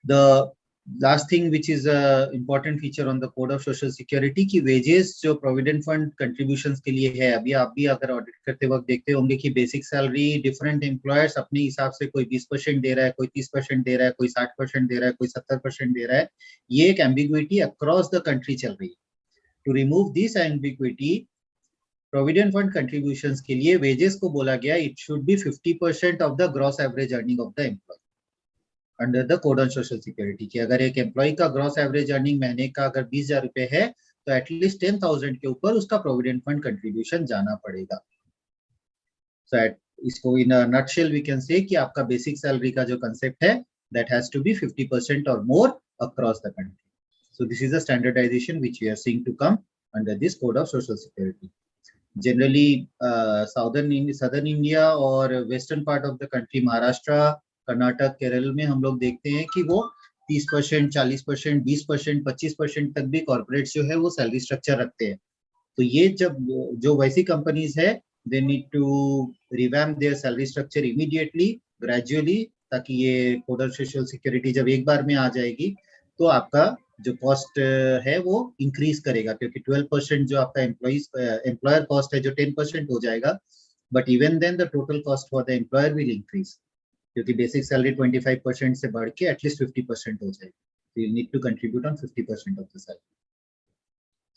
The last thing which is important feature on the code of social security की वेजेस जो प्रोविडेंट फंड कंट्रीब्यूशंस के लिए है, अभी आप भी अगर ऑडिट करते वक्त देखते होंगे कि बेसिक सैलरी डिफरेंट एम्प्लॉयर्स अपने हिसाब से कोई 20% दे रहा है, कोई 30% दे रहा है, कोई 60% दे रहा है, कोई 70% दे रहा है। ये एक एम्बिग्विटी अक्रॉस द कंट्री चल रही है। To remove this ambiguity, provident fund contributions के लिए वेजेस को बोला गया it should be 50% of the gross average earning of the employee under the code on social security की। अगर एक एम्प्लॉय का ग्रॉस एवरेज अर्निंग महीने का अगर 20,000 रुपए है तो एटलीस्ट 10,000 के ऊपर उसका प्रोविडेंट फंड कंट्रीब्यूशन जाना पड़ेगा। सो इसको in a nutshell we can say कि आपका बेसिक सैलरी का जो कंसेप्ट है that has to be 50% or more across the country. So this is a standardisation which we are seeing to come under this code of social security. Generally southern India और western part of the country, Maharashtra, Karnataka, Kerala में हम लोग देखते हैं कि वो 30%, 40%, 20%, 25% तक भी कॉर्पोरेट्स जो है वो सैलरी स्ट्रक्चर रखते हैं। तो ये जब जो वैसी कंपनीज है they need to revamp their salary structure immediately, gradually, ताकि ये कोड ऑफ सोशल सिक्योरिटी जब एक बार में आ जाएगी तो आपका जो कॉस्ट है वो इंक्रीज करेगा, क्योंकि 12% जो आपका एम्प्लॉयर कॉस्ट है जो 10% हो जाएगा, but even then the total cost for the employer will increase, क्योंकि बेसिक सैलरी 25% से बढ़ के एटलीस्ट 50% हो जाएगी। तो you need to contribute on 50% of the salary.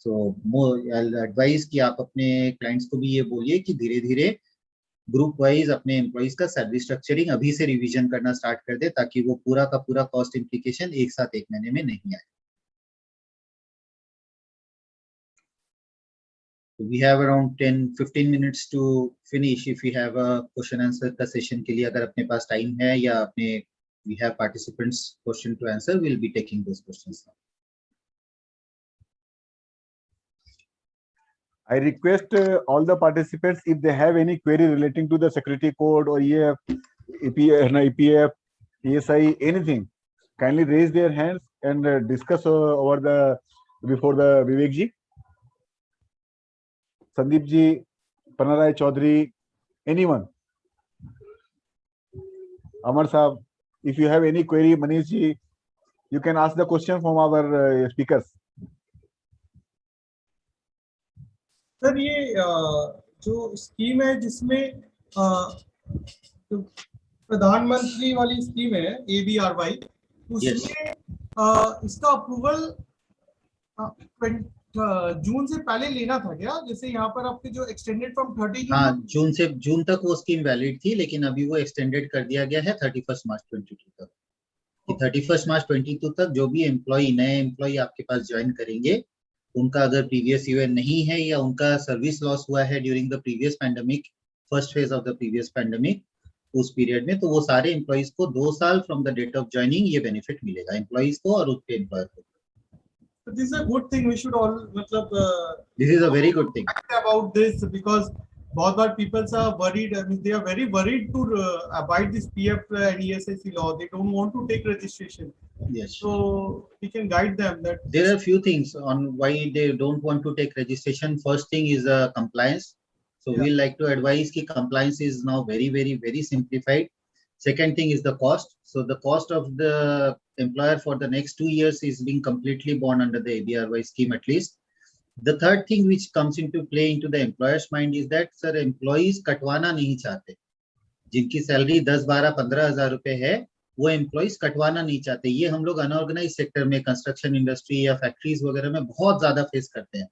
So more I advise कि आप अपने क्लाइंट्स को भी ये बोलिए कि धीरे धीरे ग्रुप वाइज अपने एम्प्लॉइज का सैलरी स्ट्रक्चरिंग अभी से रिवीजन करना स्टार्ट कर दे, ताकि वो पूरा का पूरा कॉस्ट इम्प्लीकेशन एक साथ एक महीने में नहीं आए। We have around 10-15 minutes to finish. If we have a question answer का session के लिए अगर अपने पास टाइम है या अपने we have participants question to answer, we'll be taking those questions now. I request all the participants, if they have any query relating to the security code or EF, EPF, ESI, anything, kindly raise their hands and discuss over the before the Vivek ji, Sandeep ji, Panaray Chaudhary, anyone. Amar Saab, if you have any query, Manish ji, you can ask the question from our speakers. Sir ये जो scheme है जिसमें जो प्रधानमंत्री वाली scheme है ABRY, उसमें इसका अप्रूवल जून से पहले लेना था क्या? जैसे यहाँ पर आपके जो एक्सटेंडेड फ्रॉम 30 जून तक वो स्कीम वैलिड थी, लेकिन अभी वो एक्सटेंडेड कर दिया गया है 31 मार्च 22 तक। कि 31 मार्च 22 तक जो भी नए एम्प्लॉय आपके पास ज्वाइन करेंगे, उनका अगर प्रीवियस ईयर नहीं है या उनका सर्विस लॉस हुआ है during the previous pandemic, first phase of the previous pandemic, उस पीरियड में, तो वो सारे एम्प्लॉइज को 2 साल from the date of joining ये बेनिफिट मिलेगा, एम्प्लॉइज को और उसके एम्प्लॉयर को। This is a good thing. We should all this is a very good thing about this, because बहुत बार people are worried. I mean, they are very worried to abide this PF and ESIC law. They don't want to take registration. Yes. So we can guide them that there are few things on why they don't want to take registration. First thing is compliance. So we like to advise ki compliance is now very simplified. Second thing is the cost. So the cost of the employer for the next 2 years is being completely borne under the ABRY scheme at least. The third thing which comes into play into the employer's mind is that sir employees कटवाना नहीं चाहते, जिनकी salary 10, 12, 15,000 रुपए है वो employees कटवाना नहीं चाहते। ये हम लोग अनऑर्गेनाइज सेक्टर में, कंस्ट्रक्शन इंडस्ट्री या फैक्ट्रीज वगैरह में बहुत ज्यादा फेस करते हैं।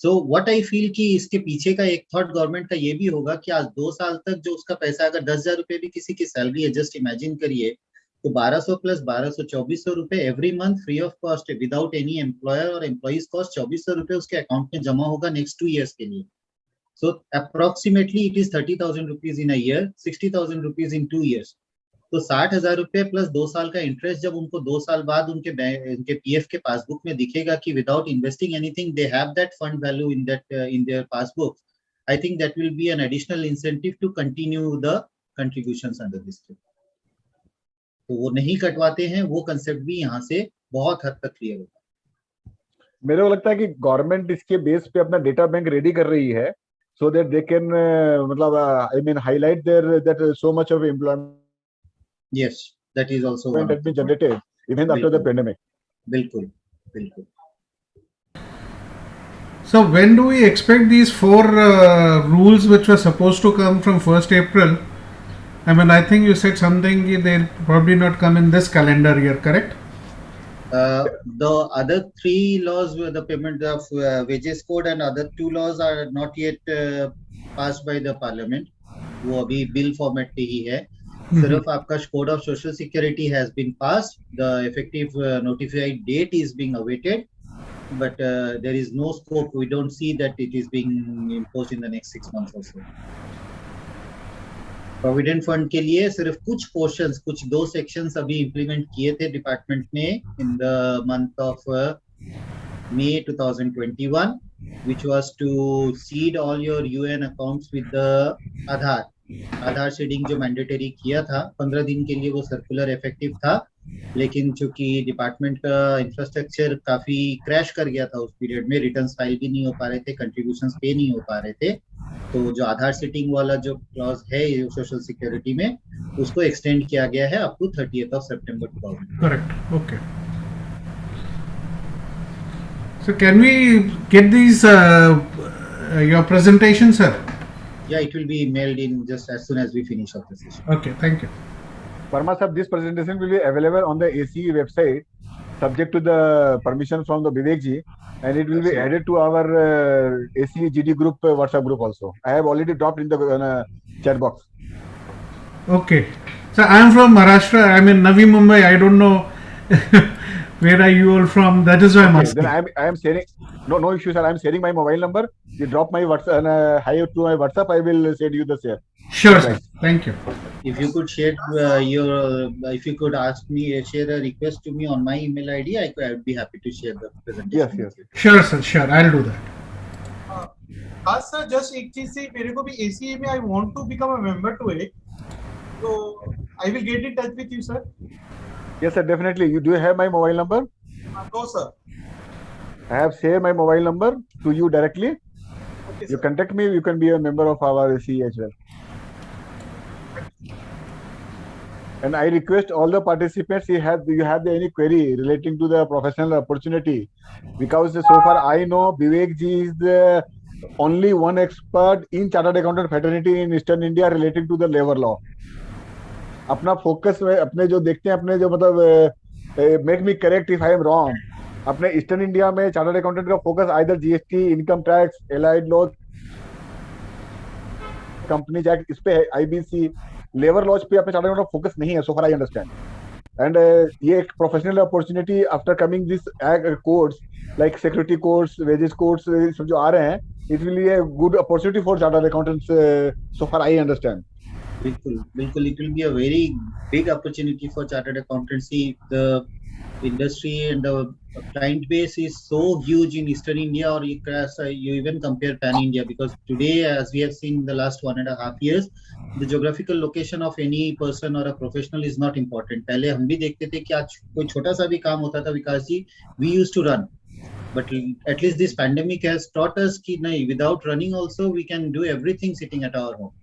सो व्हाट आई फील कि इसके पीछे का एक थॉट गवर्नमेंट का ये भी होगा कि आज 2 साल तक जो उसका पैसा, अगर 10,000 रुपए भी किसी की सैलरी है, जस्ट इमेजिन करिए, तो 1200 प्लस 1200 2400 रुपए every month free of cost without any employer और एम्प्लॉइज कॉस्ट 2400 रुपए उसके अकाउंट में जमा होगा नेक्स्ट 2 years के लिए. So approximately it is 30,000 rupees in a year, 60,000 rupees in 2 years. तो 60,000 रुपए प्लस 2 साल का इंटरेस्ट जब उनको 2 साल बाद उनके पीएफ के पासबुक में दिखेगा कि without investing anything they have that fund value in their passbook, I think that will be an additional incentive to continue the contributions under this scheme. तो वो नहीं कटवाते हैं, वो कंसेप्ट भी यहाँ से बहुत हद तक क्लियर होगा. मेरे को लगता है कि गवर्नमेंट इसके बेस पे अपना डेटा बैंक रेडी कर रही है, so that they can मतलब I mean highlight their that so much of employment. Yes, that is also one that been generated even after the pandemic. बिल्कुल, बिल्कुल. So when do we expect these 4 rules which were supposed to come from 1st April? I mean, I think you said something they'll probably not come in this calendar year, correct? The other 3 laws were the payment of wages code and other 2 laws are not yet passed by the parliament. वो अभी bill format पे ही है. सिर्फ आपका code of social security has been passed. The effective notified date is being awaited, but there is no scope. We don't see that it is being imposed in the next 6 months or so. Provident fund के लिए सिर्फ कुछ portions, कुछ 2 sections अभी implement किए थे department ने in the month of May 2021, which was to seed all your UN accounts with the Aadhaar seeding जो मैंडेटरी किया था 15 दिन के लिए, वो सर्कुलर इफेक्टिव था. लेकिन चूंकि डिपार्टमेंट का इंफ्रास्ट्रक्चर काफी क्रैश कर गया था उस पीरियड में, रिटर्न्स फाइल भी नहीं हो पा रहे थे, कंट्रीब्यूशंस पे नहीं हो पा रहे थे, तो जो आधार सीटिंग वाला जो क्लॉज है सोशल सिक्योरिटी में, उसको एक्सटेंड किया गया है up to 30th of September 2000. Correct, okay. So can we get these your presentation, sir? Yeah, it will be mailed in just as soon as we finish off the session. Okay, thank you. Parma sir, this presentation will be available on the ACE website, subject to the permission from the Vivek ji, and it will be added to our ACE GD group WhatsApp group also. I have already dropped in the chat box. Okay. So I am from Maharashtra. I am in Navi Mumbai. I don't know where are you all from. That is why I'm asking. Then I am sharing. No issue, sir. I am sharing my mobile number. You drop my WhatsApp and hi to my WhatsApp. I will send you the share. Sure, sir. Thank you. If you could share if you could ask me, share a request to me on my email ID, I would be happy to share the presentation. Yes. Sure, sir. Sure, I'll do that. Sir, just एक चीज से मेरे को भी ACA में I want to become a member to it, so I will get in touch with you, sir. Yes, sir. Definitely. Do you have my mobile number? No, sir. I have shared my mobile number to you directly. Okay, you sir. contact me. You can be a member of our ACE as well. And I request all the participants, you have any query relating to the professional opportunity, because so far I know Vivek ji is the only one expert in chartered accountant fraternity in Eastern India relating to the labor law. अपना focus में अपने जो देखते हैं, अपने जो मतलब make me correct if I am wrong, अपने ईस्टर्न इंडिया में चार्टर्ड अकाउंटेंट का focus either GST, income tax, allied law, companies act, इस पे आईबीसी, लेबर लॉज पे अपने चार्टर्ड अकाउंटेंट फोकस नहीं है, सो फार आई अंडरस्टैंड. एंड ये एक professional opportunity after coming this course like security course, wages course सब जो आ रहे हैं, it will be a good opportunity for chartered accountants, so far I understand. बिल्कुल it will be a very big opportunity for chartered accountancy. The industry and the client base is so huge in Eastern India, or you even compare pan India, because today, as we have seen in the last 1.5 years, the geographical location of any person or a professional is not important. पहले हम भी देखते थे कि आज कोई छोटा सा भी काम होता था, विकास जी, we used to run, but at least this pandemic has taught us कि नहीं, without running also we can do everything sitting at our home.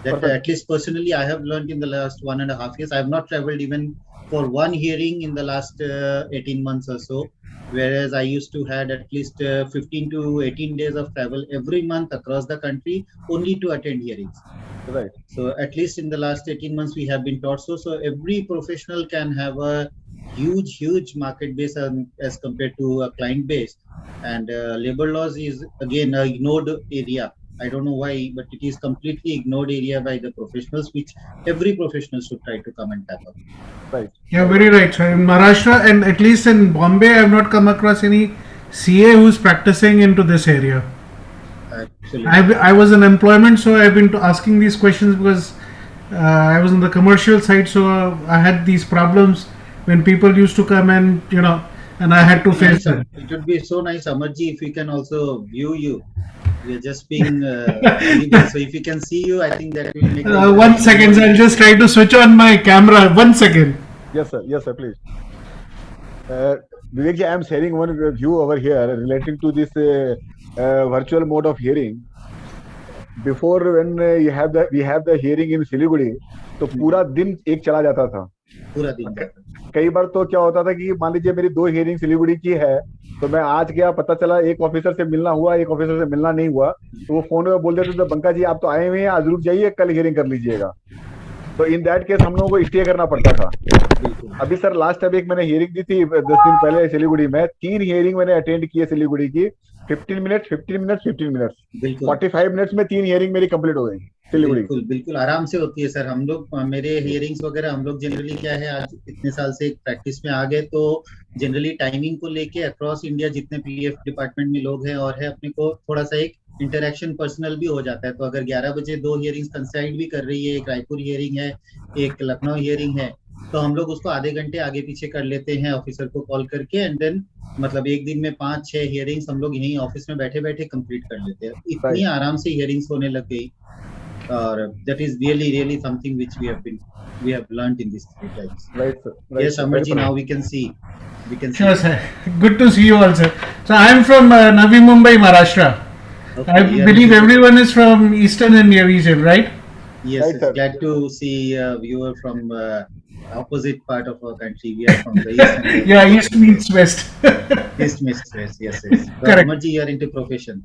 That at least personally I have learned in the last 1.5 years. I have not traveled even for one hearing in the last 18 months or so, whereas I used to had at least 15 to 18 days of travel every month across the country only to attend hearings. Right. So at least in the last 18 months, we have been taught so. So every professional can have a huge market base as compared to a client base. And labor laws is again a ignored area. I don't know why, but it is completely ignored area by the professionals, which every professional should try to come and tap up. Right. You're very right, sir. In Maharashtra and at least in Bombay, I have not come across any CA who's practicing into this area. Absolutely. I was in employment, so I've been asking these questions because I was on the commercial side, so I had these problems when people used to come and and I had to face them. It would be so nice, Amarji, if we can also view you. We are just being audible, so if we can see you, I think that will make. 1 second, I'll just try to switch on my camera. 1 second. Yes, sir. Yes, sir. Please. Vivek, I am sharing one view over here relating to this virtual mode of hearing. Before, when we have the hearing in Siliguri, तो पूरा दिन एक चला जाता था. पूरा दिन. कई बार तो क्या होता था कि मान लीजिए मेरी 2 हियरिंग सिलीगुड़ी की है, तो मैं आज गया, पता चला एक ऑफिसर से मिलना हुआ, एक ऑफिसर से मिलना नहीं हुआ, तो वो फोन में बोल देते थे, बंका जी आप तो आए हुए हैं, आज रुक जाइए, कल हियरिंग कर लीजिएगा. तो इन दैट केस हम लोगों को स्टे करना पड़ता था. अभी सर लास्ट टाइम एक मैंने हियरिंग दी थी 10 दिन पहले सिलीगुड़ी में. 3 हियरिंग मैंने अटेंड की है सिलीगुड़ी की. 15 मिनट्स 45 मिनट्स में 3 हियरिंग मेरी कंप्लीट हो गई. बिल्कुल आराम से होती है सर. हम लोग मेरे हियरिंग्स वगैरह हम लोग जनरली क्या है, आज इतने साल से प्रैक्टिस में आ गए, तो जनरली टाइमिंग को लेके अक्रॉस इंडिया जितने पीएफ डिपार्टमेंट में लोग हैं और है, अपने को थोड़ा सा एक इंटरेक्शन पर्सनल भी हो जाता है. तो अगर 11 बजे 2 हियरिंग्स कंसाइड भी कर रही है, एक रायपुर हियरिंग है, एक लखनऊ हियरिंग है, तो हम लोग उसको आधे घंटे आगे पीछे कर लेते हैं ऑफिसर को कॉल करके. एंड देन मतलब एक दिन में 5-6 हियरिंग्स हम लोग यहीं ऑफिस में बैठे बैठे कंप्लीट कर लेते हैं. इतनी आराम से हियरिंग्स होने लग गई. Or that is really something which we have learned in this 3 times. Right, sir. Right, yes, Amarji, now we can see. Sure, sir. Good to see you also. So I am from Navi Mumbai, Maharashtra. Okay, I believe everyone is from Eastern India region, right? Yes, right, sir. Glad to see a viewer from opposite part of our country. We are from the east. Yeah, east meets west. East meets west. Yes. Correct. Amarji, you are into profession.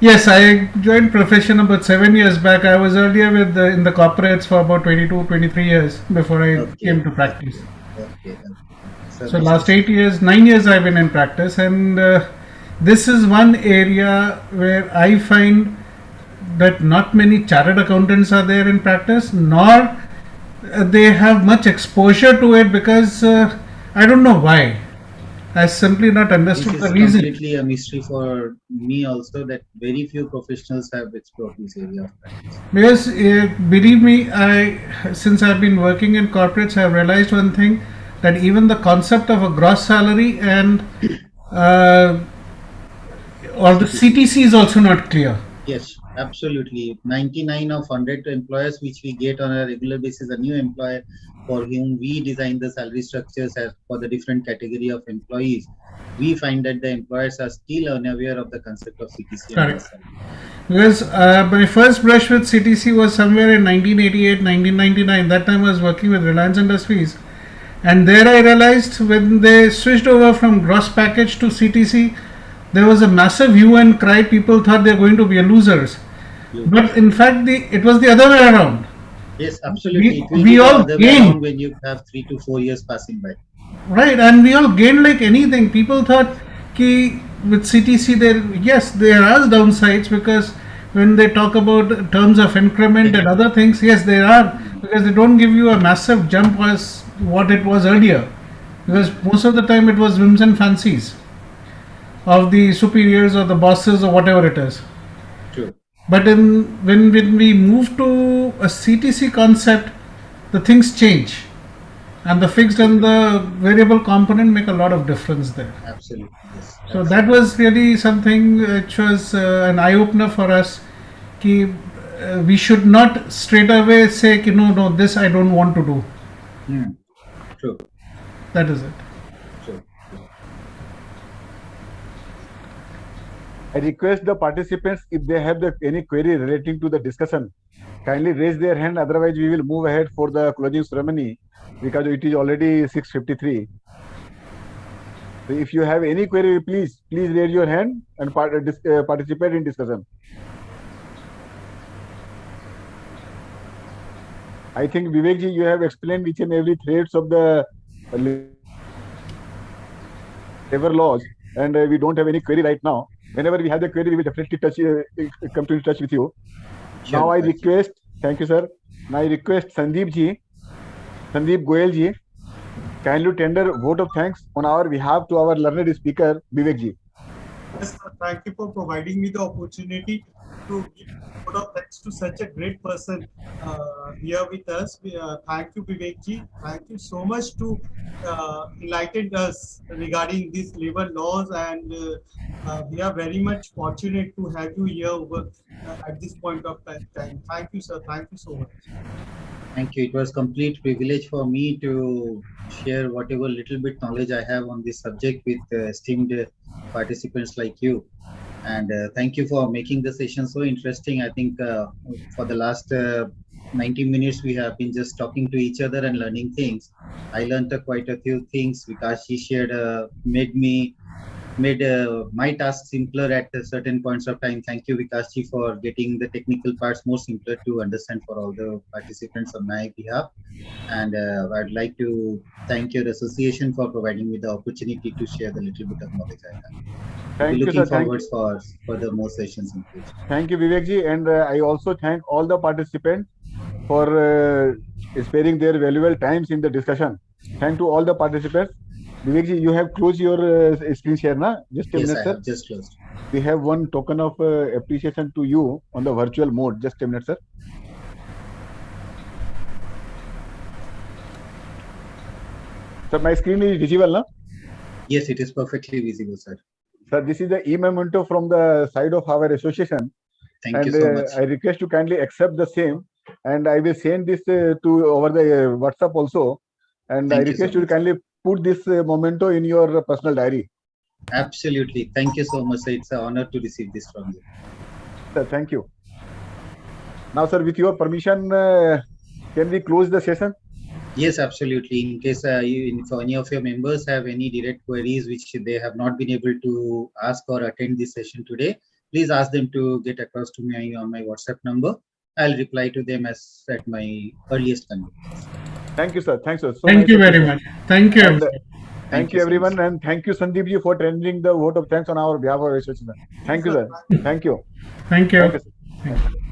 Yes, I joined profession about 7 years back. I was earlier in the corporates for about 22-23 years before I came to practice. Okay. So last 9 years I've been in practice, and this is one area where I find that not many chartered accountants are there in practice, nor they have much exposure to it, because I don't know why. I simply not understood the reason. This is completely a mystery for me also, that very few professionals have explored this area of practice. Because believe me, since I've been working in corporates, I've realized one thing, that even the concept of a gross salary and or the CTC is also not clear. Yes, absolutely. 99 of 100 employers which we get on a regular basis, a new employer for whom we design the salary structures as for the different category of employees, we find that the employers are still unaware of the concept of CTC. Correct. Because my first brush with CTC was somewhere in 1988, 1999. That time I was working with Reliance Industries, and there I realized when they switched over from gross package to CTC, there was a massive hue and cry. People thought they are going to be losers, but in fact it was the other way around. Yes, absolutely. We all gained when you have 3 to 4 years passing by. Right, and we all gained like anything. People thought ki with CTC there are downsides, because when they talk about terms of increment and other things, yes there are, because they don't give you a massive jump as what it was earlier, because most of the time it was whims and fancies of the superiors or the bosses or whatever it is. True. But when we move to a CTC concept, the things change, and the fixed and the variable component make a lot of difference there. Absolutely, yes. So that was really something which was an eye opener for us. Ki we should not straight away say ki no, this I don't want to do. True. That is it. I request the participants, if they have any query relating to the discussion, kindly raise their hand. Otherwise, we will move ahead for the closing ceremony, because it is already 6:53. So if you have any query, please raise your hand and participate in discussion. I think Vivek ji, you have explained each and every threads of the labor laws, and we don't have any query right now. Whenever we have the query, we will definitely come to touch with you. Sure, Now I Vikas ji. request, thank you, sir. Now I request Sandeep Goyal ji, kindly tender vote of thanks on our behalf to our learned speaker Vivek ji. Yes, sir. Thank you for providing me the opportunity to give vote of thanks to such a great person here with us. Thank you, Vivek ji. Thank you so much to enlighten us regarding these labor laws, and we are very much fortunate to have you here over, at this point of time. Thank you, sir. Thank you so much. Thank you. It was complete privilege for me to share whatever little bit knowledge I have on this subject with esteemed participants like you. And thank you for making the session so interesting. I think for the last 90 minutes, we have been just talking to each other and learning things. I learned quite a few things. Vikash shared, made my task simpler at certain points of time. Thank you, Vikash for getting the technical parts more simpler to understand for all the participants on my behalf. And I'd like to thank your association for providing me the opportunity to share the little bit of knowledge I have. Thank you, Looking sir. Thank forward you. for further more sessions in future. Thank you, Vivek ji, and I also thank all the participants for sparing their valuable times in the discussion. Thank to all the participants. Vivek ji, you have closed your screen share, na? Just a Yes, minute, I sir. have just closed. We have one token of appreciation to you on the virtual mode. Just a minute, sir. Sir, my screen is visible, na? Yes, it is perfectly visible, sir. Sir, this is the e-memento from the side of our association. Thank you so much. I request you kindly accept the same, and I will send this to over the WhatsApp also. And Thank I you request so you to kindly put this memento in your personal diary. Absolutely. Thank you so much, sir. It's an honor to receive this from you. Sir, thank you. Now, sir, with your permission, can we close the session? Yes, absolutely. In case if any of your members have any direct queries which they have not been able to ask or attend this session today, please ask them to get across to me on my WhatsApp number. I'll reply to them at my earliest convenience. Thank you, sir. Thanks, sir. So Thank you very much. Thank you. And, Thank you, you so everyone, much. and thank you, Sandeep ji, for tendering the vote of thanks on our behalf of association. Thank you, sir. Thank you. Thank you. Thank you, sir. Thank you.